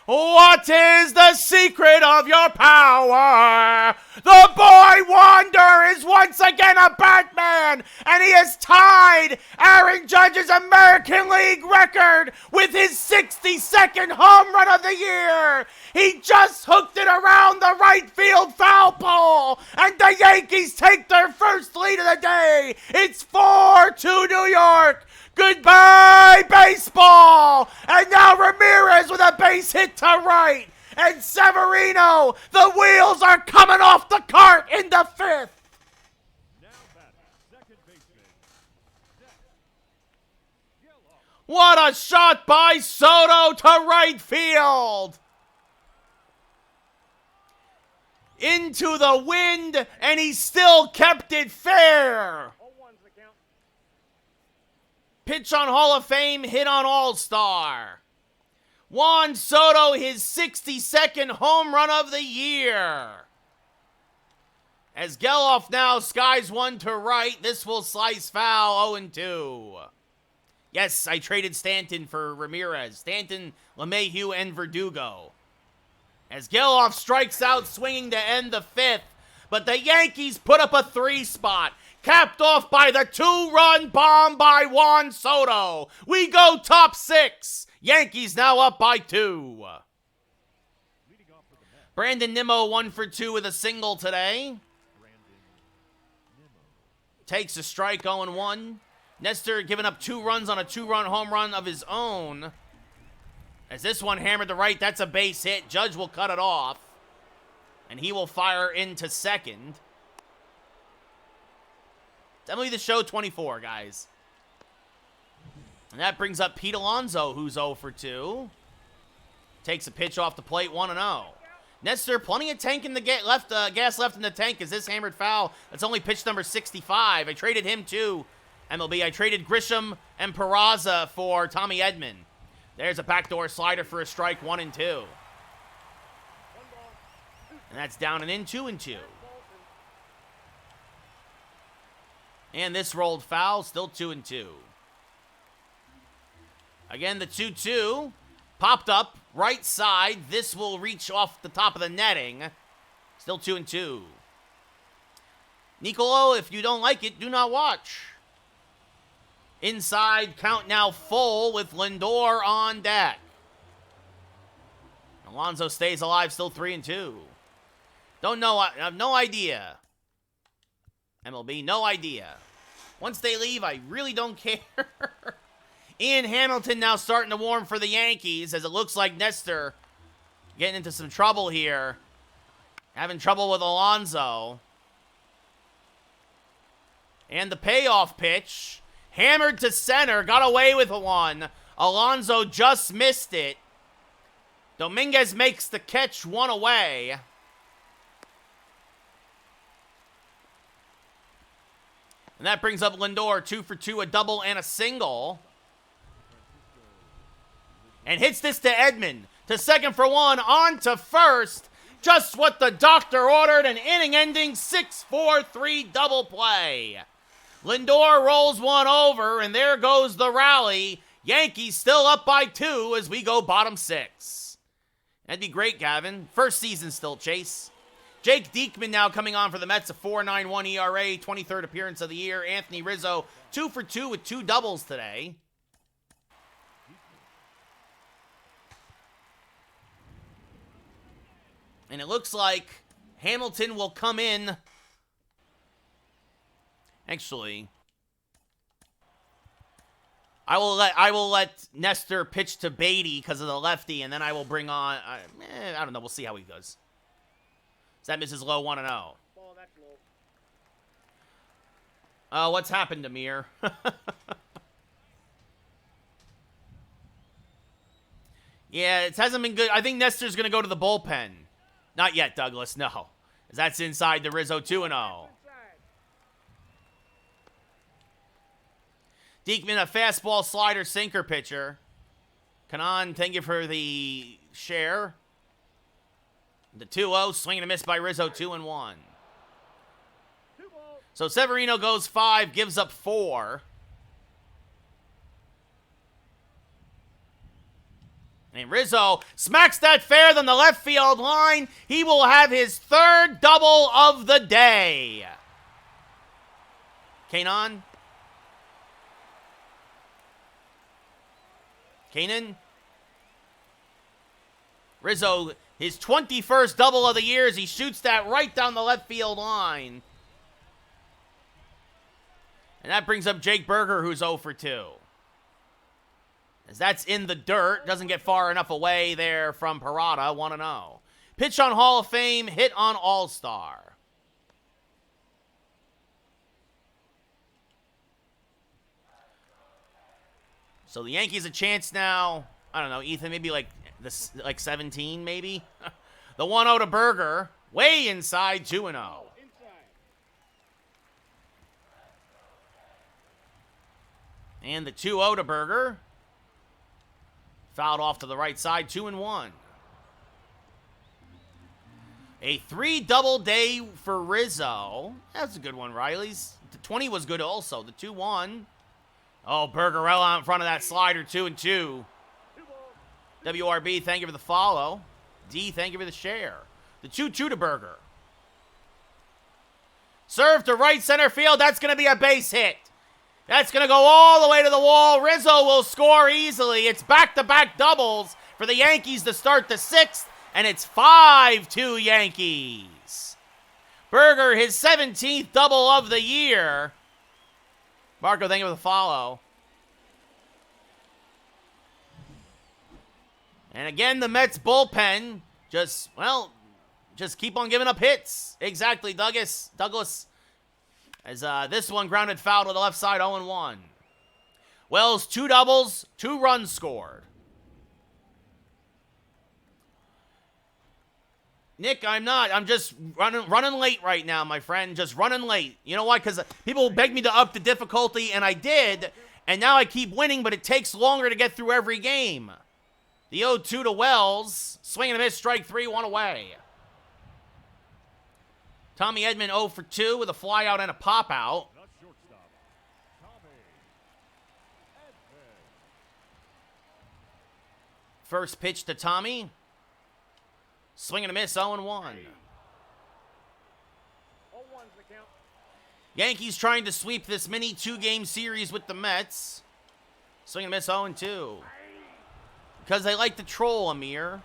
what is the secret of your power? The boy Wonder is once again a Batman, and he has tied Aaron Judge's American League record with his 62nd home run of the year. He just hooked it around the right field foul pole, and the Yankees take their first lead of the day. It's 4-2 New York. Goodbye, baseball! And now Ramirez with a base hit to right. And Severino, the wheels are coming off the cart in the 5th. Now batting, second baseman. What a shot by Soto to right field. Into the wind, and he still kept it fair. 0-1's the count. Pitch on Hall of Fame, hit on All-Star. Juan Soto, his 62nd home run of the year. As Geloff now skies one to right, this will slice foul, 0-2. Yes, I traded Stanton for Ramirez. Stanton, LeMahieu, and Verdugo. As Geloff strikes out swinging to end the 5th, but the Yankees put up a 3-spot. Capped off by the 2-run bomb by Juan Soto. We go top 6. Yankees now up by 2. Brandon Nimmo 1 for 2 with a single today. Takes a strike, 0-1. Nestor giving up 2 runs on a 2-run home run of his own. As this one hammered to right, that's a base hit. Judge will cut it off. And he will fire into second. MLB The Show 24, guys. And that brings up Pete Alonso, who's 0 for 2. Takes a pitch off the plate, 1-0. Nestor, plenty of tank in the gas left in the tank as this hammered foul. That's only pitch number 65. I traded him too, MLB. I traded Grisham and Peraza for Tommy Edman. There's a backdoor slider for a strike, 1-2. And that's down and in, 2-2. And this rolled foul, still 2-2. Again, the 2-2 popped up right side. This will reach off the top of the netting. Still 2-2. Nicolo, if you don't like it, do not watch. Inside, count now full with Lindor on deck. Alonso stays alive, still 3-2. Don't know, I have no idea. MLB, no idea. Once they leave, I really don't care. Ian Hamilton now starting to warm for the Yankees as it looks like Nestor getting into some trouble here. Having trouble with Alonso. And the payoff pitch. Hammered to center. Got away with one. Alonso just missed it. Dominguez makes the catch, 1 away. And that brings up Lindor, 2 for 2, a double and a single. And hits this to Edman. To second for 1, on to first. Just what the doctor ordered, an inning-ending 6-4-3 double play. Lindor rolls one over, and there goes the rally. Yankees still up by 2 as we go bottom 6. That'd be great, Gavin. First season still, Chase. Jake Diekman now coming on for the Mets, a 4.91 ERA, 23rd appearance of the year. Anthony Rizzo, 2 for 2 with 2 doubles today. And it looks like Hamilton will come in. Actually, I will let Nestor pitch to Beatty because of the lefty, and then I will bring on. I don't know. We'll see how he goes. So that misses low, 1-0. Ball, that's low. What's happened, Amir? Yeah, it hasn't been good. I think Nestor's going to go to the bullpen. Not yet, Douglas, no. That's inside the Rizzo 2-0. Diekman, a fastball, slider, sinker pitcher. Kanan, thank you for the share. The 2-0, swing and a miss by Rizzo, 2-1. So Severino goes 5, gives up 4. And Rizzo smacks that fair than the left field line. He will have his 3rd double of the day. Kanan. Rizzo, his 21st double of the year as he shoots that right down the left field line. And that brings up Jake Berger, who's 0 for 2. As that's in the dirt. Doesn't get far enough away there from Parada, 1-0. Pitch on Hall of Fame, hit on All-Star. So the Yankees a chance now. I don't know, Ethan, maybe like 17, maybe? The 1-0 to Berger. Way inside, 2-0. And the 2-0 to Berger. Fouled off to the right side, 2-1. A 3-double day for Rizzo. That's a good one, Riley's. The 20 was good also. The 2-1. Oh, Bergerella out in front of that slider, 2-2. WRB, thank you for the follow. D, thank you for the share. The 2-2 to Berger. Serve to right center field. That's going to be a base hit. That's going to go all the way to the wall. Rizzo will score easily. It's back-to-back doubles for the Yankees to start the 6th, and it's 5-2 Yankees. Berger, his 17th double of the year. Marco, thank you for the follow. And again, the Mets bullpen just keep on giving up hits. Exactly, Douglas. As this one grounded foul to the left side, 0-1. Wells, 2 doubles, 2 runs scored. Nick, I'm not. I'm just running late right now, my friend. Just running late. You know why? Because people begged me to up the difficulty, and I did. And now I keep winning, but it takes longer to get through every game. The 0-2 to Wells. Swing and a miss, strike 3, 1 away. Tommy Edman 0 for 2 with a fly out and a pop out. First pitch to Tommy. Swing and a miss, 0-1. Yankees trying to sweep this mini 2-game series with the Mets. Swing and a miss, 0-2. Because they like to troll, Amir.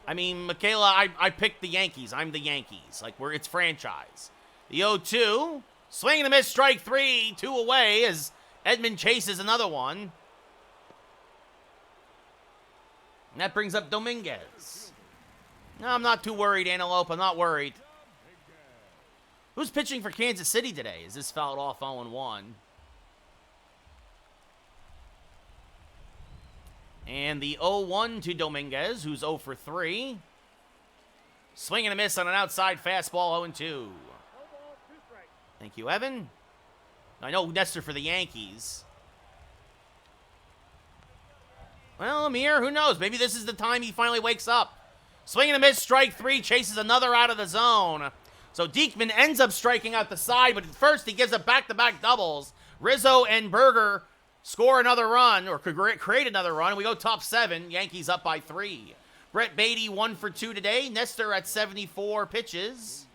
I mean, Michaela, I picked the Yankees. I'm the Yankees. It's franchise. The 0-2. Swing and a miss, strike 3. 2 away as Edman chases another one. And that brings up Dominguez. No, I'm not too worried, Antelope. I'm not worried. Who's pitching for Kansas City today? Is this fouled off 0-1? And the 0-1 to Dominguez, who's 0 for 3. Swing and a miss on an outside fastball, 0-2. Thank you, Evan. I know Nestor for the Yankees. Well, Amir, who knows? Maybe this is the time he finally wakes up. Swing and a miss, strike 3, chases another out of the zone. So Diekman ends up striking out the side, but at first he gives up back-to-back doubles. Rizzo and Berger score another run, or create another run, and we go top 7. Yankees up by 3. Brett Beatty 1 for 2 today. Nestor at 74 pitches.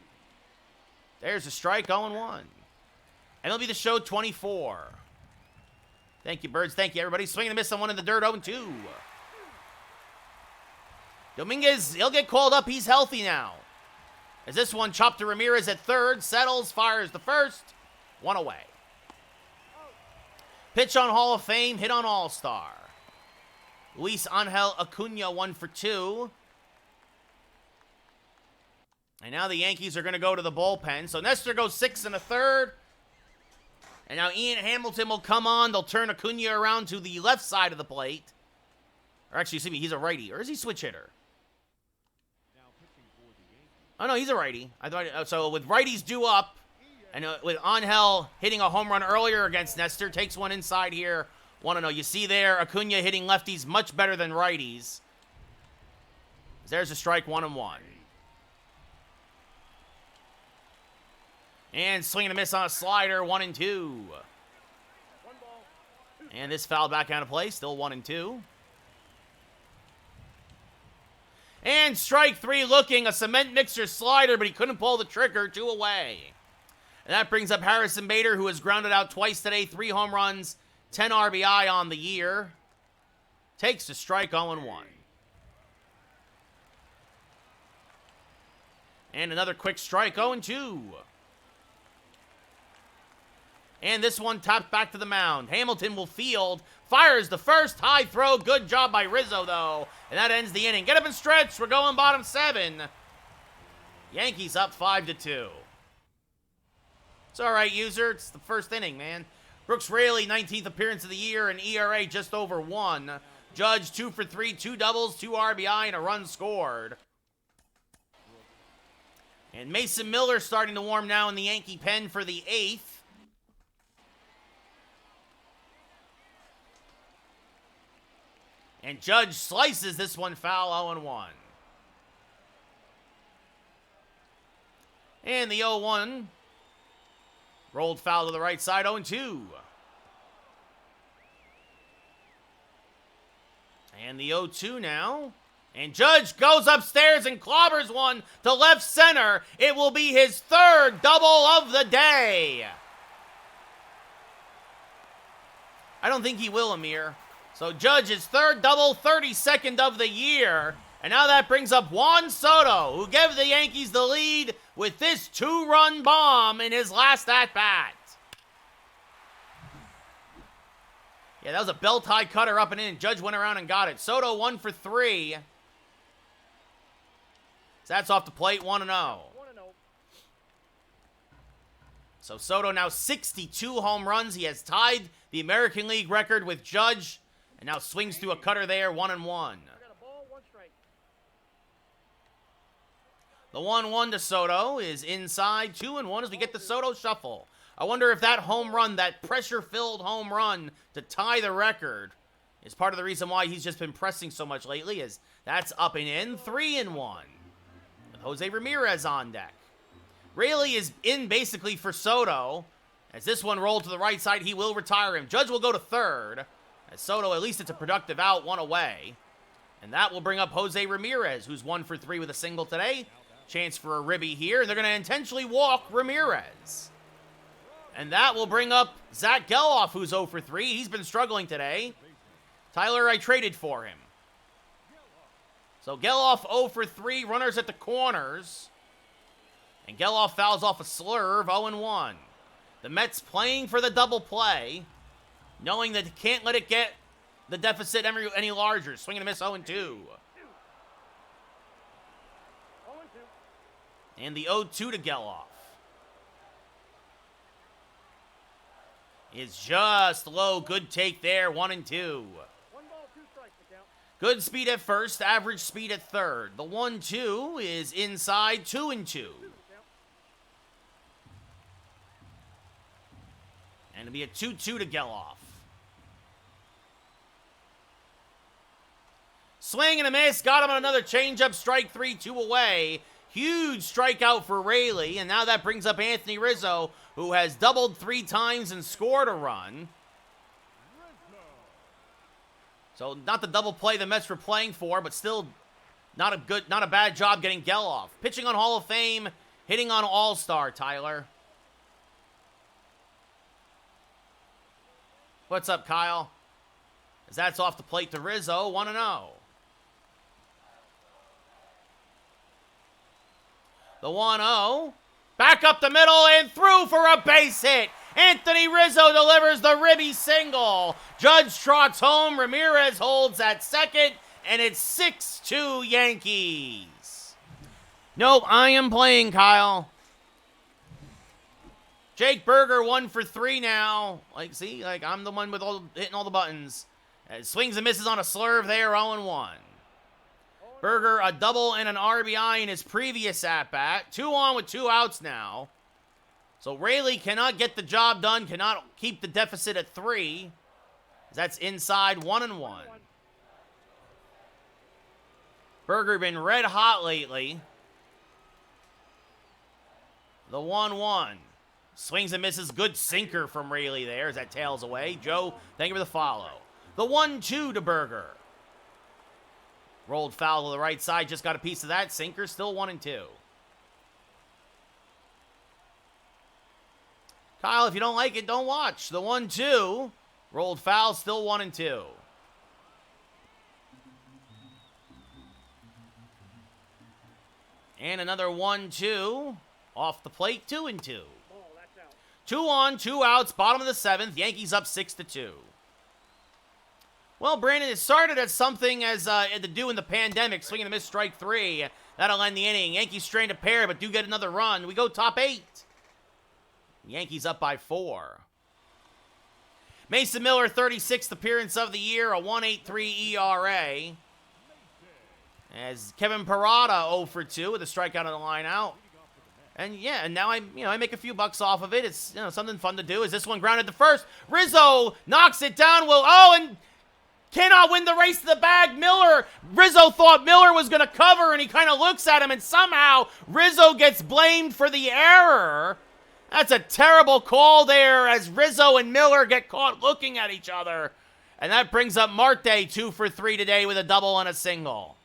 There's a strike, 0-1. MLB The Show 24. Thank you, Birds. Thank you, everybody. Swing and a miss on one in the dirt, 0-2. Dominguez, he'll get called up. He's healthy now. As this one chopped to Ramirez at third. Settles, fires the first. 1 away. Pitch on Hall of Fame, hit on All-Star. Luis Angel Acuna 1 for 2. And now the Yankees are going to go to the bullpen. So Nestor goes 6 1/3. And now Ian Hamilton will come on. They'll turn Acuna around to the left side of the plate. Or actually, excuse me, he's a righty. Or is he switch hitter? Now pitching for the Yankees. Oh, no, he's a righty. I thought so. With righties due up, and with Angel hitting a home run earlier against Nestor, takes one inside here. 1-0. You see there, Acuna hitting lefties much better than righties. There's a strike, 1-1. And swing and a miss on a slider, 1-2. One ball. And this foul back out of play, still 1-2. And strike 3 looking, a cement mixer slider, but he couldn't pull the trigger, 2 away. And that brings up Harrison Bader, who has grounded out twice today, 3 home runs, 10 RBI on the year. Takes the strike, 0-1. And another quick strike, 0-2. And this one tapped back to the mound. Hamilton will field. Fires the first. High throw. Good job by Rizzo, though. And that ends the inning. Get up and stretch. We're going bottom 7. Yankees up 5-2. It's all right, user. It's the first inning, man. Brooks Raley, 19th appearance of the year, and ERA just over 1. Judge, 2 for 3, 2 doubles, 2 RBI, and a run scored. And Mason Miller starting to warm now in the Yankee pen for the 8th. And Judge slices this one foul, 0-1. And the 0-1 rolled foul to the right side, 0-2. And the 0-2 now. And Judge goes upstairs and clobbers one to left center. It will be his 3rd double of the day. I don't think he will, Amir. So Judge's 3rd double, 32nd of the year. And now that brings up Juan Soto, who gave the Yankees the lead with this 2-run bomb in his last at-bat. Yeah, that was a belt-high cutter up and in. Judge went around and got it. Soto 1 for 3. So that's off the plate, 1-0. 1-0. So Soto now 62 home runs. He has tied the American League record with Judge. And now swings through a cutter there, 1-1. I got a ball, 1 strike. The 1-1 to Soto is inside, 2-1 as we get the Soto shuffle. I wonder if that home run, that pressure-filled home run to tie the record, is part of the reason why he's just been pressing so much lately, is that's up and in, 3-1. With Jose Ramirez on deck. Raley is in basically for Soto. As this one rolled to the right side, he will retire him. Judge will go to 3rd. As Soto, at least it's a productive out, 1 away. And that will bring up Jose Ramirez, who's 1 for 3 with a single today. Chance for a ribby here. They're going to intentionally walk Ramirez. And that will bring up Zach Geloff, who's 0 for 3. He's been struggling today. Tyler, I traded for him. So Geloff 0 for 3. Runners at the corners. And Geloff fouls off a slurve, 0-1. The Mets playing for the double play, knowing that they can't let it get the deficit any larger. Swing and a miss, 0-2. 0-2. And the 0-2 to Geloff is just low. Good take there, 1-2. 1 ball, 2 strikes to count. Good speed at first, average speed at 3rd. The 1-2 is inside, 2-2. And it'll be a 2-2 to Geloff. Swing and a miss. Got him on another changeup. Strike 3, 2 away. Huge strikeout for Raley. And now that brings up Anthony Rizzo, who has doubled 3 times and scored a run. So not the double play the Mets were playing for, but still not a bad job getting Geloff. Pitching on Hall of Fame, hitting on All-Star, Tyler. What's up, Kyle? As that's off the plate to Rizzo, 1-0. The 1-0. Back up the middle and through for a base hit. Anthony Rizzo delivers the ribby single. Judge trots home. Ramirez holds at second. And it's 6-2 Yankees. Nope, I am playing, Kyle. Jake Berger 1 for 3 now. See, I'm the one with hitting all the buttons. Swings and misses on a slurve there, 0-1. Berger, a double and an RBI in his previous at-bat. 2 on with 2 outs now. So Raley cannot get the job done, cannot keep the deficit at 3. That's inside 1-1. Berger been red hot lately. The 1-1. Swings and misses. Good sinker from Raley there as that tails away. Joe, thank you for the follow. The 1-2 to Berger. Rolled foul to the right side. Just got a piece of that. Sinker still 1-2. Kyle, if you don't like it, don't watch. The 1-2. Rolled foul, still 1-2. And another 1-2. Off the plate, 2-2. 2 on, 2 outs, bottom of the 7th. Yankees up 6-2. Well, Brandon, it started as something as to do in the pandemic. Swinging a miss, strike 3. That'll end the inning. Yankees strained a pair, but do get another run. We go top 8. Yankees up by 4. Mason Miller, 36th appearance of the year, a 1.83 ERA. As Kevin Parada 0 for 2 with a strikeout on the line out. And yeah, and now I make a few bucks off of it. It's something fun to do. Is this one grounded to first? Rizzo knocks it down. And cannot win the race to the bag. Rizzo thought Miller was going to cover, and he kind of looks at him, and somehow Rizzo gets blamed for the error. That's a terrible call there as Rizzo and Miller get caught looking at each other. And that brings up Marte 2 for 3 today with a double and a single.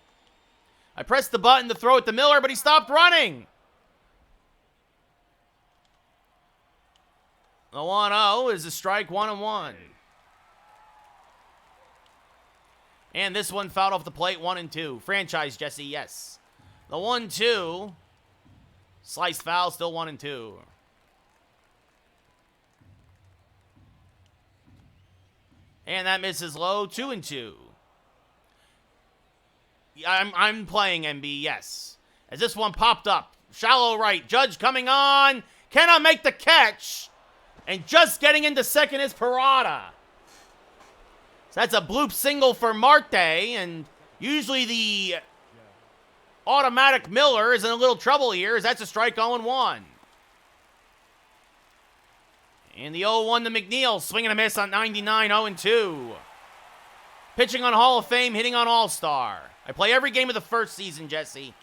I pressed the button to throw it to Miller, but he stopped running. The 1-0 is a strike, 1-1. And this one fouled off the plate, 1-2. Franchise, Jesse, yes. The 1-2. Sliced foul, still 1-2. And that misses low, 2-2. I'm playing MB, yes. As this one popped up. Shallow right. Judge coming on. Cannot make the catch. And just getting into second is Parada. So that's a bloop single for Marte. And usually the automatic Miller is in a little trouble here, as that's a strike 0-1. And the 0-1 to McNeil. Swinging a miss on 99, 0-2. Pitching on Hall of Fame, hitting on All-Star. I play every game of the first season, Jesse.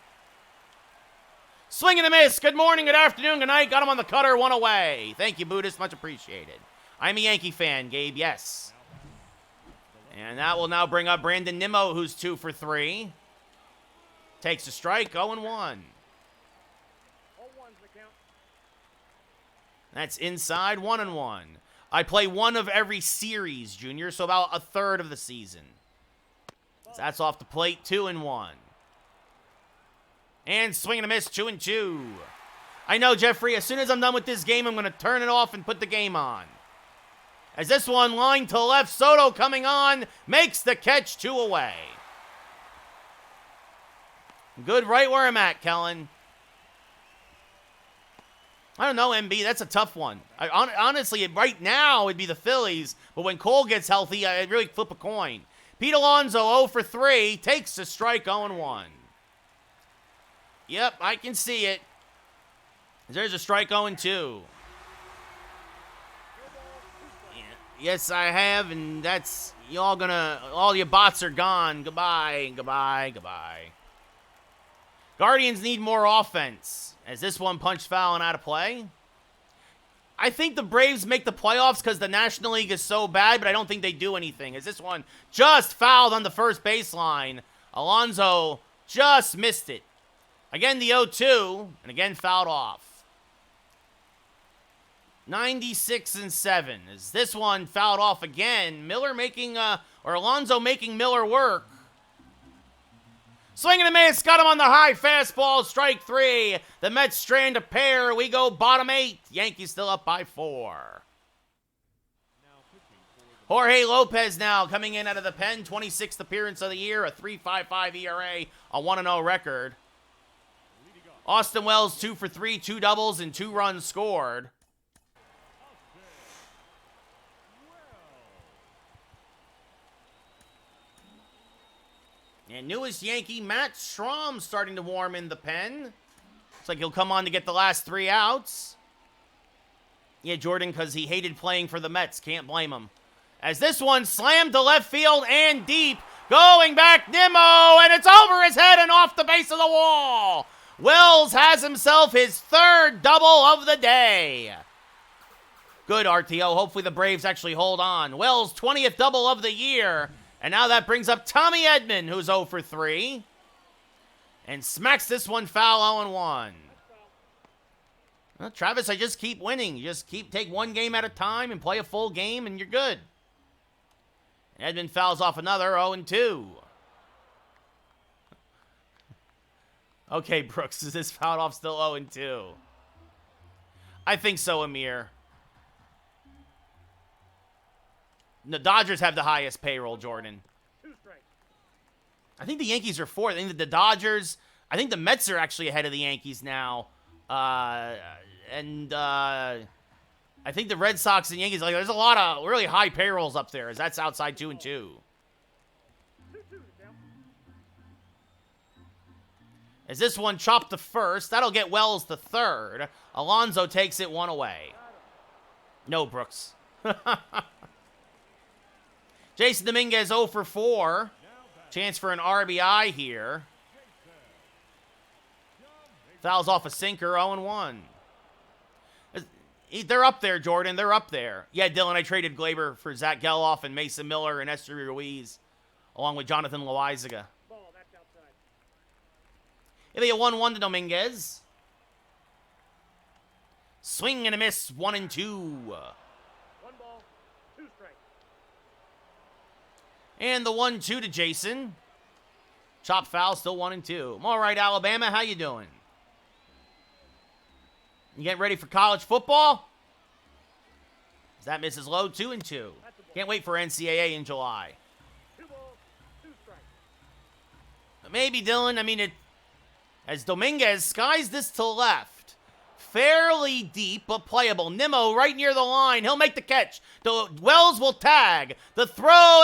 Swing and a miss. Good morning, good afternoon, good night. Got him on the cutter, 1 away. Thank you, Buddhist. Much appreciated. I'm a Yankee fan, Gabe. Yes. And that will now bring up Brandon Nimmo, who's 2 for 3. Takes a strike, 0-1. That's inside, 1-1. I play one of every series, Junior, so about a third of the season. So that's off the plate, 2-1. And swing and a miss, 2-2. I know, Jeffrey, as soon as I'm done with this game, I'm going to turn it off and put the game on. As this one line to left, Soto coming on, makes the catch, 2 away. Good right where I'm at, Kellen. I don't know, MB, that's a tough one. Honestly, right now, it'd be the Phillies, but when Cole gets healthy, I'd really flip a coin. Pete Alonso, 0 for 3, takes a strike, 0-1. Yep, I can see it. There's a strike, 0-2. Yes, I have, and that's, all your bots are gone. Goodbye, goodbye, goodbye. Guardians need more offense, as this one punched foul and out of play. I think the Braves make the playoffs because the National League is so bad, but I don't think they do anything, as this one just fouled on the first baseline. Alonso just missed it. Again, the 0-2, and again fouled off. 96-7. Is this one fouled off again? Alonso making Miller work. Swing and a miss, got him on the high fastball, strike 3. The Mets strand a pair. We go bottom 8. Yankees still up by 4. Jorge Lopez now coming in out of the pen. 26th appearance of the year, a 3.55 ERA, a 1-0 record. Austin Wells 2 for 3, 2 doubles, and 2 runs scored. And newest Yankee, Matt Strahm, starting to warm in the pen. Looks like he'll come on to get the last 3 outs. Yeah, Jordan, because he hated playing for the Mets. Can't blame him. As this one slammed to left field and deep. Going back, Nimmo, and it's over his head and off the base of the wall. Wells has himself his 3rd double of the day. Good, RTO. Hopefully the Braves actually hold on. Wells' 20th double of the year. And now that brings up Tommy Edman, who's 0 for 3. And smacks this one foul 0-1. Well, Travis, I just keep winning. You just take one game at a time and play a full game, and you're good. Edman fouls off another 0-2. Okay, Brooks, is this fouled off still 0-2? I think so, Amir. The Dodgers have the highest payroll, Jordan. 2 strikes. I think the Yankees are 4th. I think the Dodgers... I think the Mets are actually ahead of the Yankees now. I think the Red Sox and Yankees... there's a lot of really high payrolls up there, as that's outside 2-2. 2-2 to count. As this one chopped to first, that'll get Wells to 3rd. Alonso takes it 1 away. No, Brooks. Jason Dominguez 0 for 4. Chance for an RBI here. Fouls off a sinker, 0-1. They're up there, Jordan. They're up there. Yeah, Dylan, I traded Glaber for Zach Geloff and Mason Miller and Esther Ruiz, along with Jonathan Loizaga. Ball, that's outside. It'll be a 1-1 to Dominguez. Swing and a miss, 1-2. 1 ball, 2 strikes. And the 1-2 to Jason. Chop foul, still 1-2. All right, Alabama, how you doing? You getting ready for college football? That misses low, 2-2. Can't wait for NCAA in July. 2 balls, 2 strikes. But maybe, Dylan, I mean, as Dominguez skies this to left. Fairly deep, but playable. Nimmo right near the line. He'll make the catch. Wells will tag. The throw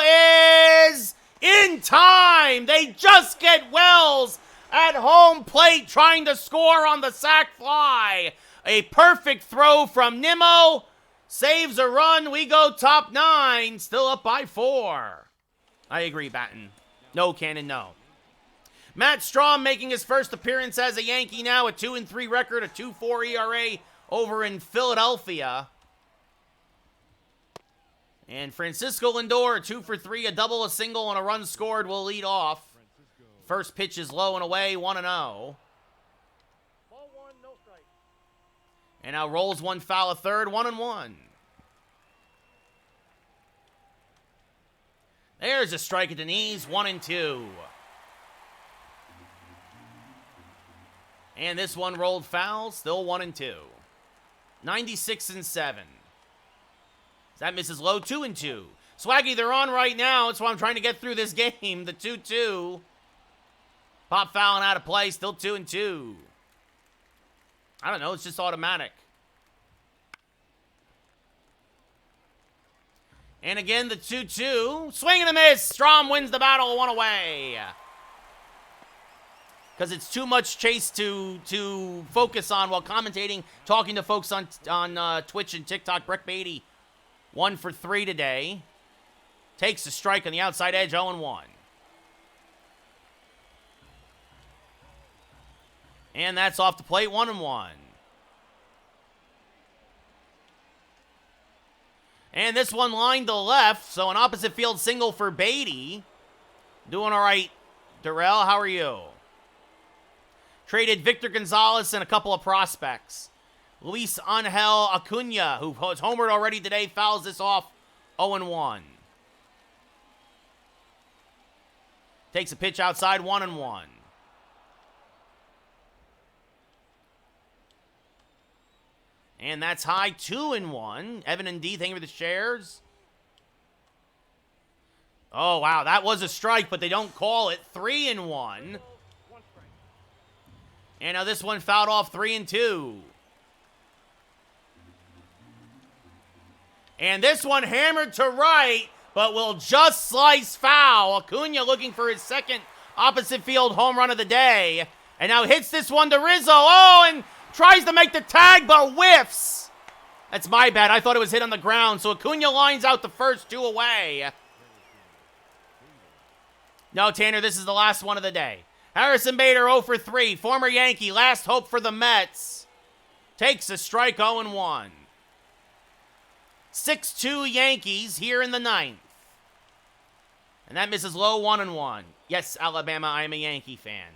is in time. They just get Wells at home plate trying to score on the sac fly. A perfect throw from Nimmo. Saves a run. We go top 9. Still up by 4. I agree, Batten. No, Cannon, no. Matt Strahm making his first appearance as a Yankee now. A 2-3 record. A 2.4 ERA over in Philadelphia. And Francisco Lindor, a 2 for 3. A double, a single, and a run scored will lead off. First pitch is low and away. 1-0. Ball 1, no strike. And now rolls one foul, a third, 1-1. There's a strike at the knees, 1-2. And this one rolled foul, still 1-2. 96-7. That misses low, 2-2. Swaggy, they're on right now. That's why I'm trying to get through this game. The 2-2. Pop fouling out of play, still 2-2. I don't know, it's just automatic. And again, the 2-2. Swing and a miss. Strahm wins the battle, 1 away. Because it's too much chase to focus on while commentating, talking to folks on Twitch and TikTok. Brett Beatty, 1 for 3 today. Takes a strike on the outside edge, 0-1. And that's off the plate, 1-1. And this one lined to left, so an opposite field single for Beatty. Doing all right, Darrell, how are you? Traded Victor Gonzalez and a couple of prospects. Luis Angel Acuna, who was homered already today, fouls this off 0-1. Takes a pitch outside, 1-1. And that's high, 2-1. Evan and D, thank you for the shares. Oh, wow, that was a strike, but they don't call it. 3-1. And now this one fouled off, 3-2. And this one hammered to right, but will just slice foul. Acuna looking for his second Opposite field home run of the day. And now hits this one to Rizzo. Oh, and tries to make the tag, but whiffs. That's my bad. I thought it was hit on the ground. So Acuna lines out the first 2 away. No, Tanner, this is the last one of the day. Harrison Bader 0 for 3. Former Yankee, last hope for the Mets. Takes a strike 0-1. 6-2 Yankees here in the 9th. And that misses low 1-1. Yes, Alabama, I am a Yankee fan.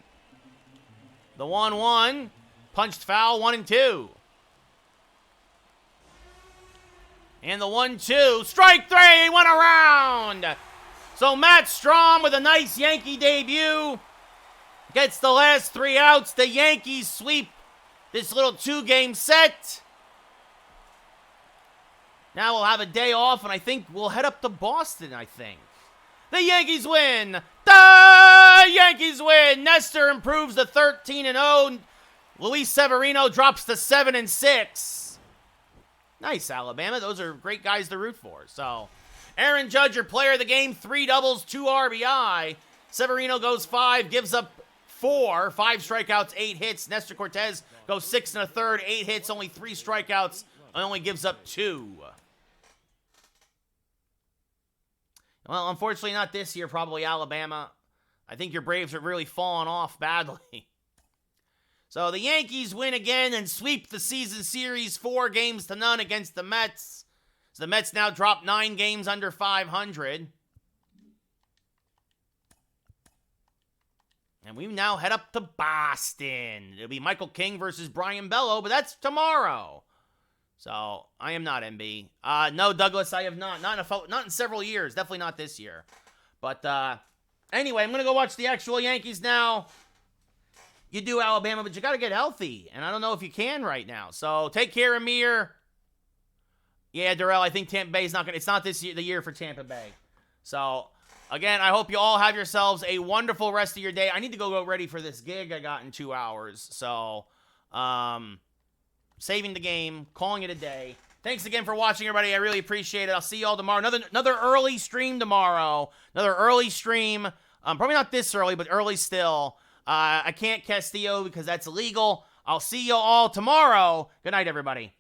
The 1-1, punched foul 1-2. And the 1-2, strike 3, went around. So Matt Strahm with a nice Yankee debut gets the last 3 outs. The Yankees sweep this little 2-game set. Now we'll have a day off, and I think we'll head up to Boston, I think. The Yankees win. The Yankees win. Nestor improves to 13-0. Luis Severino drops to 7-6. Nice, Alabama. Those are great guys to root for. So, Aaron Judge, your player of the game, 3 doubles, 2 RBI. Severino goes 5, gives up 4, 5 strikeouts, 8 hits. Nestor Cortez goes 6 1/3, 8 hits, only 3 strikeouts, and only gives up 2. Well, unfortunately, not this year, probably Alabama. I think your Braves are really falling off badly. So the Yankees win again and sweep the season series 4-0 against the Mets. So the Mets now drop 9 games under 500. And we now head up to Boston. It'll be Michael King versus Brian Bello, but that's tomorrow. So, I am not MB. No, Douglas, I have not. Not in several years. Definitely not this year. But, anyway, I'm going to go watch the actual Yankees now. You do, Alabama, but you got to get healthy. And I don't know if you can right now. So, take care, Amir. Yeah, Darrell, I think Tampa Bay is not going to... It's not this year, the year for Tampa Bay. So, again, I hope you all have yourselves a wonderful rest of your day. I need to go ready for this gig I got in 2 hours. So, saving the game, calling it a day. Thanks again for watching, everybody. I really appreciate it. I'll see you all tomorrow. Another early stream tomorrow. Another early stream. Probably not this early, but early still. I can't Castillo because that's illegal. I'll see you all tomorrow. Good night, everybody.